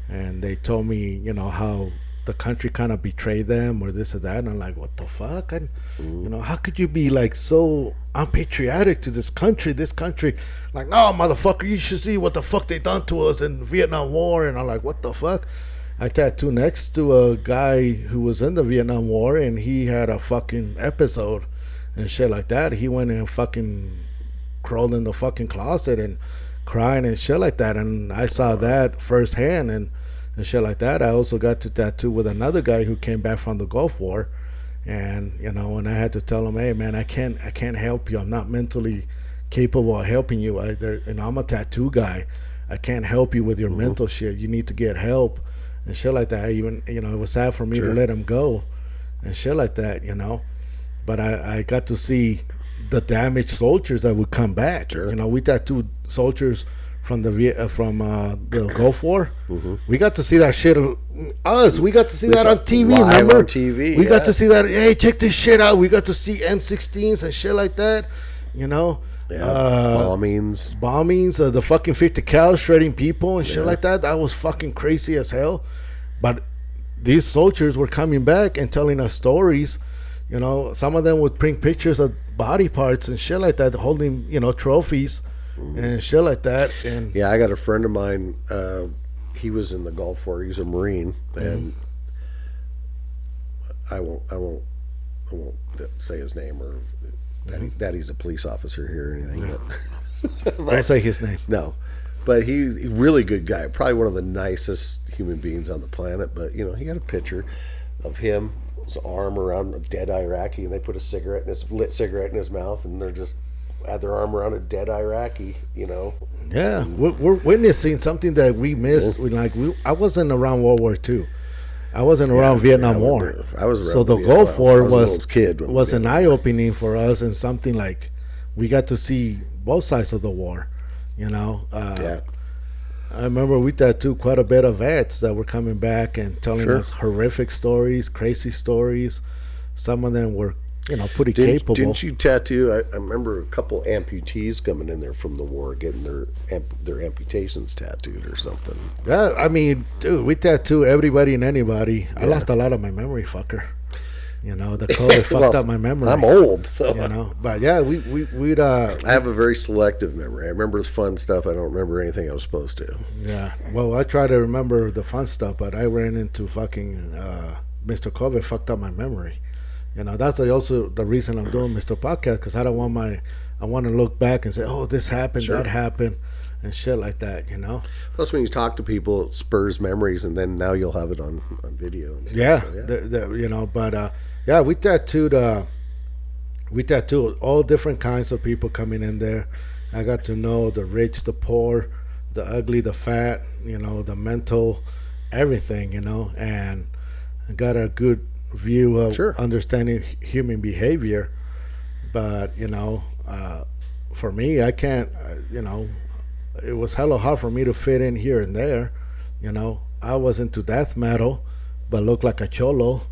Speaker 3: and they told me, you know, how the country kind of betrayed them or this or that, and I'm like, what the fuck? And you know, how could you be like so unpatriotic to this country? Like, no, motherfucker, you should see what the fuck they done to us in the Vietnam War. And I'm like, what the fuck? I tattooed next to a guy who was in the Vietnam War, and he had a fucking episode and shit like that. He went and fucking crawled in the fucking closet and crying and shit like that. And I saw that firsthand and shit like that. I also got to tattoo with another guy who came back from the Gulf War, and and I had to tell him, hey man, I can't help you. I'm not mentally capable of helping you. I'm a tattoo guy. I can't help you with your mental shit. You need to get help and shit like that. Even it was sad for me to let him go and shit like that. But I got to see the damaged soldiers that would come back. We tattooed soldiers from the Gulf War. We got to see that shit. We got to see that on TV. Remember?
Speaker 2: On TV.
Speaker 3: We got to see that. Hey, check this shit out. We got to see M16s and shit like that. Bombings, the fucking 50 cal shredding people and shit like that. That was fucking crazy as hell. But these soldiers were coming back and telling us stories. Some of them would print pictures of body parts and shit like that, holding trophies and shit like that. And
Speaker 2: I got a friend of mine. He was in the Gulf War. He's a Marine, and I won't say his name or that he's a police officer here or anything. But
Speaker 3: don't say his name.
Speaker 2: No, but he's a really good guy. Probably one of the nicest human beings on the planet. But he got a picture of him, his arm around a dead Iraqi, and they put a lit cigarette in his mouth, and they're just had their arm around a dead Iraqi.
Speaker 3: Yeah, we're witnessing something that we missed. I wasn't around World War II. I wasn't around Vietnam War.
Speaker 2: I was around.
Speaker 3: So the Gulf War
Speaker 2: was
Speaker 3: an eye opening for us, and something like we got to see both sides of the war. I remember we tattooed quite a bit of vets that were coming back and telling us horrific stories, crazy stories. Some of them were, pretty capable.
Speaker 2: Didn't you tattoo? I remember a couple amputees coming in there from the war, getting their amputations tattooed or something.
Speaker 3: Yeah, I mean, dude, we tattoo everybody and anybody. I lost a lot of my memory, fucker. The COVID fucked up my memory.
Speaker 2: I'm old, so
Speaker 3: But yeah, we'd.
Speaker 2: I have a very selective memory. I remember the fun stuff. I don't remember anything I was supposed to.
Speaker 3: Yeah, well, I try to remember the fun stuff, but I ran into fucking Mr. COVID fucked up my memory. That's also the reason I'm doing Mr. Podcast, because I want to look back and say, oh, this happened, that happened, and shit like that.
Speaker 2: Plus, when you talk to people, it spurs memories, and then now you'll have it on video. And stuff.
Speaker 3: Yeah, but we tattooed all different kinds of people coming in there. I got to know the rich, the poor, the ugly, the fat, the mental, everything, and I got a good view of understanding human behavior. But for me, I can't, it was hella hard for me to fit in here and there. I was into death metal, but looked like a cholo.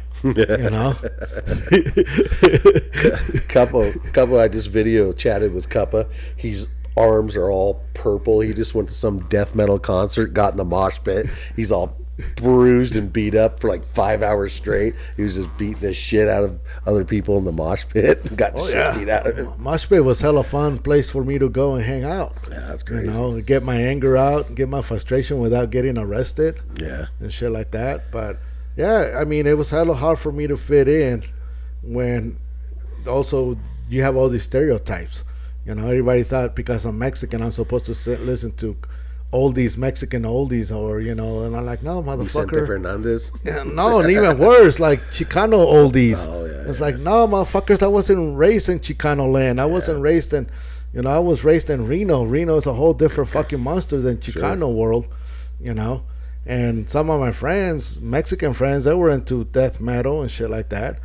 Speaker 2: Cuppa, I just video chatted with Cuppa. His arms are all purple. He just went to some death metal concert, got in a mosh pit. He's all bruised and beat up for like 5 hours straight. He was just beating the shit out of other people in the mosh pit. Got shit beat out of him.
Speaker 3: Mosh pit was hella fun place for me to go and hang out.
Speaker 2: Yeah, that's crazy.
Speaker 3: Get my anger out, get my frustration without getting arrested.
Speaker 2: Yeah.
Speaker 3: And shit like that. But yeah, I mean, it was hella hard for me to fit in when also you have all these stereotypes. Everybody thought because I'm Mexican, I'm supposed to listen to oldies, Mexican oldies, or and I'm like, no, motherfucker.
Speaker 2: Vicente Fernandez.
Speaker 3: Yeah, no, and even worse, like Chicano oldies.
Speaker 2: Oh yeah.
Speaker 3: It's like, no, motherfuckers, I wasn't raised in Chicano land. I wasn't raised in, I was raised in Reno. Reno is a whole different fucking monster than Chicano world, And some of my friends, Mexican friends, they were into death metal and shit like that.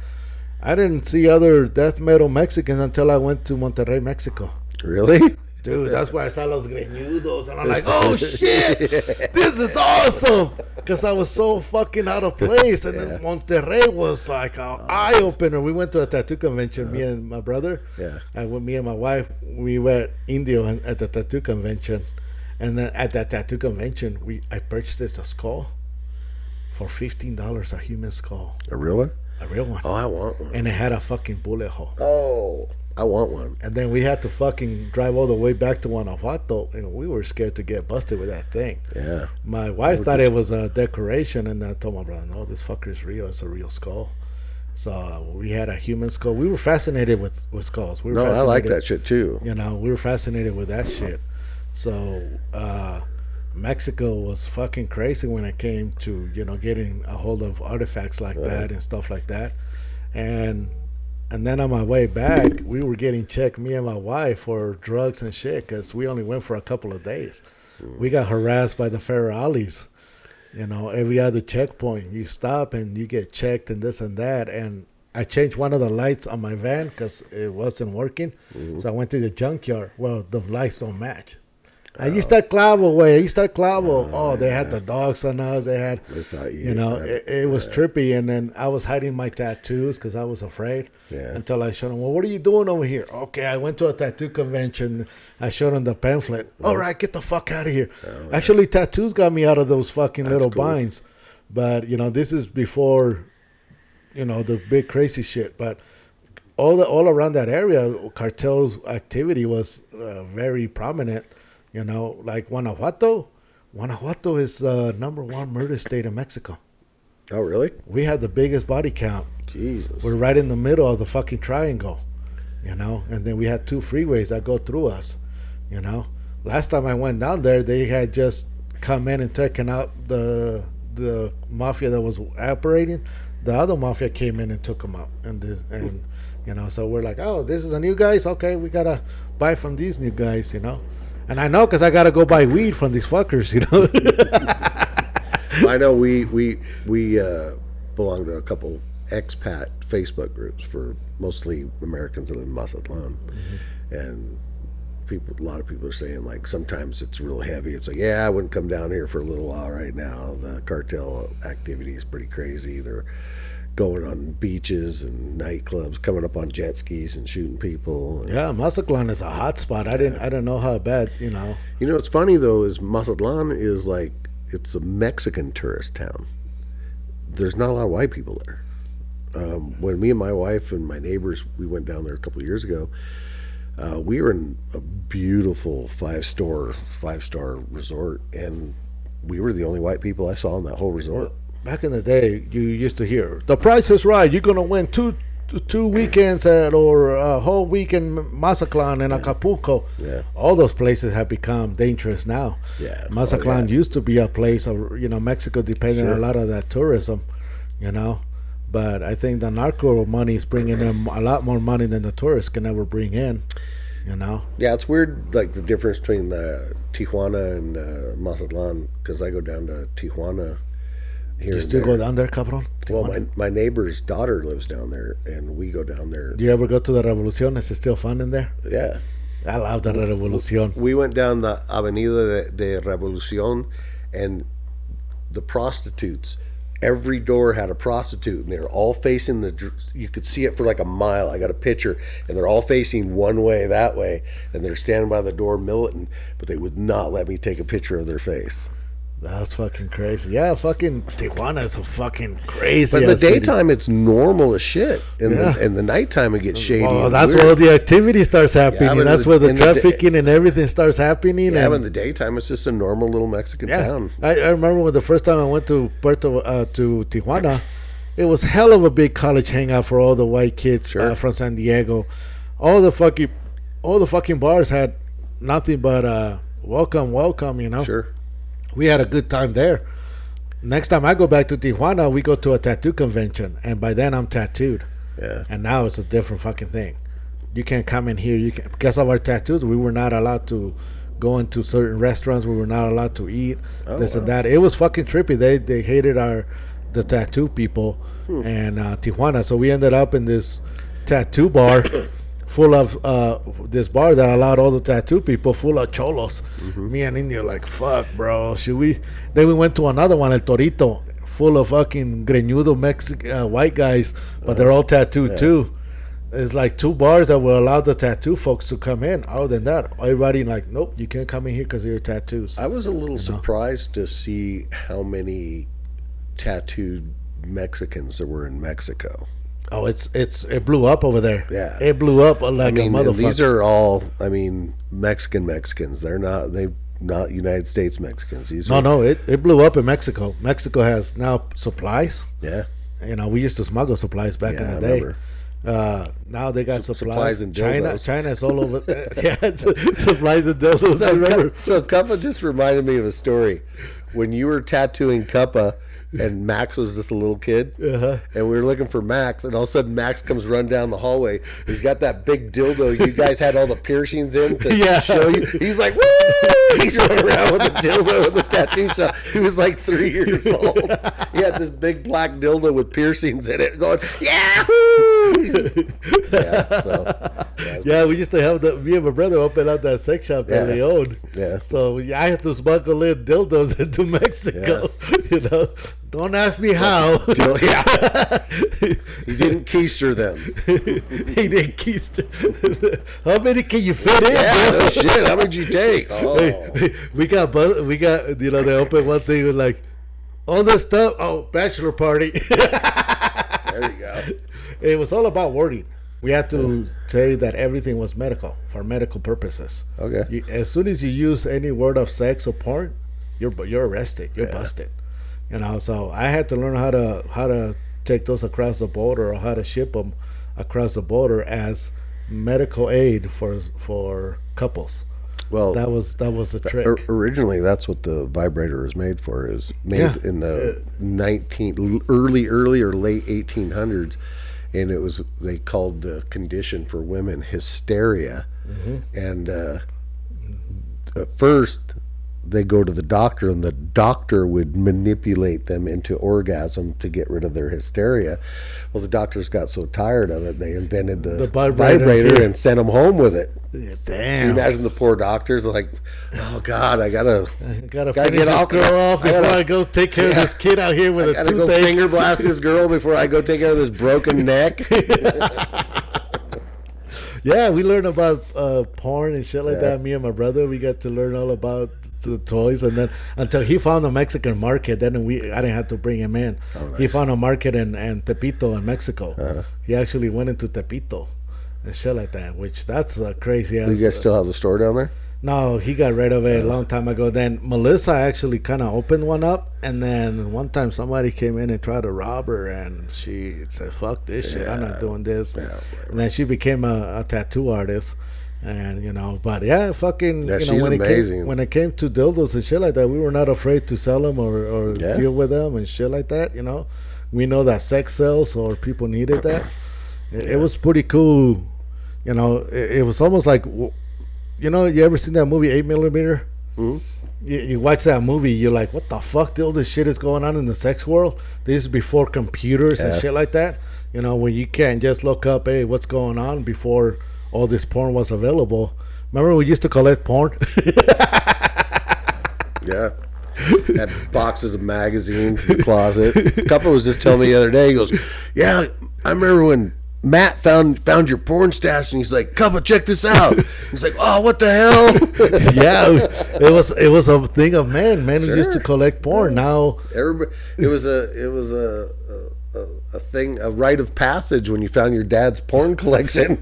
Speaker 3: I didn't see other death metal Mexicans until I went to Monterrey, Mexico.
Speaker 2: Really?
Speaker 3: Dude, that's where I saw Los Greñudos, and I'm like, oh shit, this is awesome, because I was so fucking out of place, and then Monterrey was like an eye opener. We went to a tattoo convention, me and my brother, and with me and my wife, we were Indio at the tattoo convention, and then at that tattoo convention, I purchased a skull for $15, a human skull.
Speaker 2: A real one?
Speaker 3: A real one.
Speaker 2: Oh, I want one.
Speaker 3: And it had a fucking bullet hole.
Speaker 2: Oh, I want one.
Speaker 3: And then we had to fucking drive all the way back to Guanajuato, and we were scared to get busted with that thing.
Speaker 2: Yeah.
Speaker 3: My wife thought it was a decoration, and I told my brother, no, this fucker is real. It's a real skull. So we had a human skull. We were fascinated with skulls.
Speaker 2: I like that shit too.
Speaker 3: We were fascinated with that shit. So Mexico was fucking crazy when it came to getting a hold of artifacts like that and stuff like that, and then on my way back, we were getting checked, me and my wife, for drugs and shit, because we only went for a couple of days. We got harassed by the federales. Every other checkpoint, you stop and you get checked and this and that. And I changed one of the lights on my van because it wasn't working. So I went to the junkyard. Well, the lights don't match. Ahí está el clavo, güey. Ahí está el clavo. They had the dogs on us. They had, it was trippy. And then I was hiding my tattoos because I was afraid. Until I showed them, well, what are you doing over here? Okay, I went to a tattoo convention. I showed them the pamphlet. All right, get the fuck out of here. Actually, tattoos got me out of those fucking little binds. But, this is before, the big crazy shit. But all around that area, cartels activity was very prominent. Like Guanajuato. Guanajuato is the number one murder state in Mexico.
Speaker 2: Oh, really?
Speaker 3: We have the biggest body count.
Speaker 2: Jesus.
Speaker 3: We're right in the middle of the fucking triangle, and then we had 2 freeways that go through us, Last time I went down there, they had just come in and taken out the mafia that was operating. The other mafia came in and took them out, and so we're like, oh, this is a new guys. Okay, we gotta buy from these new guys, And I know because I gotta go buy weed from these fuckers,
Speaker 2: I know we belong to a couple expat Facebook groups for mostly Americans that live in Mazatlan, and a lot of people are saying like sometimes it's real heavy. It's like, I wouldn't come down here for a little while right now. The cartel activity is pretty crazy. They're going on beaches and nightclubs, coming up on jet skis and shooting people.
Speaker 3: Yeah, Mazatlan is a hot spot. I don't know how bad,
Speaker 2: what's funny though is Mazatlan is like, it's a Mexican tourist town. There's not a lot of white people there. When me and my wife and my neighbors, we went down there a couple of years ago, we were in a beautiful five-star resort, and we were the only white people I saw in that whole resort.
Speaker 3: Back in the day, you used to hear, the price is right. You're going to win two weekends or a whole week in Mazatlan and Acapulco.
Speaker 2: Yeah.
Speaker 3: All those places have become dangerous now.
Speaker 2: Yeah.
Speaker 3: Mazatlan used to be a place of, Mexico depended on a lot of that tourism, But I think the narco money is bringing them a lot more money than the tourists can ever bring in,
Speaker 2: Yeah, it's weird, like the difference between Tijuana and Mazatlan, because I go down to Tijuana here.
Speaker 3: You still go down there, cabron?
Speaker 2: Well, my neighbor's daughter lives down there, and we go down there.
Speaker 3: Do you ever go to the Revolucion? Is it still fun in there?
Speaker 2: Yeah.
Speaker 3: I love the Revolucion.
Speaker 2: We went down the Avenida de Revolucion, and the prostitutes, every door had a prostitute, and they were all facing you could see it for like a mile. I got a picture, and they're all facing one way, that way, and they're standing by the door militant, but they would not let me take a picture of their face.
Speaker 3: That's fucking crazy. Yeah, fucking Tijuana is a fucking crazy.
Speaker 2: But in the daytime, it's normal as shit. In the nighttime, it gets shady.
Speaker 3: Well, that's where the activity starts happening. That's where the trafficking and everything starts happening.
Speaker 2: Yeah, but in the daytime, it's just a normal little Mexican town.
Speaker 3: I remember when the first time I went to to Tijuana, it was hell of a big college hangout for all the white kids from San Diego. All the fucking bars had nothing but welcome.
Speaker 2: Sure.
Speaker 3: We had a good time there. Next time I go back to Tijuana, we go to a tattoo convention, and by then I'm tattooed.
Speaker 2: Yeah.
Speaker 3: And now it's a different fucking thing. You can't come in here. Because of our tattoos, we were not allowed to go into certain restaurants. We were not allowed to eat and that. It was fucking trippy. They hated the tattoo people and Tijuana. So we ended up in this tattoo bar. Full of this bar that allowed all the tattoo people, full of cholos. Me and India like, fuck, bro, should we? Then we went to another one, El Torito, full of fucking greñudo Mexican white guys, but they're all tattooed too. It's like 2 bars that will allow the tattoo folks to come in. Other than that, everybody like, nope, you can't come in here because of your tattoos.
Speaker 2: I was a little surprised to see how many tattooed Mexicans there were in Mexico.
Speaker 3: Oh, it blew up over there.
Speaker 2: Yeah,
Speaker 3: it blew up like a motherfucker.
Speaker 2: These are all, Mexicans. They're not United States Mexicans.
Speaker 3: It blew up in Mexico. Mexico has now supplies.
Speaker 2: Yeah,
Speaker 3: we used to smuggle supplies back in the day. Now they got
Speaker 2: Supplies
Speaker 3: supplies.
Speaker 2: and dildos.
Speaker 3: China's all over. Yeah, supplies and dildos. I remember.
Speaker 2: So Cuppa just reminded me of a story. When you were tattooing Cuppa and Max was just a little kid, and we were looking for Max, and all of a sudden Max comes running down the hallway. He's got that big dildo you guys had all the piercings in to show you. He's like, woo! He's running around with a dildo in the tattoo shop. He was like 3 years old. He had this big black dildo with piercings in it going, Yahoo!
Speaker 3: Yeah, we used to have me and my brother open up that sex shop that they owned.
Speaker 2: Yeah.
Speaker 3: So I had to smuggle in dildos into Mexico. You know, don't ask me how.
Speaker 2: He didn't keister them.
Speaker 3: He didn't keister. How many can you fit in?
Speaker 2: Yeah, no shit. How many you take? Oh.
Speaker 3: We got, you know, they opened one thing with like, all this stuff. Oh, bachelor party.
Speaker 2: There you go.
Speaker 3: It was all about wording. We had to say that everything was medical for medical purposes.
Speaker 2: Okay.
Speaker 3: As soon as you use any word of sex or porn, you're arrested. You're busted. You know, so I had to learn how to take those across the border or how to ship them across the border as medical aid for couples.
Speaker 2: Well,
Speaker 3: that was the trick.
Speaker 2: Originally, that's what the vibrator was made for. It was made in the early or late 1800s, and it was they called the condition for women hysteria, and at first they go to the doctor, and the doctor would manipulate them into orgasm to get rid of their hysteria. Well, the doctors got so tired of it, they invented the vibrator and sent them home with it.
Speaker 3: Damn!
Speaker 2: Can you imagine the poor doctors? They're like, oh God, I gotta
Speaker 3: finish this girl off before I go take care of this kid out here with a toothache.
Speaker 2: Go finger blast this girl before I go take care of this broken neck.
Speaker 3: Yeah, we learned about porn and shit like that. Me and my brother, we got to learn all about the toys, and then until he found a Mexican market, then I didn't have to bring him in. Oh, nice. He found a market in Tepito in Mexico. He actually went into Tepito and shit like that, which that's crazy.
Speaker 2: Do you guys still have the store down there?
Speaker 3: No, he got rid of it a long time ago. Then Melissa actually kind of opened one up, and then one time somebody came in and tried to rob her, and she said, "Fuck this shit, I'm not doing this." And then she became a tattoo artist, and you know, but fucking, you know, when it came to dildos and shit like that, we were not afraid to sell them or deal with them and shit like that. You know, we know that sex sells, or people needed that. It was pretty cool. You know, it was almost like. You know, you ever seen that movie 8mm? Mm-hmm. You watch that movie, you're like, what the fuck? All this shit is going on in the sex world. This is before computers and shit like that. You know, when you can't just look up, hey, what's going on before all this porn was available. Remember we used to collect porn?
Speaker 2: Yeah. Had boxes of magazines in the closet. A couple was just telling me the other day, he goes, yeah, I remember when Matt found your porn stash, and he's like, "Cuppa, check this out." He's like, "Oh, what the hell?"
Speaker 3: Yeah, it was a thing of men who used to collect porn. Now
Speaker 2: it was a thing, a rite of passage when you found your dad's porn collection.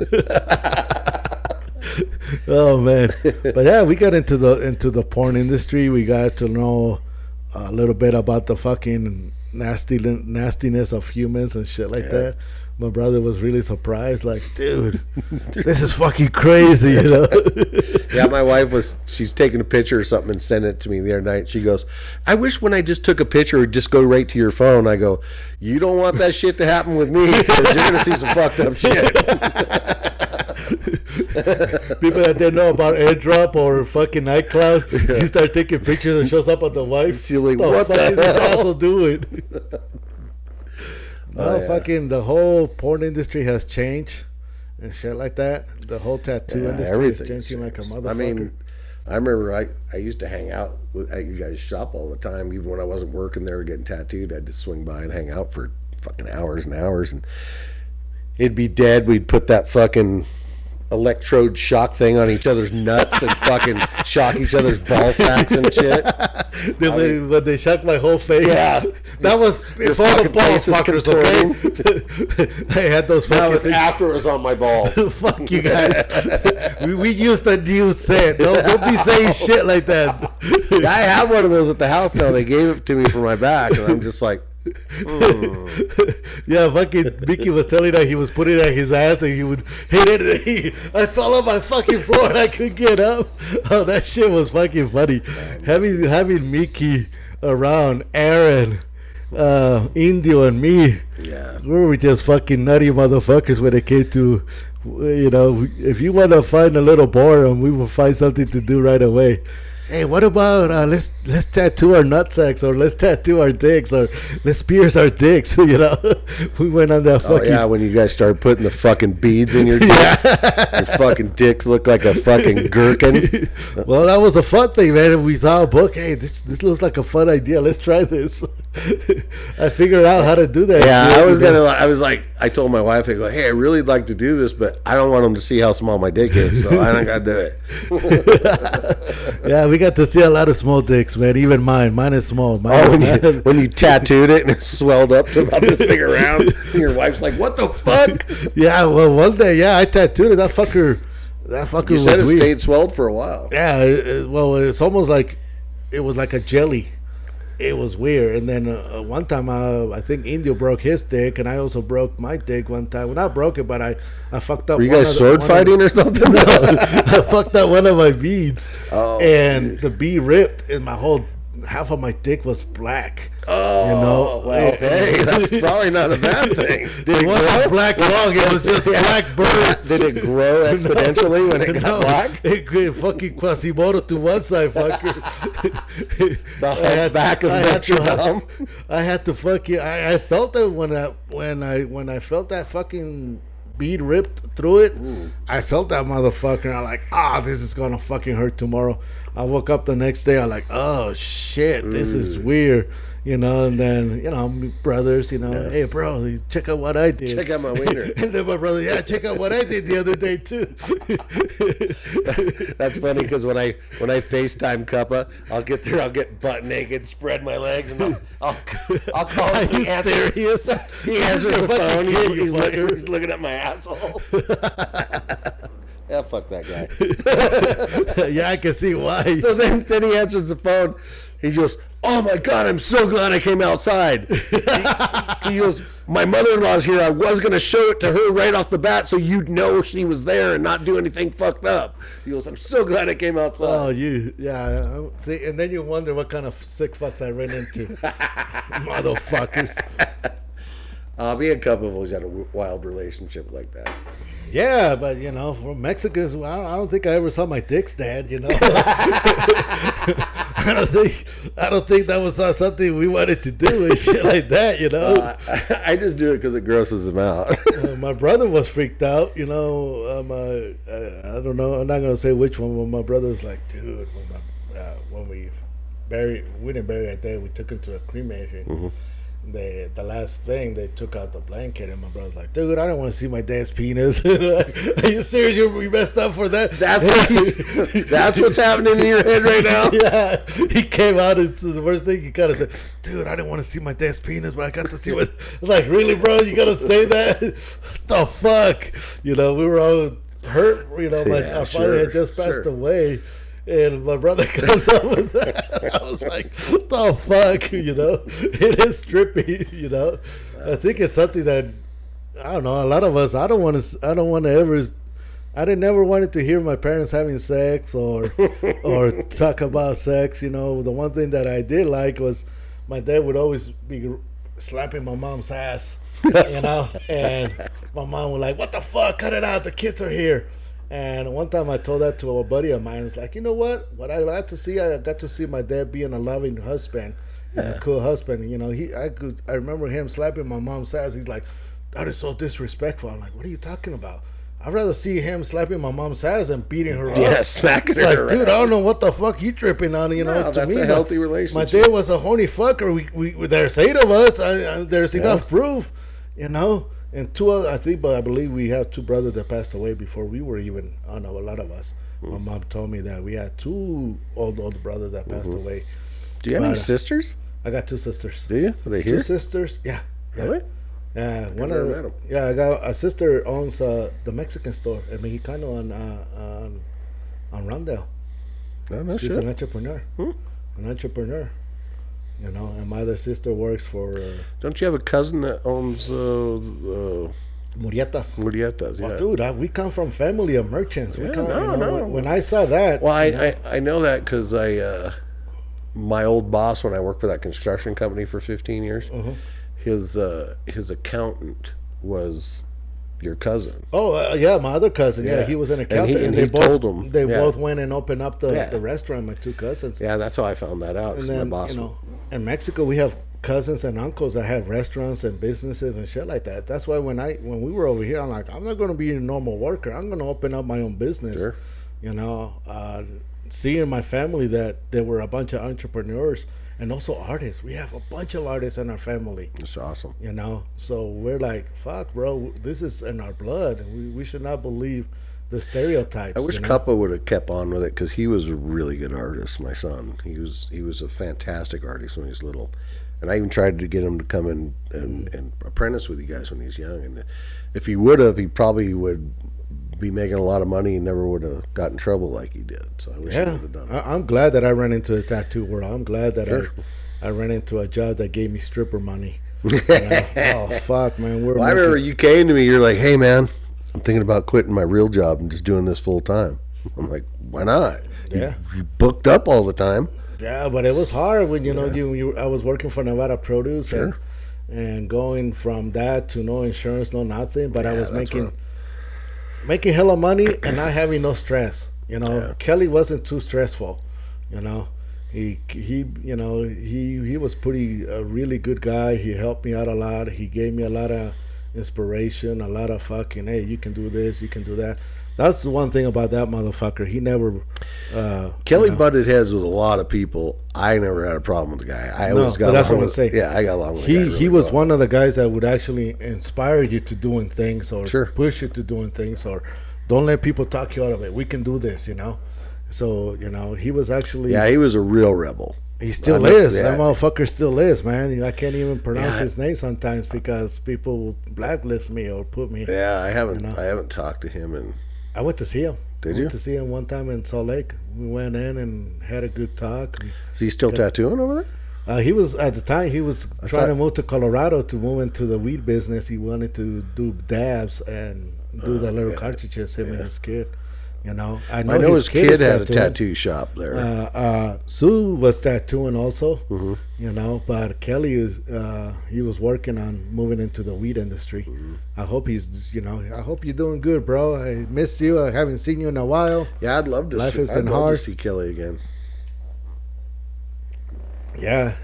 Speaker 3: Oh man, but yeah, we got into the porn industry. We got to know a little bit about the fucking nastiness of humans and shit like that. My brother was really surprised, like, dude, this is fucking crazy, you know?
Speaker 2: Yeah, my wife she's taking a picture or something and sent it to me the other night. She goes, I wish when I just took a picture, it would just go right to your phone. I go, you don't want that shit to happen with me, because you're going to see some fucked up shit.
Speaker 3: People that didn't know about AirDrop or fucking iCloud, you start taking pictures and shows up on the wife.
Speaker 2: You're like, what the
Speaker 3: fuck is this asshole doing? Fucking the whole porn industry has changed and shit like that. The whole tattoo industry is changing like a motherfucker.
Speaker 2: I mean, I remember I used to hang out at you guys' shop all the time. Even when I wasn't working there or getting tattooed, I'd just swing by and hang out for fucking hours and hours. And it'd be dead. We'd put that fucking electrode shock thing on each other's nuts and fucking shock each other's ball sacks and shit.
Speaker 3: When they shocked my whole face.
Speaker 2: Yeah.
Speaker 3: That was before the ball fuckers, okay? I had those fucking...
Speaker 2: That was after it was on my balls.
Speaker 3: Fuck you guys. we used a new set. Don't be saying shit like that.
Speaker 2: I have one of those at the house now. They gave it to me for my back, and I'm just like,
Speaker 3: Yeah, fucking Mickey was telling that he was putting it at his ass and he would hit it. I fell on my fucking floor and I couldn't get up. Oh, that shit was fucking funny. Having Mickey around, Aaron, Indio, and me.
Speaker 2: Yeah.
Speaker 3: We were just fucking nutty motherfuckers when it came to, if you want to find a little boredom, we will find something to do right away. Hey, what about let's tattoo our nutsacks, or let's tattoo our dicks, or let's pierce our dicks? We went on that fucking.
Speaker 2: Oh yeah, when you guys started putting the fucking beads in your dicks, your fucking dicks look like a fucking gherkin.
Speaker 3: Well, that was a fun thing, man. We saw a book. Hey, this looks like a fun idea. Let's try this. I figured out how to do that.
Speaker 2: Yeah, I told my wife, I go, hey, I really like to do this, but I don't want them to see how small my dick is, so I don't got to do it.
Speaker 3: Yeah, we got to see a lot of small dicks, man. Even mine. Mine is small.
Speaker 2: When you tattooed it and it swelled up to about this big around, and your wife's like, what the fuck?
Speaker 3: Yeah, well, one day, I tattooed it. That fucker
Speaker 2: You
Speaker 3: was
Speaker 2: said it
Speaker 3: weird.
Speaker 2: stayed swelled for a while.
Speaker 3: Yeah, well, it's almost like it was like a jelly. It was weird. And then one time, I think Indio broke his dick, and I also broke my dick one time. Well, not broke it, but I fucked up.
Speaker 2: Were you guys sword fighting or something?
Speaker 3: No, I fucked up one of my beads, and
Speaker 2: dude.
Speaker 3: the bead ripped, and half of my dick was black.
Speaker 2: Oh, well, okay. That's probably not a bad thing.
Speaker 3: It wasn't black long. It was just black burn.
Speaker 2: Did it grow exponentially when it got black?
Speaker 3: It fucking Quasimodo to one side, fucker.
Speaker 2: The whole back of Notre Dame.
Speaker 3: I had to fucking. I felt it when I felt that fucking bead ripped through it. Ooh. I felt that motherfucker. And I'm like, this is gonna fucking hurt tomorrow. I woke up the next day. I'm like, oh shit, this is weird. And then, brothers, hey, bro, check out what I did.
Speaker 2: Check out my wiener.
Speaker 3: And then my brother, check out what I did the other day, too.
Speaker 2: That's funny because when I FaceTime Cuppa, I'll get butt naked, spread my legs, and I'll call him.
Speaker 3: Are you serious?
Speaker 2: He answers the phone. He's looking at my asshole. Yeah, fuck that guy.
Speaker 3: Yeah, I can see why.
Speaker 2: So then he answers the phone. He goes, oh my God, I'm so glad I came outside. He goes, my mother-in-law's here. I was going to show it to her right off the bat so you'd know she was there and not do anything fucked up. He goes, I'm so glad I came outside.
Speaker 3: Oh, yeah. See, and then you wonder what kind of sick fucks I ran into. Motherfuckers.
Speaker 2: Me and Cuppa have always had a wild relationship like that.
Speaker 3: Yeah, but for Mexicans, I don't think I ever saw my dick's dad. I don't think that was something we wanted to do and shit like that.
Speaker 2: I just do it because it grosses him out.
Speaker 3: My brother was freaked out. I don't know. I'm not gonna say which one. But my brother was like, dude, when we didn't bury that day. We took him to a cremation. Mm-hmm. The last thing, they took out the blanket, and my brother's like, dude, I don't want to see my dad's penis. Are you serious? You messed up for that?
Speaker 2: That's what's happening in your head right now?
Speaker 3: Yeah. He came out, and the worst thing he kind of said, dude, I didn't want to see my dad's penis, but I got to see what. I was like, really, bro? You got to say that? What the fuck? We were all hurt. My father had just passed away. And my brother comes up with that. I was like, what the fuck? It is trippy, I think it's something that, I don't know, a lot of us, I don't want to ever, I never wanted to hear my parents having sex or talk about sex. The one thing that I did like was my dad would always be slapping my mom's ass, and my mom was like, what the fuck? Cut it out. The kids are here. And one time I told that to a buddy of mine. It's like, you know what I like to see, I got to see my dad being a loving husband and a cool husband. I remember him slapping my mom's ass. He's like, that is so disrespectful. I'm like, what are you talking about? I'd rather see him slapping my mom's ass than beating her up.
Speaker 2: Yeah, smacking her around.
Speaker 3: Dude, I don't know what the fuck you tripping on.
Speaker 2: No, that's
Speaker 3: me,
Speaker 2: a healthy relationship.
Speaker 3: My dad was a horny fucker. We there's 8 of us. There's enough proof, And I believe we have 2 brothers that passed away before we were even, a lot of us. Mm-hmm. My mom told me that we had 2 old brothers that passed away.
Speaker 2: Do you have any sisters?
Speaker 3: I got 2 sisters.
Speaker 2: Do you? Are they here?
Speaker 3: 2 sisters, yeah.
Speaker 2: Really?
Speaker 3: Yeah, I got a sister owns the Mexican store at Mexicano on Rondell.
Speaker 2: No
Speaker 3: She's
Speaker 2: shit.
Speaker 3: an entrepreneur. An entrepreneur. You know, and my other sister works for
Speaker 2: Don't you have a cousin that owns
Speaker 3: Murietas.
Speaker 2: Murietas? Yeah.
Speaker 3: Well, dude, we come from family of merchants. We
Speaker 2: Yeah,
Speaker 3: come,
Speaker 2: no, no.
Speaker 3: When I saw that,
Speaker 2: Well, I know that because my old boss, when I worked for that construction company for 15 years, his accountant was your cousin.
Speaker 3: oh yeah, my other cousin, yeah, he was an accountant,
Speaker 2: And
Speaker 3: they
Speaker 2: he
Speaker 3: both
Speaker 2: told him,
Speaker 3: they
Speaker 2: yeah.
Speaker 3: both went and opened up the
Speaker 2: Yeah.
Speaker 3: restaurant. My two cousins,
Speaker 2: Yeah, and that's how I found that out. 'Cause
Speaker 3: and then
Speaker 2: my boss,
Speaker 3: you know, in Mexico we have cousins and uncles that have restaurants and businesses and shit like that. That's why when we were over here, I'm like, I'm not going to be a normal worker. I'm going to open up my own business.
Speaker 2: Sure.
Speaker 3: You know, seeing my family that there were a bunch of entrepreneurs and also artists. We have a bunch of artists in our family.
Speaker 2: it's awesome.
Speaker 3: You know, so we're like, fuck, bro, this is in our blood, and we should not believe the stereotypes.
Speaker 2: I wish
Speaker 3: you know?
Speaker 2: Cuppa would have kept on with it because he was a really good artist. My son, he was a fantastic artist when he was little, and I even tried to get him to come in and apprentice with you guys when he was young. And if he would have, he probably would be making a lot of money and never would have got in trouble like he did. So I wish he would
Speaker 3: Yeah,
Speaker 2: have done it.
Speaker 3: I'm glad that I ran into a tattoo world. I'm glad that I ran into a job that gave me stripper money. You know? Oh fuck, man,
Speaker 2: Well, I remember you came to me. You're like, "Hey, man, I'm thinking about quitting my real job and just doing this full time." I'm like, "Why not?"
Speaker 3: Yeah.
Speaker 2: You booked up all the time.
Speaker 3: Yeah, but it was hard when I was working for Nevada Produce and going from that to no insurance, no nothing. But I was
Speaker 2: that's
Speaker 3: making hella money and not having no stress. You know, Kelly wasn't too stressful. You know, he was pretty a really good guy. He helped me out a lot. He gave me a lot of inspiration, a lot of fucking, hey, you can do this, you can do that. That's the one thing about that motherfucker. He never.
Speaker 2: Kelly butted heads with a lot of people. I never had a problem with the guy. I always got
Speaker 3: that's
Speaker 2: along
Speaker 3: what I'm
Speaker 2: with.
Speaker 3: saying.
Speaker 2: Yeah, I got along with. The guy
Speaker 3: He
Speaker 2: really
Speaker 3: was
Speaker 2: well.
Speaker 3: one of the guys that would actually inspire you to doing things or
Speaker 2: Sure.
Speaker 3: push you to doing things or don't let people talk you out of it. We can do this, you know. So you know he was actually.
Speaker 2: Yeah, he was a real rebel.
Speaker 3: He still
Speaker 2: I know-
Speaker 3: is.
Speaker 2: yeah.
Speaker 3: That motherfucker still is, man. I can't even pronounce
Speaker 2: Yeah.
Speaker 3: his name sometimes because people will blacklist me or put me.
Speaker 2: Yeah, I haven't.
Speaker 3: You know.
Speaker 2: I haven't talked to him, and
Speaker 3: I went to see him.
Speaker 2: Did
Speaker 3: I
Speaker 2: you?
Speaker 3: went to see him one time in Salt Lake. We went in and had a good talk.
Speaker 2: is he still tattooing over there?
Speaker 3: He was at the time he was trying to
Speaker 2: thought-
Speaker 3: move to Colorado to move into the weed business. He wanted to do dabs and do the little cartridges. Him and his kid. You know,
Speaker 2: I know his kid
Speaker 3: is
Speaker 2: had a
Speaker 3: tattooing.
Speaker 2: tattoo shop there.
Speaker 3: Sue was tattooing also,
Speaker 2: Mm-hmm.
Speaker 3: you know, but Kelly is he was working on moving into the weed industry.
Speaker 2: Mm-hmm.
Speaker 3: I hope he's, you know, I hope you're doing good, bro. I miss you. I haven't seen you in a while.
Speaker 2: Yeah, I'd love to.
Speaker 3: Life has
Speaker 2: I'd
Speaker 3: been
Speaker 2: love
Speaker 3: hard.
Speaker 2: to see Kelly again.
Speaker 3: Yeah,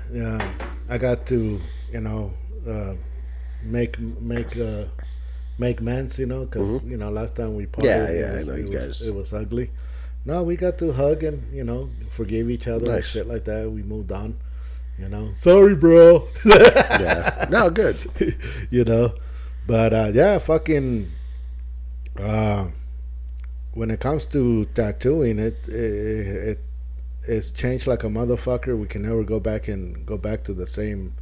Speaker 3: I got to, you know, make amends, you know, because you know last time we parted,
Speaker 2: Yeah, I know you guys.
Speaker 3: it was ugly. No, we got to hug and you know forgive each other and
Speaker 2: Nice.
Speaker 3: shit like that. We moved on, you know. Sorry, bro.
Speaker 2: Yeah, no, good.
Speaker 3: You know, but yeah, fucking. When it comes to tattooing, it's changed like a motherfucker. We can never go back to the same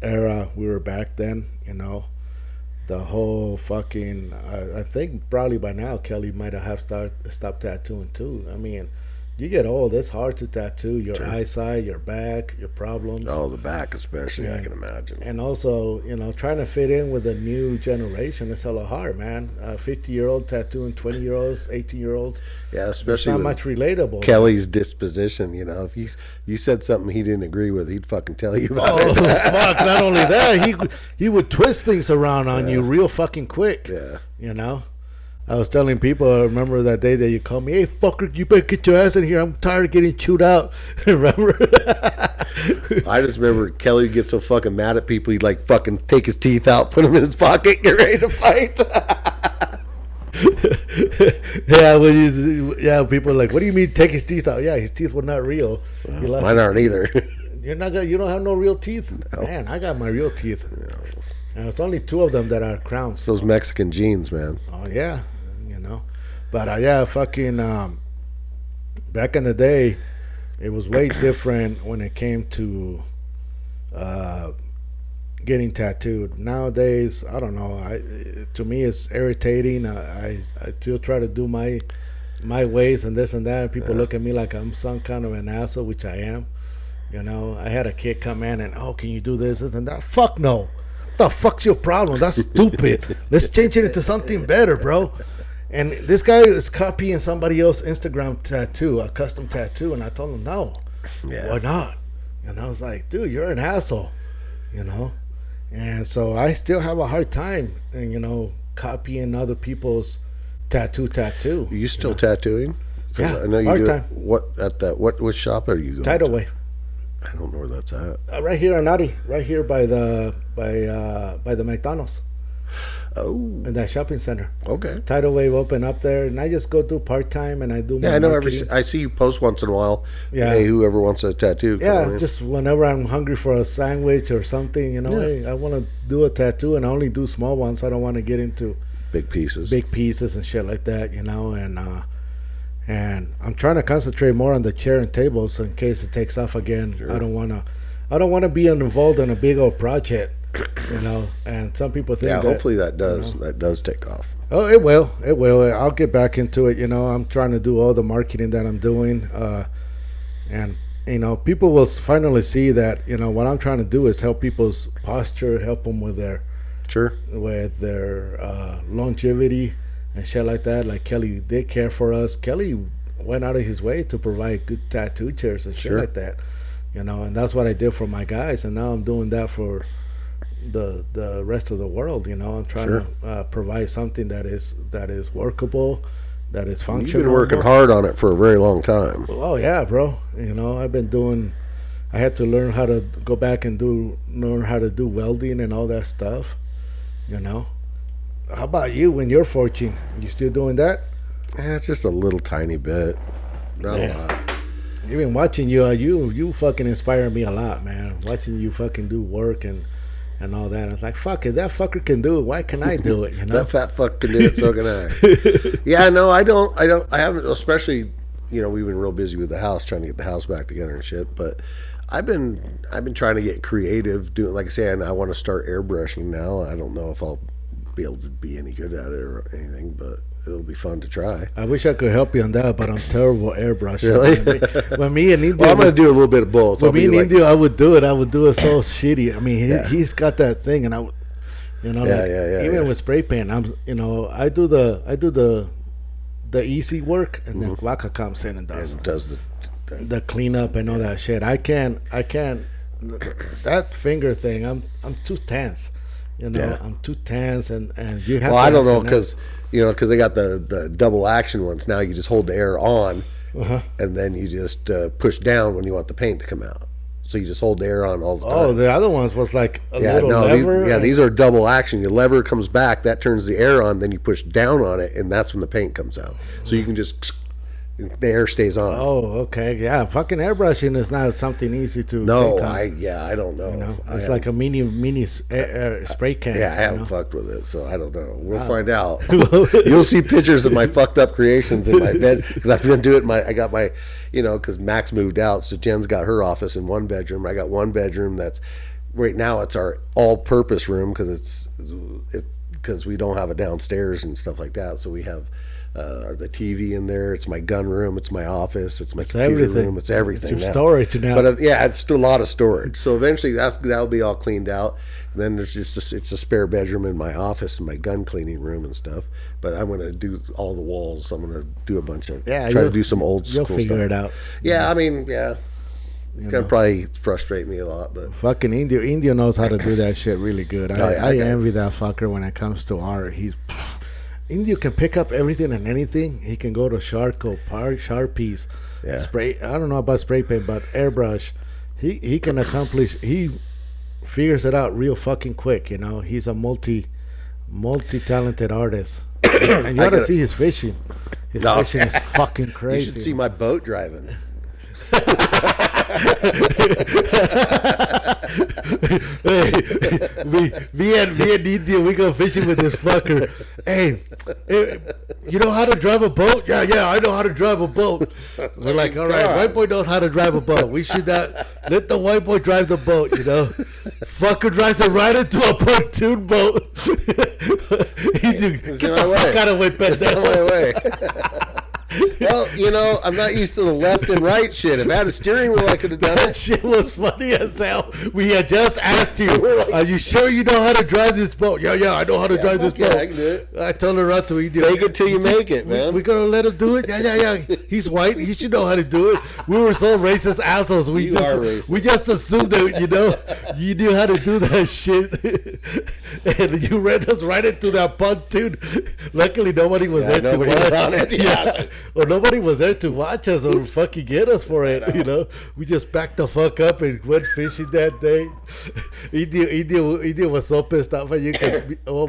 Speaker 3: era we were back then. You know, the whole fucking. I think probably by now Kelly might have stopped tattooing too. I mean, you get old. It's hard to tattoo your eyesight, your back, your problems.
Speaker 2: Oh, the back especially, I
Speaker 3: Yeah.
Speaker 2: can imagine.
Speaker 3: And also, you know, trying to fit in with the new generation is hella hard, man. 50-year-old tattooing 20-year-olds, 18-year-olds.
Speaker 2: Yeah,
Speaker 3: There's
Speaker 2: especially
Speaker 3: not
Speaker 2: with
Speaker 3: much relatable.
Speaker 2: Kelly's disposition. You know, if you said something he didn't agree with, he'd fucking tell you about
Speaker 3: Oh
Speaker 2: it.
Speaker 3: fuck! Not only that, he would twist things around on you real fucking quick.
Speaker 2: Yeah.
Speaker 3: You know, I was telling people. I remember that day that you called me. Hey fucker, you better get your ass in here. I'm tired of getting chewed out. Remember?
Speaker 2: I just remember Kelly would get so fucking mad at people, he'd like fucking take his teeth out, put them in his pocket, get ready to fight.
Speaker 3: Yeah, people are like, what do you mean take his teeth out? Yeah, his teeth were not real. He lost
Speaker 2: Mine
Speaker 3: his
Speaker 2: aren't either.
Speaker 3: You don't have no real teeth? Man, I got my real teeth. And it's only 2 of them that are crowns.
Speaker 2: It's those Mexican genes, man.
Speaker 3: Oh yeah, you know. But yeah, fucking back in the day, it was way different when it came to getting tattooed. Nowadays, I don't know. To me, it's irritating. I still try to do my ways and this and that. And people look at me like I'm some kind of an asshole, which I am. You know, I had a kid come in and, oh, can you do this and that? Fuck no. The fuck's your problem? That's stupid. Let's change it into something better, bro. And this guy is copying somebody else's Instagram tattoo, a custom tattoo, and I told him no.
Speaker 2: Yeah.
Speaker 3: Why not? And I was like, dude, you're an asshole, you know. And so I still have a hard time, you know, copying other people's tattoo.
Speaker 2: Are you still tattooing?
Speaker 3: Yeah,
Speaker 2: I know you
Speaker 3: hard
Speaker 2: do.
Speaker 3: time.
Speaker 2: What shop are you going
Speaker 3: Tidal
Speaker 2: to?
Speaker 3: Way.
Speaker 2: I don't know where that's at.
Speaker 3: Right here in Nadi, right here by the McDonald's.
Speaker 2: Oh,
Speaker 3: In that shopping center.
Speaker 2: okay.
Speaker 3: Tidal Wave open up there, and I just go do part-time, and I do my
Speaker 2: Yeah, I know.
Speaker 3: marketing.
Speaker 2: I see you post once in a while.
Speaker 3: Yeah.
Speaker 2: Hey, whoever wants a tattoo. come
Speaker 3: Yeah,
Speaker 2: on in.
Speaker 3: just whenever I'm hungry for a sandwich or something, you know,
Speaker 2: Yeah.
Speaker 3: hey, I want to do a tattoo, and I only do small ones. I don't want to get into
Speaker 2: big pieces.
Speaker 3: big pieces and shit like that, you know, and I'm trying to concentrate more on the chair and tables in case it takes off again.
Speaker 2: Sure.
Speaker 3: I don't want to be involved in a big old project, you know. And some people think
Speaker 2: Yeah,
Speaker 3: that,
Speaker 2: hopefully that does take off.
Speaker 3: oh, it will. I'll get back into it, you know. I'm trying to do all the marketing that I'm doing, and you know, people will finally see that, you know, what I'm trying to do is help people's posture, help them with their
Speaker 2: Sure.
Speaker 3: longevity and shit like that. Like Kelly did care for us. Kelly went out of his way to provide good tattoo chairs and shit
Speaker 2: Sure.
Speaker 3: like that, you know. And that's what I did for my guys, and now I'm doing that for the rest of the world, you know. I'm trying
Speaker 2: Sure.
Speaker 3: to provide something that is workable, that is
Speaker 2: You've
Speaker 3: functional.
Speaker 2: been working hard on it for a very long time.
Speaker 3: Oh yeah, bro. You know, I had to learn how to go back and learn how to do welding and all that stuff, you know. How about you when you're forging? You still doing that?
Speaker 2: It's just a little tiny bit. Not a lot.
Speaker 3: Even watching you fucking inspire me a lot, man. Watching you fucking do work and all that. I was like, fuck it, that fucker can do it. Why can I do it? You know?
Speaker 2: That fat fuck can do it, so can I. Yeah, no, I haven't, especially, you know, we've been real busy with the house, trying to get the house back together and shit, but I've been trying to get creative, doing, like I say, I want to start airbrushing now. I don't know if I'll be able to be any good at it or anything, but it'll be fun to try.
Speaker 3: I wish I could help you on that, but I'm terrible airbrushing.
Speaker 2: Really?
Speaker 3: When me and Indio,
Speaker 2: Well, I'm going to do a little bit of both.
Speaker 3: when me and
Speaker 2: like,
Speaker 3: Indio, I would do it so shitty. I mean, he's got that thing, and you know, even with spray paint, I do the easy work, and then Waka comes in and does the cleanup and all that shit. I can't. That finger thing, I'm too tense. You know,
Speaker 2: Yeah.
Speaker 3: I'm too tense, and you have.
Speaker 2: Well,
Speaker 3: to
Speaker 2: I don't
Speaker 3: have
Speaker 2: know,
Speaker 3: finesse.
Speaker 2: because they got the double action ones. Now you just hold the air on,
Speaker 3: Uh-huh.
Speaker 2: and then you just push down when you want the paint to come out. So you just hold the air on all the time.
Speaker 3: Oh, the other ones was like a little lever.
Speaker 2: These are double action. Your lever comes back, that turns the air on, then you push down on it, and that's when the paint comes out. So you can just, the air stays on.
Speaker 3: Oh, okay, yeah. Fucking airbrushing is not something easy to.
Speaker 2: No,
Speaker 3: take on,
Speaker 2: I don't know.
Speaker 3: you know?
Speaker 2: I
Speaker 3: It's like a mini spray can.
Speaker 2: Yeah, I
Speaker 3: you
Speaker 2: haven't
Speaker 3: know?
Speaker 2: fucked with it, so I don't know. We'll find out. You'll see pictures of my fucked up creations in my bed, because I've been doing I got my, you know, because Max moved out, so Jen's got her office in one bedroom. I got one bedroom that's, right now it's our all-purpose room, because it's because we don't have a downstairs and stuff like that, so we have the TV in there. It's my gun room. It's my office. It's my computer
Speaker 3: everything.
Speaker 2: room. It's everything.
Speaker 3: It's your
Speaker 2: now.
Speaker 3: storage now.
Speaker 2: But yeah, it's still a lot of storage. So eventually that'll be all cleaned out. And then there's just it's a spare bedroom in my office and my gun cleaning room and stuff. But I'm gonna do all the walls. I'm gonna do a bunch of try to do some old school
Speaker 3: You'll figure
Speaker 2: stuff.
Speaker 3: it out.
Speaker 2: Yeah, I mean, yeah. It's gonna probably frustrate me a lot, but
Speaker 3: Fucking Indio knows how to do that shit really good. I
Speaker 2: I got
Speaker 3: envy that fucker when it comes to art. Indio can pick up everything and anything. He can go to Sharpies,
Speaker 2: Yeah.
Speaker 3: spray. I don't know about spray paint, but airbrush. He can accomplish. He figures it out real fucking quick. You know, he's a multi-talented artist. And you ought to see his fishing. His fishing is fucking crazy.
Speaker 2: you should see my boat driving.
Speaker 3: Hey, me and Indio, we go fishing with this fucker. Hey, you know how to drive a boat? Yeah, I know how to drive a boat. We're like, all right, white boy knows how to drive a boat. We should not let the white boy drive the boat, you know? Fucker drives it right into a pontoon boat. Get the fuck out of the way,
Speaker 2: It's on
Speaker 3: pendejo.
Speaker 2: my way. Well, I'm not used to the left and right shit. If I had a steering wheel, I could have done
Speaker 3: That
Speaker 2: it.
Speaker 3: shit was funny as hell. We had just asked you, are you sure you know how to drive this boat? Yeah, I know how to drive this
Speaker 2: fuck yeah,
Speaker 3: boat.
Speaker 2: I can do it.
Speaker 3: I told her not to.
Speaker 2: Fake it till you make it, man.
Speaker 3: We're going to let him do it? Yeah. He's white. He should know how to do it. We were so racist assholes. We
Speaker 2: You are racist.
Speaker 3: We just assumed that, you knew how to do that shit. And you ran us right into that pontoon. Luckily, nobody was there to
Speaker 2: nobody
Speaker 3: watch.
Speaker 2: was on it. Yeah.
Speaker 3: Or nobody was there to watch us or fucking get us for it. We just backed the fuck up and went fishing that day. India was so pissed off at you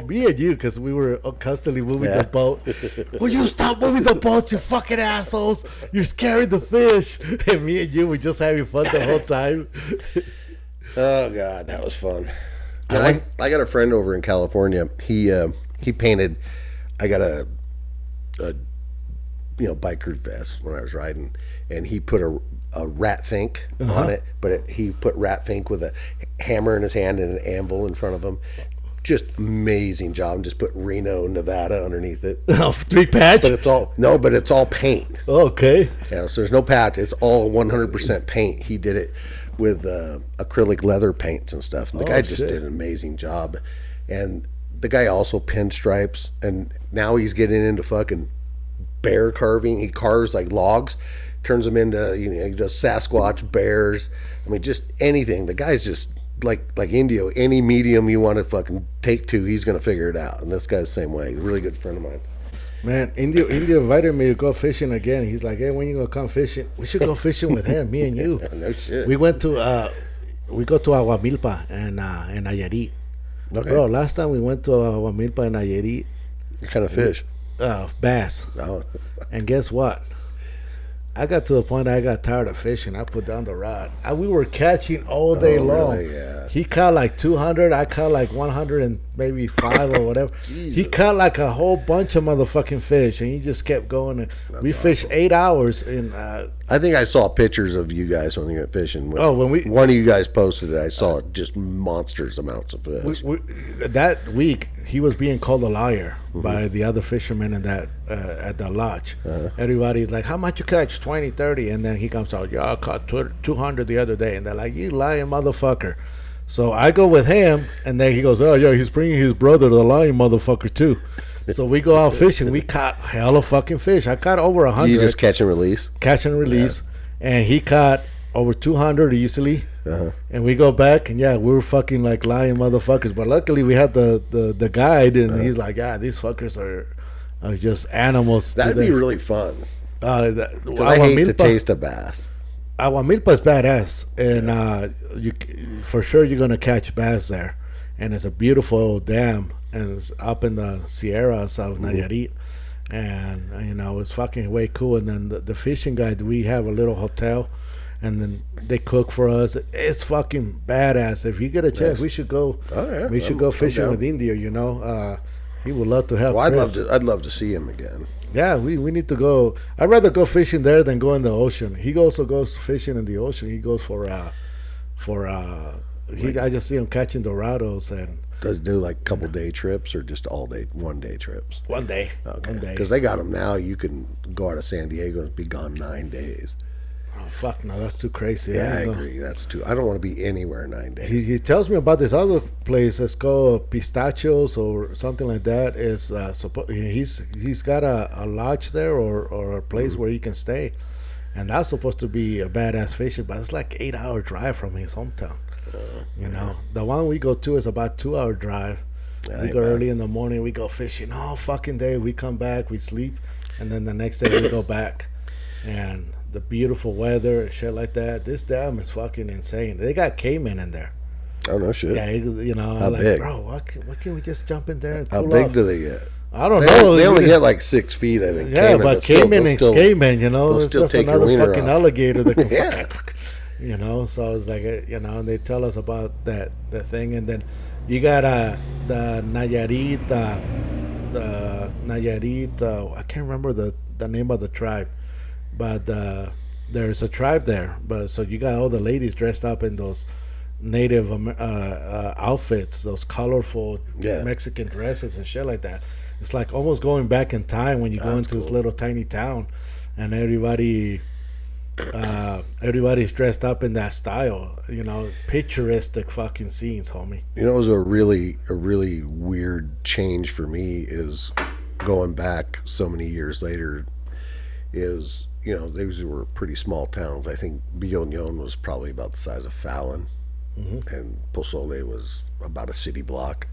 Speaker 3: me and you, because we were constantly moving the boat. Will you stop moving the boats, you fucking assholes? You're scaring the fish. And me and you were just having fun the whole time.
Speaker 2: Oh God, that was fun. I got a friend over in California. He painted. I got a biker vest when I was riding, and he put a rat fink on it. But he put rat fink with a hammer in his hand and an anvil in front of him. Just amazing job. And just put Reno, Nevada underneath it.
Speaker 3: Oh, 3 patch?
Speaker 2: But it's all paint.
Speaker 3: Okay.
Speaker 2: Yeah, so there's no patch. It's all 100% paint. He did it with acrylic leather paints and stuff. And the guy just did an amazing job. And the guy also pinstripes, and now he's getting into fucking bear carving. He carves like logs, turns them into, he does Sasquatch, bears. I mean, just anything. The guy's just like Indio. Any medium you want to fucking take to, he's going to figure it out. And this guy's the same way. He's a really good friend of mine.
Speaker 3: Man, India invited me to go fishing again. He's like, hey, when you gonna come fishing? We should go fishing with him, me and you.
Speaker 2: No shit.
Speaker 3: We went to we go to Aguamilpa and Nayarit.
Speaker 2: Okay.
Speaker 3: Bro, last time we went to Aguamilpa and Nayarit,
Speaker 2: What kind of fish?
Speaker 3: bass.
Speaker 2: Oh.
Speaker 3: And guess what? I got to the point I got tired of fishing. I put down the rod. We were catching all day long.
Speaker 2: Really? Yeah.
Speaker 3: He caught like 200. I caught like 100 and maybe 5 or whatever. He caught like a whole bunch of motherfucking fish, and he just kept going. And we fished 8 hours. And
Speaker 2: I think I saw pictures of you guys when you went fishing. One of you guys posted it, I saw just monsters amounts of fish.
Speaker 3: That week, he was being called a liar by the other fishermen in that at the lodge. Everybody's like, how much you catch? 20, 30. And then he comes out, yeah, I caught 200 the other day. And they're like, you lying motherfucker. So I go with him, and then he goes, oh, yeah, he's bringing his brother, the lying motherfucker, too. So we go out fishing. We caught hella fucking fish. I caught over 100.
Speaker 2: You just catch and release?
Speaker 3: Catch and release. Yeah. And he caught over 200 easily. And we go back, and we were fucking like lying motherfuckers. But luckily we had the guide, and he's like, these fuckers are just animals.
Speaker 2: That'd be really fun. I hate the taste of bass.
Speaker 3: Aguamilpa is badass, and for sure you're gonna catch bass there. And it's a beautiful dam, and it's up in the Sierras of Nayarit, and it's fucking way cool. And then the fishing guide, we have a little hotel, and then they cook for us. It's fucking badass. If you get a chance, we should go. Oh, yeah. We should go fishing with India. He would love to help.
Speaker 2: Well, I'd love to see him again.
Speaker 3: Yeah, we need to go. I'd rather go fishing there than go in the ocean. He also goes fishing in the ocean. He goes I just see him catching Dorados. And
Speaker 2: does he do like couple day trips or just all day, 1 day trips?
Speaker 3: 1 day.
Speaker 2: Okay.
Speaker 3: 1 day.
Speaker 2: Because they got them now. You can go out of San Diego and be gone 9 days.
Speaker 3: Oh, fuck no, that's too crazy.
Speaker 2: Yeah, I agree. That's too. I don't want to be anywhere 9 days.
Speaker 3: He tells me about this other place. It's called Pistachios or something like that. Is he's got a lodge there or a place where he can stay, and that's supposed to be a badass fishing. But it's like 8-hour drive from his hometown. The one we go to is about 2-hour drive. We go early in the morning. We go fishing all fucking day. We come back. We sleep, and then the next day we go back, and the beautiful weather and shit like that. This dam is fucking insane. They got cavemen in there.
Speaker 2: Oh, no shit.
Speaker 3: Yeah,
Speaker 2: How
Speaker 3: like,
Speaker 2: big?
Speaker 3: bro, why can't we just jump in there and cool
Speaker 2: How big
Speaker 3: off?
Speaker 2: do they get?
Speaker 3: I don't know.
Speaker 2: They only get like 6 feet, I think.
Speaker 3: Yeah, but caiman is caiman, it's just another fucking
Speaker 2: off.
Speaker 3: alligator that can so I was like, and they tell us about that thing. And then you got the Nayarit, I can't remember the name of the tribe. But there's a tribe there. But so you got all the ladies dressed up in those native outfits, those colorful Mexican dresses and shit like that. It's like almost going back in time when you go into this little tiny town, and everybody's dressed up in that style. You know, picturesque fucking scenes, homie.
Speaker 2: You know, it was a really weird change for me is going back so many years later. Is, you know, these were pretty small towns. I think Biognon was probably about the size of Fallon, and Pozole was about a city block.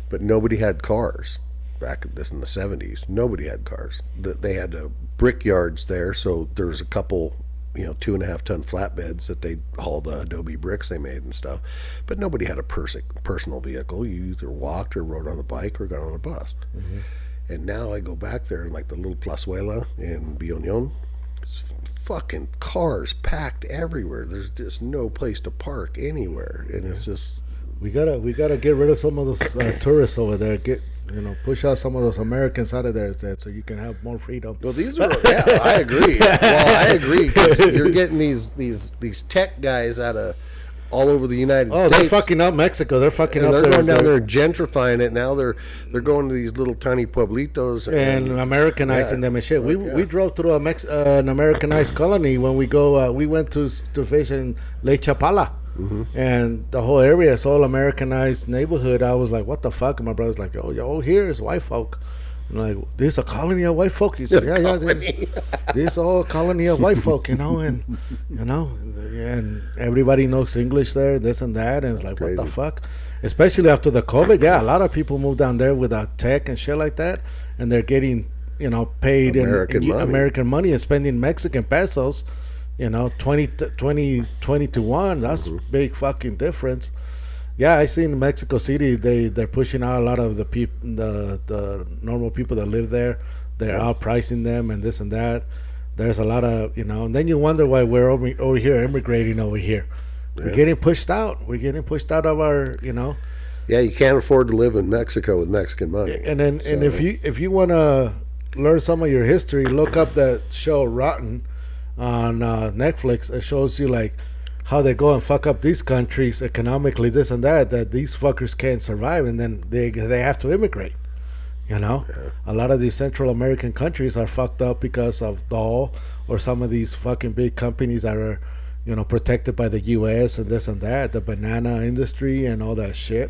Speaker 2: But nobody had cars back in the 70s. Nobody had cars. They had brickyards there, so there was a couple, you know, 2.5 ton flatbeds that they hauled adobe bricks they made and stuff. But nobody had a personal vehicle. You either walked or rode on a bike or got on a bus. And now I go back there, and like the little plazuela in Biognon, it's fucking cars packed everywhere. There's just no place to park anywhere, and it's just
Speaker 3: we gotta get rid of some of those tourists over there. Push out some of those Americans out of there, so you can have more freedom.
Speaker 2: Well, these are I agree. Well, I agree, because you're getting these tech guys out of all over the United States.
Speaker 3: Oh, they're fucking up Mexico. They're fucking up there.
Speaker 2: They're going down there and gentrifying it. Now they're going to these little tiny pueblitos
Speaker 3: and Americanizing them and shit. We drove through an Americanized colony when we went to fish in Lake Chapala. And the whole area is all Americanized neighborhood. I was like, what the fuck? And my brother's like, oh, here is white folk. I'm like, this is a colony of white folk. He said, this is all a colony of white folk, and everybody knows English there, this and that, and it's like, crazy. What the fuck? Especially after the COVID, a lot of people moved down there without tech and shit like that, and they're getting, paid American money and spending Mexican pesos. 20 to 1. That's big fucking difference. Yeah, I see in Mexico City they're pushing out a lot of the normal people that live there. They're outpricing them and this and that. There's a lot of and then you wonder why we're over here immigrating over here. Yeah. We're getting pushed out. We're getting pushed out of our
Speaker 2: Yeah, you can't afford to live in Mexico with Mexican money.
Speaker 3: And then and if you want to learn some of your history, look up that show Rotten on Netflix. It shows you like how they go and fuck up these countries economically, this and that these fuckers can't survive, and then they have to immigrate. A lot of these Central American countries are fucked up because of Dahl or some of these fucking big companies that are protected by the US and this and that, the banana industry and all that shit,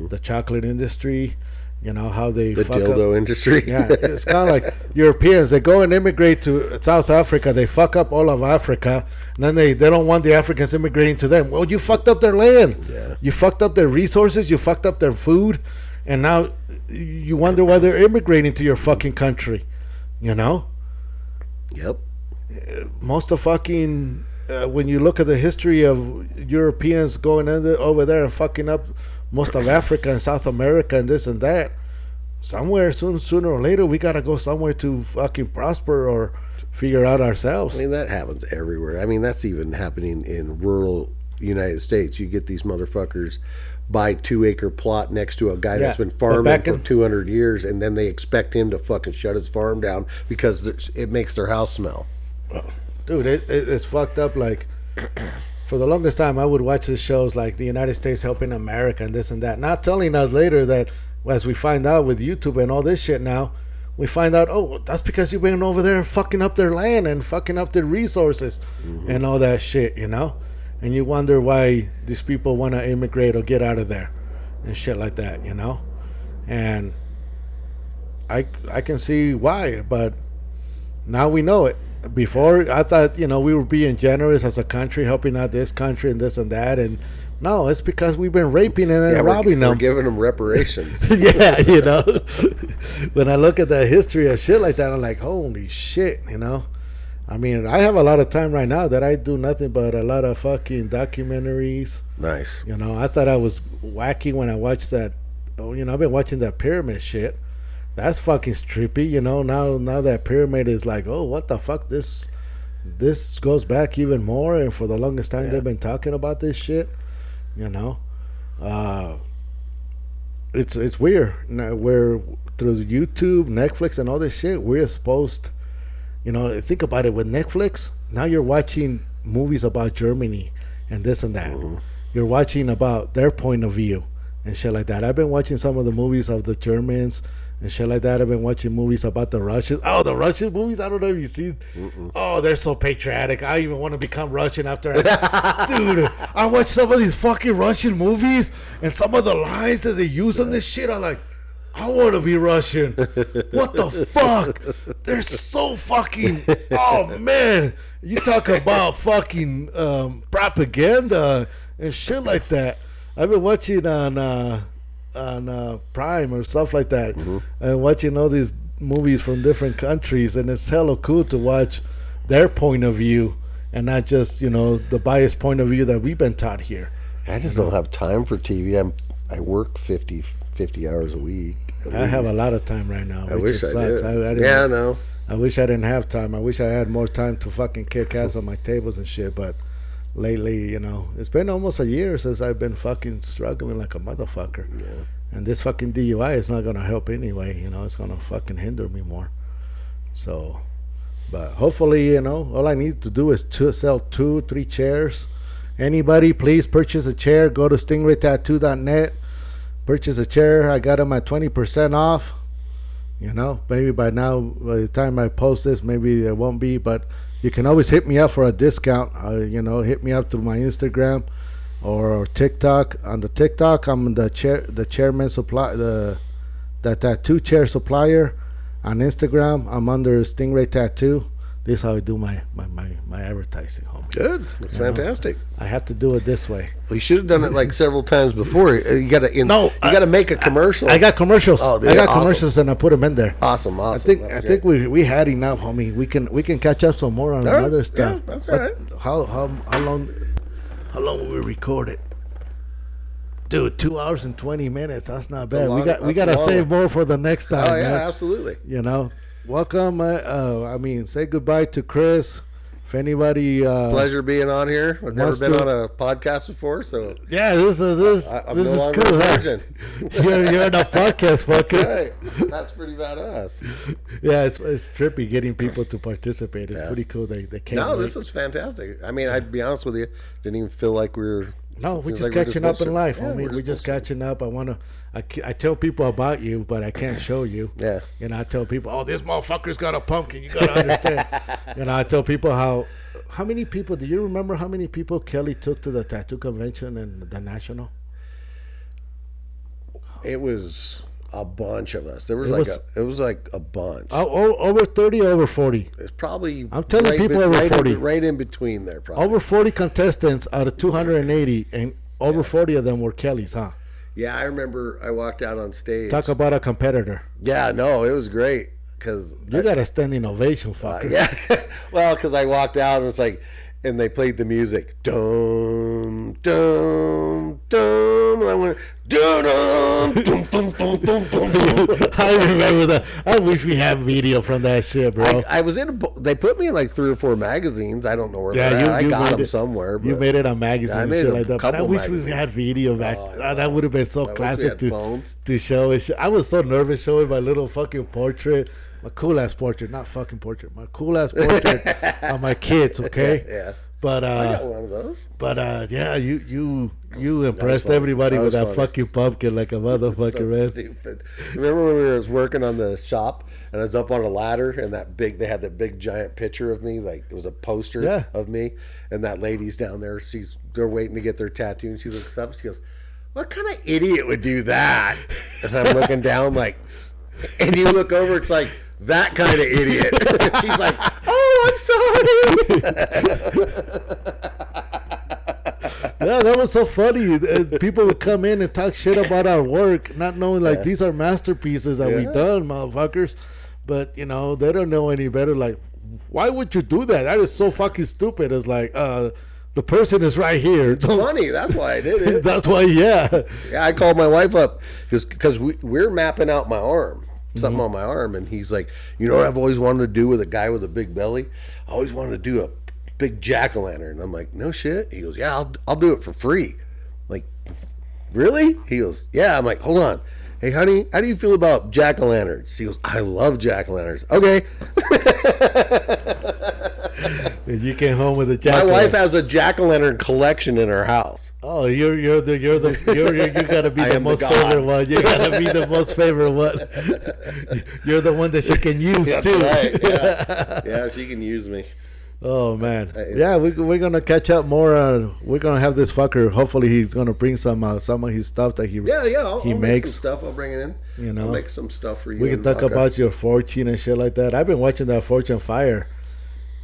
Speaker 3: the chocolate industry. How they
Speaker 2: the
Speaker 3: fuck
Speaker 2: dildo
Speaker 3: up.
Speaker 2: Industry.
Speaker 3: Yeah, it's kind of like Europeans. They go and immigrate to South Africa. They fuck up all of Africa, and then they don't want the Africans immigrating to them. Well, you fucked up their land.
Speaker 2: Yeah.
Speaker 3: You fucked up their resources. You fucked up their food, and now you wonder why they're immigrating to your fucking country.
Speaker 2: Yep.
Speaker 3: Most of fucking when you look at the history of Europeans going over there and fucking up most of Africa and South America and this and that, somewhere sooner or later we gotta go somewhere to fucking prosper or figure out ourselves.
Speaker 2: I mean, that happens everywhere. I mean, that's even happening in rural United States. You get these motherfuckers buy 2-acre plot next to a guy that's been farming for 200 years, and then they expect him to fucking shut his farm down because it makes their house smell.
Speaker 3: Dude, it's fucked up. Like, for the longest time, I would watch these shows like the United States helping America and this and that, not telling us later that, as we find out with YouTube and all this shit now, we find out, oh, that's because you've been over there and fucking up their land and fucking up their resources and all that shit, And you wonder why these people want to immigrate or get out of there and shit like that, And I can see why, but now we know it. Before, I thought, we were being generous as a country, helping out this country and this and that. And no, it's because we've been raping and then robbing them.
Speaker 2: We're giving them reparations.
Speaker 3: Yeah, When I look at the history of shit like that, I'm like, holy shit, I mean, I have a lot of time right now that I do nothing but a lot of fucking documentaries.
Speaker 2: Nice.
Speaker 3: I thought I was wacky when I watched that. I've been watching that pyramid shit. That's fucking trippy, Now that pyramid is like, oh, what the fuck? This goes back even more, and for the longest time they've been talking about this shit, It's weird. Now, we're through YouTube, Netflix, and all this shit. We're supposed, think about it with Netflix. Now you're watching movies about Germany and this and that. You're watching about their point of view and shit like that. I've been watching some of the movies of the Germans and shit like that. I've been watching movies about the Russians. Oh, the Russian movies. I don't know if you see. Oh, they're so patriotic. I even want to become Russian after. Dude, I watch some of these fucking Russian movies, and some of the lines that they use on this shit. I'm like, I want to be Russian. What the fuck? They're so fucking. Oh man, you talk about fucking propaganda and shit like that. I've been watching on Prime or stuff like that, and watching all these movies from different countries, and it's hella cool to watch their point of view and not just the biased point of view that we've been taught here.
Speaker 2: I just don't have time for TV. I work 50 hours a week.
Speaker 3: I have a lot of time right now.
Speaker 2: I wish I did.
Speaker 3: I
Speaker 2: know.
Speaker 3: I wish I didn't have time. I wish I had more time to fucking kick ass on my tables and shit, but lately, it's been almost a year since I've been fucking struggling like a motherfucker. Yeah. And this fucking DUI is not going to help anyway. It's going to fucking hinder me more. So, but hopefully, all I need to do is sell 2-3 chairs. Anybody, please purchase a chair. Go to stingraytattoo.net. Purchase a chair. I got them at 20% off. Maybe by now, by the time I post this, maybe it won't be, but you can always hit me up for a discount. Hit me up through my Instagram or TikTok. On the TikTok, I'm the chairman supply, the tattoo chair supplier. On Instagram, I'm under Stingray Tattoo. This is how I do my advertising, homie.
Speaker 2: Good. That's fantastic.
Speaker 3: I have to do it this way.
Speaker 2: Well, you should have done it like several times before. You got to make a commercial.
Speaker 3: I got commercials.
Speaker 2: Oh, dude,
Speaker 3: I got
Speaker 2: awesome.
Speaker 3: Commercials, and I put them in there.
Speaker 2: Awesome.
Speaker 3: I think we had enough, homie. We can catch up some more on other stuff.
Speaker 2: Yeah, that's all right.
Speaker 3: How long will we record it? Dude, 2 hours and 20 minutes. That's not bad. We got to save more for the next time.
Speaker 2: Oh yeah,
Speaker 3: man.
Speaker 2: absolutely.
Speaker 3: Welcome. Say goodbye to Kris. If anybody,
Speaker 2: pleasure being on here. I've never been on a podcast before, so
Speaker 3: yeah, this
Speaker 2: I'm
Speaker 3: is
Speaker 2: no longer
Speaker 3: cool.
Speaker 2: a virgin.
Speaker 3: You're in a podcast, fucker.
Speaker 2: Right. That's pretty badass.
Speaker 3: Yeah, it's trippy getting people to participate. It's pretty cool. They can't.
Speaker 2: No, this is fantastic. I mean, I'd be honest with you, didn't even feel like we were.
Speaker 3: No, we're just catching up in life, homie. We're just catching up. I tell people about you, but I can't show you.
Speaker 2: Yeah.
Speaker 3: I tell people, oh, this motherfucker's got a pumpkin. You got to understand. I tell people how many people, do you remember how many people Kelly took to the tattoo convention and the National?
Speaker 2: It was a bunch of us. It was like a bunch.
Speaker 3: Over 30 or over 40?
Speaker 2: It's probably.
Speaker 3: I'm telling people over 40.
Speaker 2: Right in between there, probably.
Speaker 3: Over 40 contestants out of 280, and over 40 of them were Kelly's, huh?
Speaker 2: Yeah, I remember I walked out on stage.
Speaker 3: Talk about a competitor.
Speaker 2: Yeah, no, it was great. Cause
Speaker 3: you got a standing ovation, fucker.
Speaker 2: Yeah. Well, because I walked out and it's like, and they played the music. Dum, dum, dum. And I went, dum, dum, dum, dum, dum, dum, dum.
Speaker 3: I remember that. I wish we had video from that shit, bro.
Speaker 2: I was in they put me in like 3 or 4 magazines. I don't know where they're at. I got them somewhere.
Speaker 3: You made it on magazines and shit like that. But I wish
Speaker 2: magazines.
Speaker 3: we had video back. That would have been so classic to show it. I was so nervous showing my little fucking portrait. My cool ass portrait, not fucking portrait. My cool ass portrait of my kids, okay?
Speaker 2: Yeah.
Speaker 3: But
Speaker 2: I got one of those.
Speaker 3: But yeah, you impressed everybody with that fucking pumpkin like a motherfucker,
Speaker 2: so
Speaker 3: man.
Speaker 2: Stupid. Remember when we were working on the shop and I was up on a ladder and they had that big giant picture of me, like it was a poster of me, and that lady's down there. They're waiting to get their tattoo, and she looks up. She goes, "What kind of idiot would do that?" And I'm looking down like, and you look over, it's like. That kind of idiot. She's like, "Oh, I'm sorry."
Speaker 3: Yeah, that was so funny. People would come in and talk shit about our work, not knowing like these are masterpieces that we done, motherfuckers. But they don't know any better. Like, why would you do that? That is so fucking stupid. It's like, the person is right here.
Speaker 2: It's funny. That's why I did it.
Speaker 3: That's why, yeah.
Speaker 2: Yeah, I called my wife up because we're mapping out my arm. Something on my arm, and he's like, what I've always wanted to do with a guy with a big belly? I always wanted to do a big jack-o'-lantern. I'm like, no shit. He goes, yeah, I'll do it for free. I'm like, really? He goes, yeah. I'm like, hold on. Hey, honey, how do you feel about jack-o'-lanterns? He goes, I love jack-o'-lanterns. Okay.
Speaker 3: You came home with a
Speaker 2: My
Speaker 3: jack.
Speaker 2: wife has a jack-o'-lantern collection in her house.
Speaker 3: Oh, you gotta be
Speaker 2: I
Speaker 3: the
Speaker 2: am the
Speaker 3: most
Speaker 2: god.
Speaker 3: favorite one. You gotta be the most favorite one. You're the one that she can use
Speaker 2: That's
Speaker 3: too.
Speaker 2: right. Yeah. Yeah, she can use me.
Speaker 3: Oh man, yeah, we're gonna catch up more. We're gonna have this fucker. Hopefully, he's gonna bring some of his stuff that he
Speaker 2: I'll
Speaker 3: he
Speaker 2: make
Speaker 3: makes.
Speaker 2: some stuff. I'll bring it in.
Speaker 3: You know,
Speaker 2: I'll make some stuff for you.
Speaker 3: We can talk about your fortune and shit like that. I've been watching that Fortune Fire.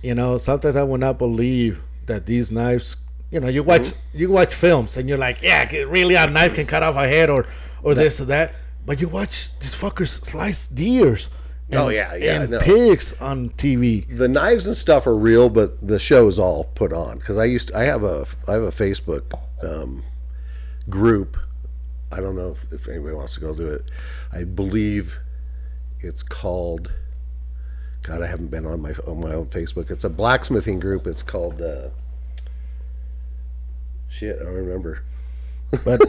Speaker 3: You know, sometimes I would not believe that these knives. You know, you watch films and you're like, yeah, really, a knife can cut off a head or this or that. But you watch these fuckers slice deers. And pigs on TV.
Speaker 2: The knives and stuff are real, but the show is all put on. Because I have a Facebook group. I don't know if anybody wants to go to it. I believe it's called. God, I haven't been on my own Facebook. It's a blacksmithing group. It's called. Shit, I don't remember.
Speaker 3: But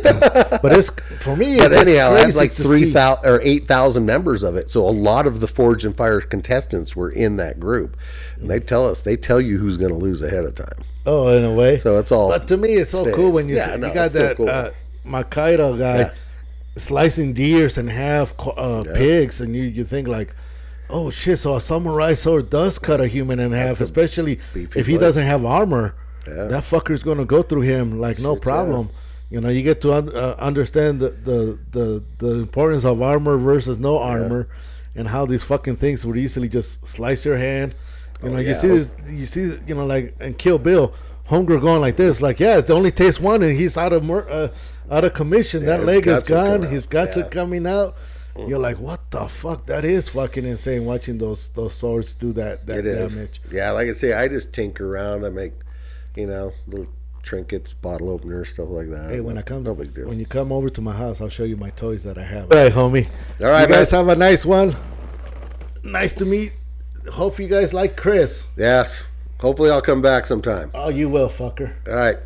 Speaker 3: it's for me.
Speaker 2: But anyhow, I have like
Speaker 3: 3,000
Speaker 2: or 8,000 members of it. So a lot of the Forge and Fire contestants were in that group, and they tell you who's going to lose ahead of time.
Speaker 3: Oh, in a way.
Speaker 2: So it's all.
Speaker 3: But to me, it's so cool when you got that cool. Makaido guy slicing deers and half pigs, and you think like, oh shit! So a samurai sword does cut a human in half, especially if he doesn't have armor. Yeah. That fucker's going to go through him like no problem. Yeah. You know, you get to understand the importance of armor versus no armor, and how these fucking things would easily just slice your hand. You know, you see, you know, like in Kill Bill, Homegirl going like this, like, yeah, it only takes one, and he's out of commission. That leg is gone. His guts are coming out. Mm-hmm. You're like, what the fuck? That is fucking insane. Watching those swords do that damage.
Speaker 2: Yeah, like I say, I just tinker around. I make, you know, little trinkets, bottle openers, stuff like that.
Speaker 3: Hey,
Speaker 2: no big deal.
Speaker 3: When you come over to my house, I'll show you my toys that I have. All right, homie.
Speaker 2: All right,
Speaker 3: you guys have a nice one. Nice to meet. Hope you guys like Kris.
Speaker 2: Yes. Hopefully I'll come back sometime.
Speaker 3: Oh, you will, fucker.
Speaker 2: All right.